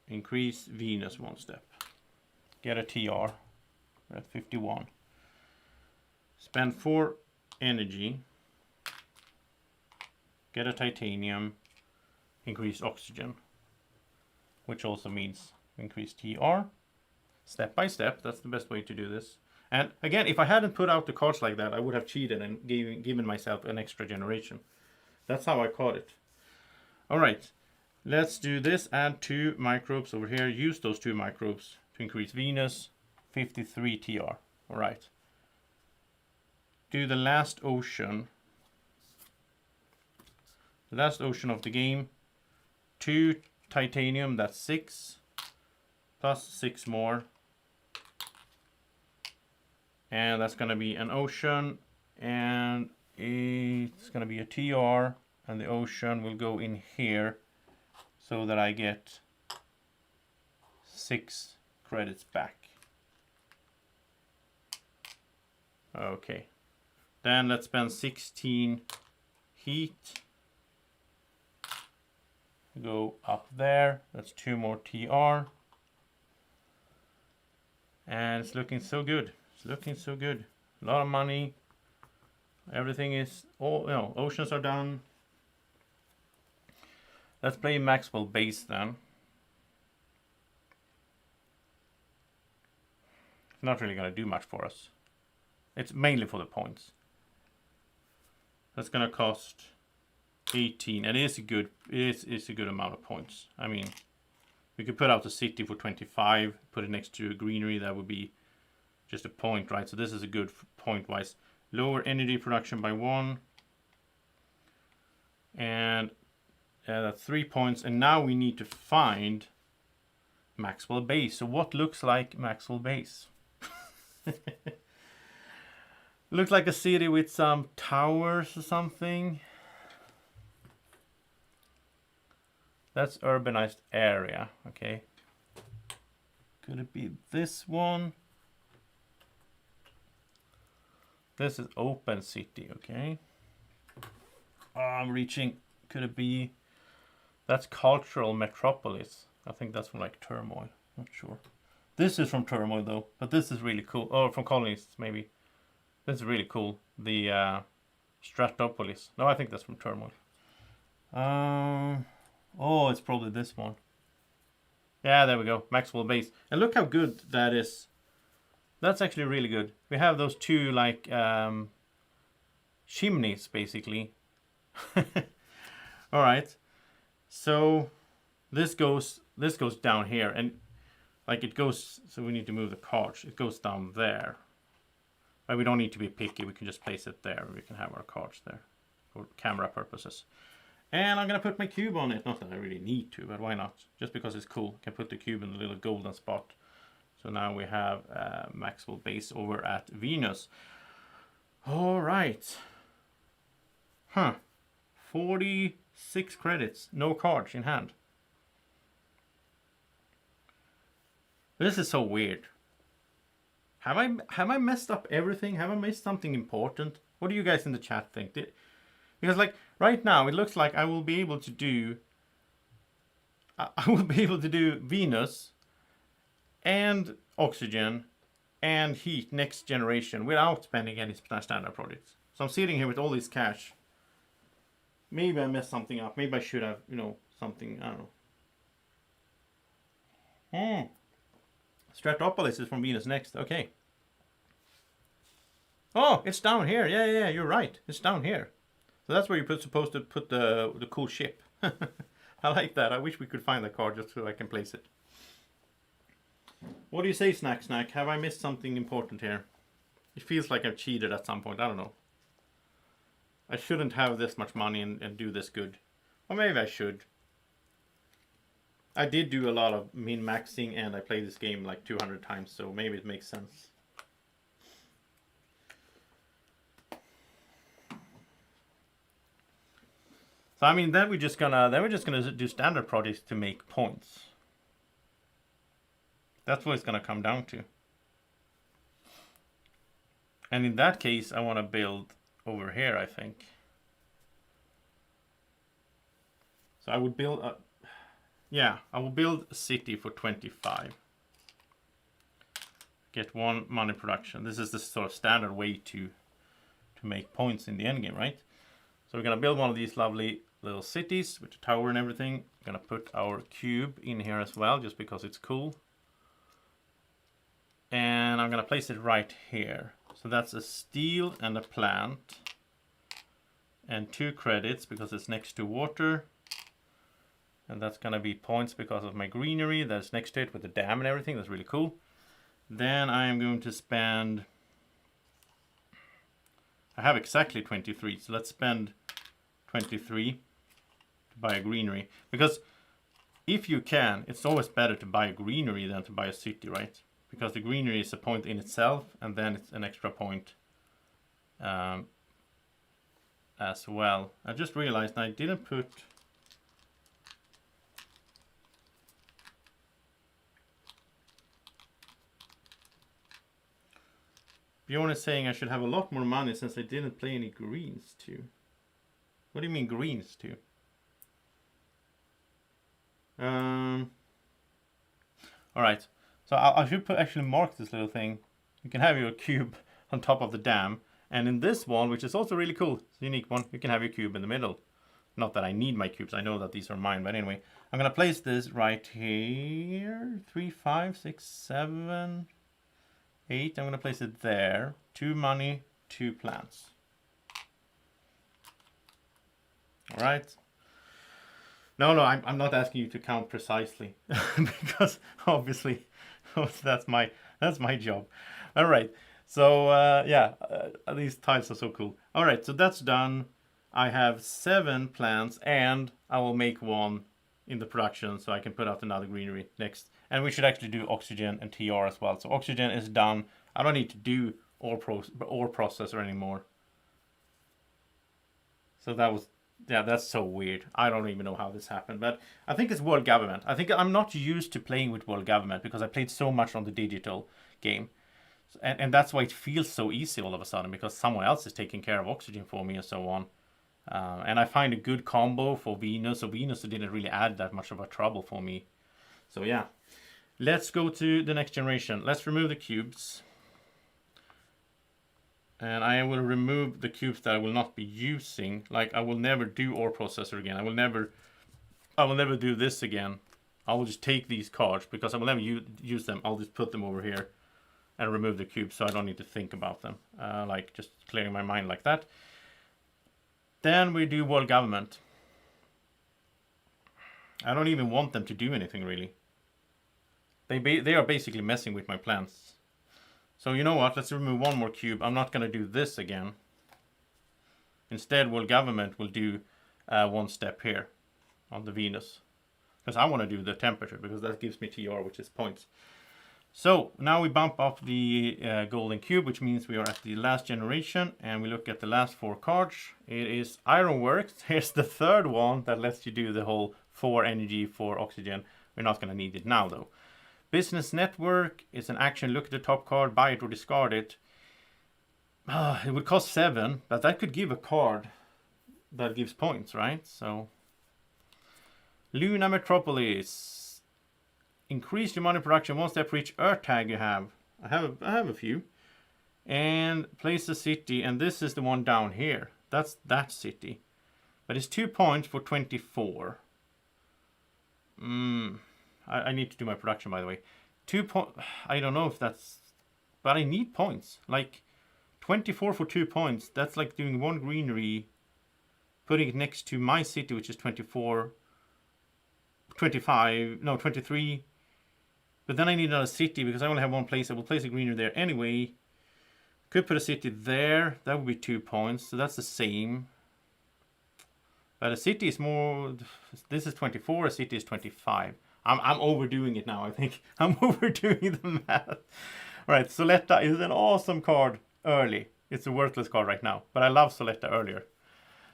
Increase Venus 1 step. Get a TR. We're at 51. Spend 4 energy. Get a titanium. Increase oxygen. Which also means increase TR. Step by step. That's the best way to do this. And again, if I hadn't put out the cards like that, I would have cheated and given myself an extra generation. That's how I caught it. Alright. Let's do this. Add 2 microbes over here. Use those 2 microbes to increase Venus. 53 TR. Alright. Do the last ocean. The last ocean of the game. 2 titanium, that's 6. Plus 6 more. And that's going to be an ocean. And it's going to be a TR. And the ocean will go in here. So that I get 6 credits back. Okay. Then let's spend 16 heat. Go up there. That's 2 more TR. And it's looking so good. It's looking so good. A lot of money. Everything is, all, you know, oceans are done. Let's play Maxwell base then. It's not really going to do much for us. It's mainly for the points. That's going to cost 18, and it's a good amount of points. I mean, we could put out a city for 25, put it next to a greenery. That would be just a point, right? So this is a good point-wise. Lower energy production by 1, and that's 3 points. And now we need to find Maxwell base. So what looks like Maxwell base? Looks like a city with some towers or something. That's urbanized area, okay. Could it be this one? This is open city, okay. I'm reaching, could it be, that's cultural metropolis. I think that's from like Turmoil, not sure. This is from Turmoil though, but this is really cool. Oh, from Colonists maybe. This is really cool. The Stratopolis. No, I think that's from Turmoil. Oh, it's probably this one. Yeah, there we go. Maxwell base. And look how good that is. That's actually really good. We have those 2 like chimneys basically. All right. So this goes down here, and like it goes, so we need to move the cards. It goes down there. But we don't need to be picky. We can just place it there. We can have our cards there for camera purposes. And I'm going to put my cube on it. Not that I really need to, but why not? Just because it's cool. I can put the cube in the little golden spot. So now we have Maxwell base over at Venus. All right. 46 credits. No cards in hand. This is so weird. Have I messed up everything? Have I missed something important? What do you guys in the chat think? Because like right now it looks like I will be able to do Venus and oxygen and heat next generation without spending any standard projects. So I'm sitting here with all this cash. Maybe I messed something up. Maybe I should have, you know, something, I don't know. Stratopolis is from Venus next. Okay. Oh, it's down here. Yeah, you're right. It's down here. So So that's where you're supposed to put the cool ship. I like that. I wish we could find the card just so I can place it. What do you say, Snack Snack? Have I missed something important here? It feels like I've cheated at some point. I don't know. I shouldn't have this much money and do this good. Or maybe I should. I did do a lot of min-maxing and I played this game like 200 times, so maybe it makes sense. So I mean, then we're just gonna do standard projects to make points. That's what it's gonna come down to. And in that case, I want to build over here, I think. So I would build I will build a city for 25. Get 1 money production. This is the sort of standard way to make points in the endgame, right? So we're gonna build one of these lovely little cities with a tower and everything. We're gonna put our cube in here as well, just because it's cool. And I'm gonna place it right here. So that's a steel and a plant. And 2 credits because it's next to water. And that's gonna be points because of my greenery that's next to it with the dam and everything. That's really cool. Then I am going to spend... I have exactly 23, so let's spend 23 to buy a greenery. Because if you can, it's always better to buy a greenery than to buy a city, right? Because the greenery is a point in itself, and then it's an extra point as well. I just realized I didn't put... Bjorn is saying I should have a lot more money since I didn't play any greens too. What do you mean greens too? Alright, so I should actually mark this little thing. You can have your cube on top of the dam. And in this one, which is also really cool, it's a unique one, you can have your cube in the middle. Not that I need my cubes, I know that these are mine, but anyway. I'm gonna place this right here. 3, 5, 6, 7, 8. I'm gonna place it there. 2 money, 2 plants. Alright. No, I'm not asking you to count precisely. Because obviously that's my job. Alright. So these tiles are so cool. Alright, so that's done. I have 7 plants and I will make 1 in the production so I can put out another greenery next. And we should actually do oxygen and TR as well. So oxygen is done. I don't need to do ore processor anymore. So that's so weird. I don't even know how this happened, but I think it's world government. I think I'm not used to playing with world government because I played so much on the digital game. And that's why it feels so easy all of a sudden, because someone else is taking care of oxygen for me and so on. And I find a good combo for Venus. So Venus didn't really add that much of a trouble for me. So yeah, let's go to the next generation. Let's remove the cubes. And I will remove the cubes that I will not be using. Like I will never do ore processor again. I will never do this again. I will just take these cards because I will never use them. I'll just put them over here and remove the cubes so I don't need to think about them. Like just clearing my mind like that. Then we do world government. I don't even want them to do anything really. They are basically messing with my plans. So you know what, let's remove 1 more cube. I'm not going to do this again. Instead, world government will do 1 step here on the Venus. Because I want to do the temperature, because that gives me TR, which is points. So now we bump up the golden cube, which means we are at the last generation. And we look at the last 4 cards. It is Ironworks. Here's the 3rd one that lets you do the whole 4 energy, 4 oxygen. We're not going to need it now though. Business Network is an action. Look at the top card, buy it or discard it. It would cost 7, but that could give a card that gives points, right? So, Luna Metropolis. Increase your money production 1 step for each Earth tag you have. I have a few. And place a city, and this is the one down here. That's that city. But it's 2 points for 24. I need to do my production, by the way. 2 points. I don't know if that's... But I need points. Like, 24 for 2 points. That's like doing 1 greenery putting it next to my city, which is 24, 25, no, 23. But then I need another city because I only have one place. I will place a greenery there anyway. Could put a city there. That would be 2 points. So that's the same. But a city is more... This is 24. A city is 25. I'm overdoing it now, I think. I'm overdoing the math. Right, Soletta is an awesome card early. It's a worthless card right now. But I love Soletta earlier.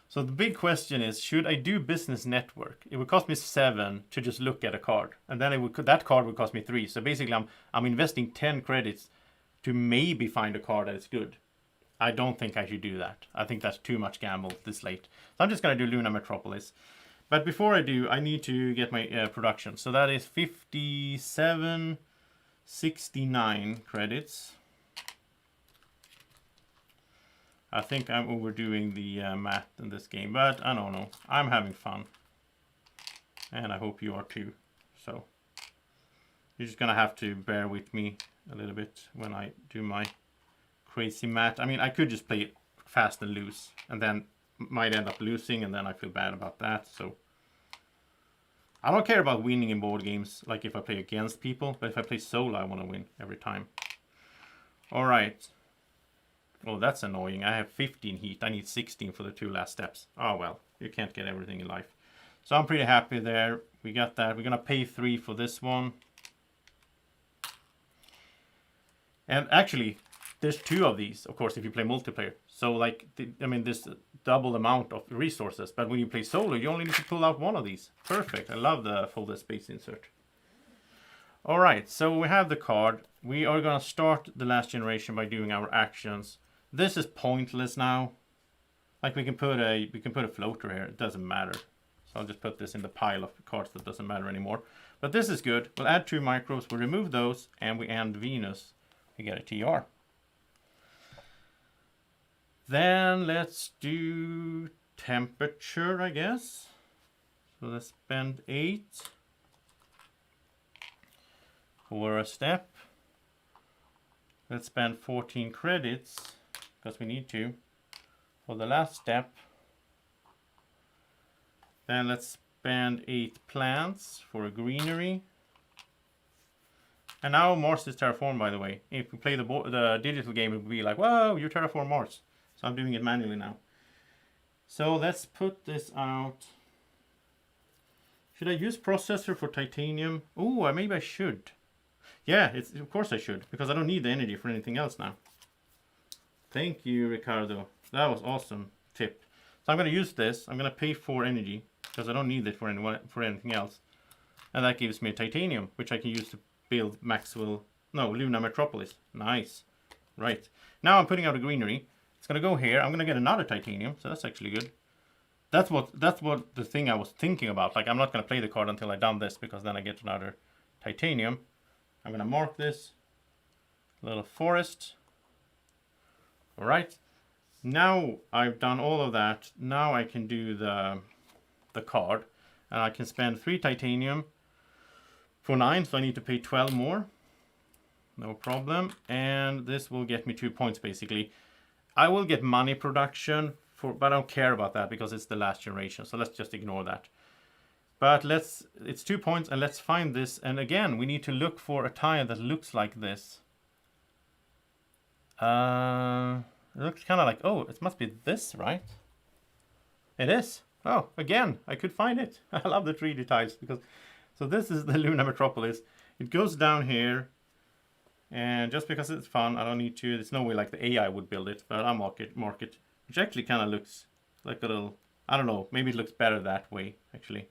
So the big question is, should I do Business Network? It would cost me 7 to just look at a card. And then that card would cost me 3. So basically I'm investing 10 credits to maybe find a card that is good. I don't think I should do that. I think that's too much gamble this late. So I'm just going to do Luna Metropolis. But before I do, I need to get my production. So that is 5769 credits. I think I'm overdoing the math in this game, but I don't know. I'm having fun. And I hope you are too. So you're just going to have to bear with me a little bit when I do my crazy math. I mean, I could just play it fast and lose, and then might end up losing, and then I feel bad about that. So I don't care about winning in board games, like if I play against people, but if I play solo, I want to win every time. All right. Oh, that's annoying. I have 15 heat. I need 16 for the 2 last steps. Oh, well, you can't get everything in life. So I'm pretty happy there. We got that. We're going to pay 3 for this one. And actually, there's 2 of these, of course, if you play multiplayer. So, like, I mean, there's double amount of resources. But when you play solo, you only need to pull out 1 of these. Perfect. I love the folded space insert. All right, so we have the card. We are going to start the last generation by doing our actions. This is pointless now. Like we can put a floater here. It doesn't matter. So I'll just put this in the pile of cards that doesn't matter anymore. But this is good. We'll add 2 microbes. We'll remove those, and we end Venus. We get a TR. Then let's do temperature, I guess. So let's spend 8 for a step. Let's spend 14 credits, because we need to, for the last step. Then let's spend 8 plants for a greenery. And now Mars is terraformed, by the way. If we play the digital game, it would be like, whoa, you terraform Mars. So I'm doing it manually now. So let's put this out. Should I use processor for titanium? Oh, maybe I should. Yeah, of course I should, because I don't need the energy for anything else now. Thank you, Ricardo. That was awesome tip. So I'm going to use this. I'm going to pay 4 energy, because I don't need it for anything else. And that gives me a titanium, which I can use to build Luna Metropolis. Nice. Right. Now I'm putting out a greenery. It's going to go here. I'm going to get another titanium, so that's actually good. That's what the thing I was thinking about. Like, I'm not going to play the card until I've done this, because then I get another titanium. I'm going to mark this little forest. All right. Now I've done all of that. Now I can do the card, and I can spend 3 titanium for 9, so I need to pay 12 more. No problem. And this will get me 2 points basically. I will get money production but I don't care about that because it's the last generation. So let's just ignore that. But it's 2 points, and let's find this. And again, we need to look for a tile that looks like this. It looks kind of like, oh, it must be this, right? It is. Oh, again, I could find it. I love the 3D tiles because, so this is the Luna Metropolis. It goes down here, and just because it's fun, I don't need to. There's no way like the AI would build it, but I'll mark it, which actually kind of looks like a little. I don't know. Maybe it looks better that way, actually,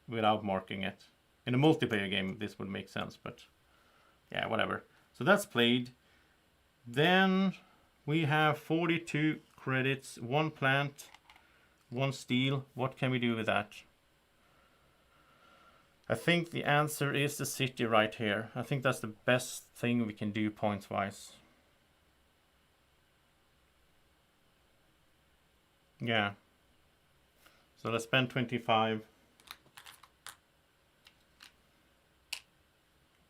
without marking it. In a multiplayer game, this would make sense, but yeah, whatever. So that's played. Then we have 42 credits, 1 plant, 1 steel. What can we do with that? I think the answer is the city right here. I think that's the best thing we can do points-wise. Yeah. So let's spend 25.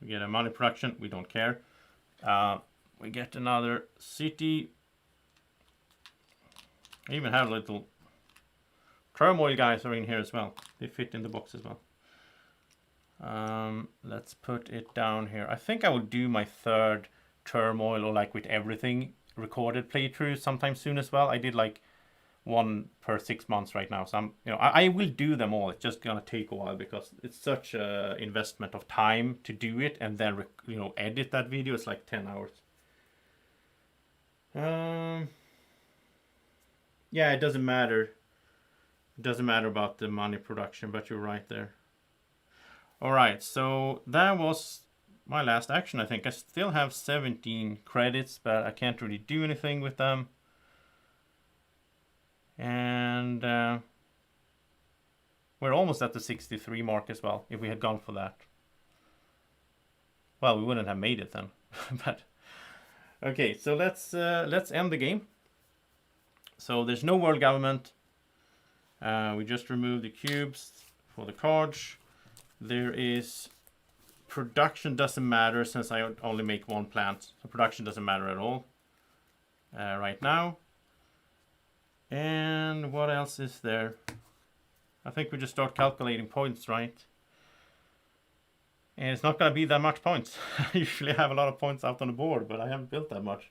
We get a money production. We don't care. We get another city. I even have a little Turmoil guys are in here as well. They fit in the box as well. Let's put it down here. I think I will do my third Turmoil, or like with everything, recorded playthrough sometime soon as well. I did like one per 6 months right now, so I'm, you know, I will do them all. It's just gonna take a while because it's such a investment of time to do it and then you know, edit that video. It's like 10 hours. Yeah, it doesn't matter. It doesn't matter about the money production, but you're right there. All right, so that was my last action. I think I still have 17 credits, but I can't really do anything with them. And we're almost at the 63 mark as well, if we had gone for that. Well, we wouldn't have made it then. But okay, so let's end the game. So there's no world government. We just removed the cubes for the cards. There is production, doesn't matter since I only make one plant. So production doesn't matter at all right now. And what else is there? I think we just start calculating points, right? And it's not going to be that much points. I usually have a lot of points out on the board, but I haven't built that much.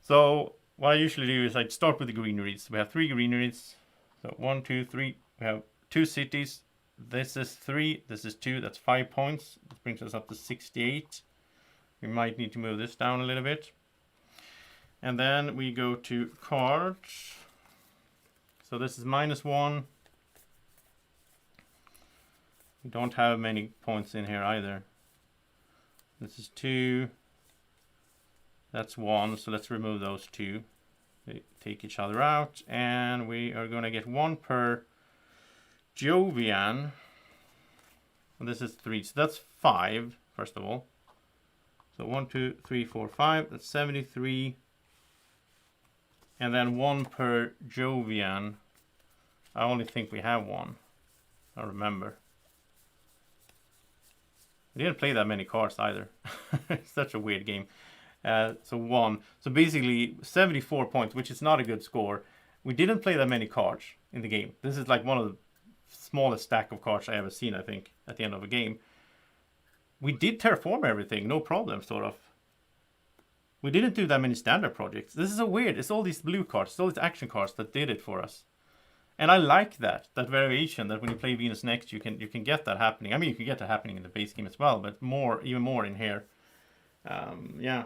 So what I usually do is I start with the greeneries. We have 3 greeneries. So 1, 2, 3. We have 2 cities. This is 3. This is 2. That's 5 points. This brings us up to 68. We might need to move this down a little bit. And then we go to cards. So this is -1. We don't have many points in here either. This is 2. That's 1. So let's remove those 2. They take each other out. And we are going to get 1 per Jovian. And this is 3. So that's 5, first of all. So 1, 2, 3, 4, 5. That's 73. And then 1 per Jovian. I only think we have 1. I remember. We didn't play that many cards either. It's such a weird game. So 1. So basically 74 points, which is not a good score. We didn't play that many cards in the game. This is like one of the smallest stack of cards I ever seen, I think, at the end of a game. We did terraform everything, no problem, sort of. We didn't do that many standard projects. This is so weird. It's all these blue cards, it's all these action cards that did it for us. And I like that variation, that when you play Venus Next, you can get that happening. I mean, you can get that happening in the base game as well, but even more in here. Yeah.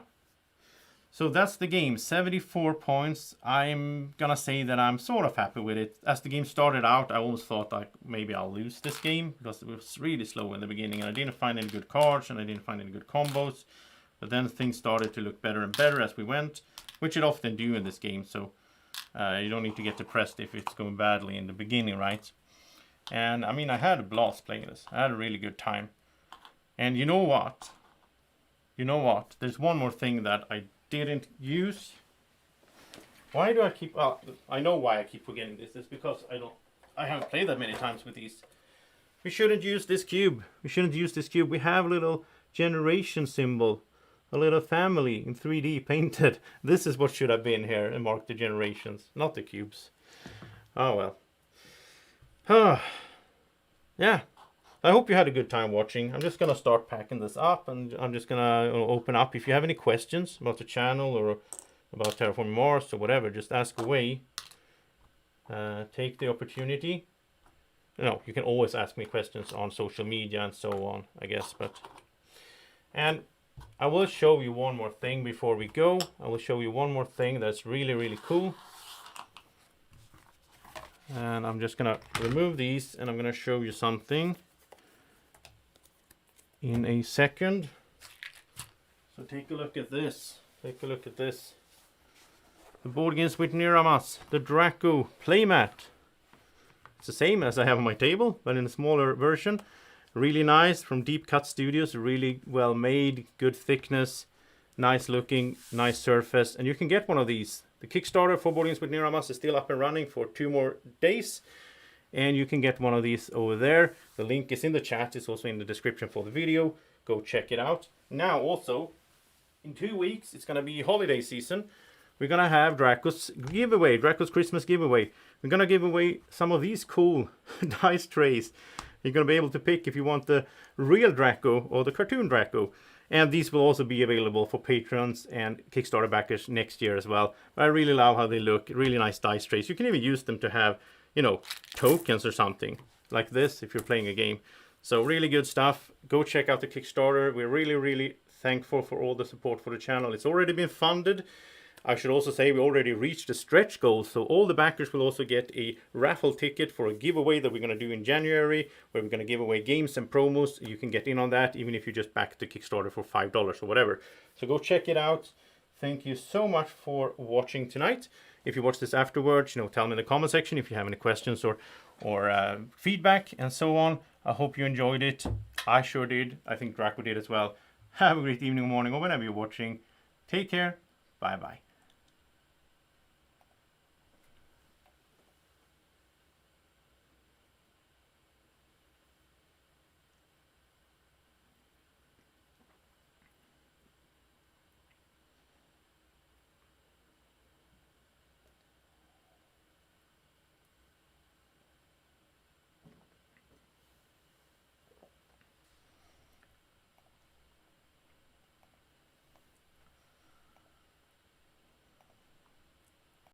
So that's the game, 74 points. I'm gonna say that I'm sort of happy with it. As the game started out, I almost thought like maybe I'll lose this game because it was really slow in the beginning and I didn't find any good cards and I didn't find any good combos. But then things started to look better and better as we went, which it often do in this game. So you don't need to get depressed if it's going badly in the beginning, right? And I mean, I had a blast playing this. I had a really good time. And you know what? You know what? There's one more thing that I didn't use. Why do I keep... Well, I know why I keep forgetting this. It's because I haven't played that many times with these. We shouldn't use this cube. We shouldn't use this cube. We have a little generation symbol. A little family in 3D painted. This is what should have been here and mark the generations, not the cubes. Oh well. Yeah. I hope you had a good time watching. I'm just going to start packing this up and I'm just going to open up. If you have any questions about the channel or about Terraforming Mars or whatever, just ask away. Take the opportunity. No, you can always ask me questions on social media and so on, I guess. And I will show you one more thing before we go. I will show you one more thing that's really, really cool. And I'm just going to remove these and I'm going to show you something in a second. So take a look at this. Take a look at this. The Board Games with Niramas, the Draco playmat. It's the same as I have on my table, but in a smaller version. Really nice, from Deep Cut Studios, really well made, good thickness, nice looking, nice surface. And you can get one of these. The Kickstarter for Board Games with Niramas is still up and running for 2 more days. And you can get one of these over there. The link is in the chat, it's also in the description for the video. Go check it out. Now also, in 2 weeks, it's going to be holiday season. We're going to have Draco's giveaway, Draco's Christmas giveaway. we're gonna give away some of these cool dice trays. You're gonna be able to pick if you want the real Draco or the cartoon Draco. And these will also be available for patrons and Kickstarter backers next year as well. But I really love how they look. Really nice dice trays. You can even use them to have, you know, tokens or something like this if you're playing a game. So really good stuff. Go check out the Kickstarter. We're really, really thankful for all the support for the channel. It's already been funded. I should also say we already reached the stretch goal, so all the backers will also get a raffle ticket for a giveaway that we're going to do in January, where we're going to give away games and promos. You can get in on that even if you just back the Kickstarter for $5 or whatever. So go check it out. Thank you so much for watching tonight. If you watch this afterwards, you know, tell me in the comment section if you have any questions or feedback and so on. I hope you enjoyed it. I sure did. I think Draco did as well. Have a great evening, morning, or whenever you're watching. Take care. Bye-bye.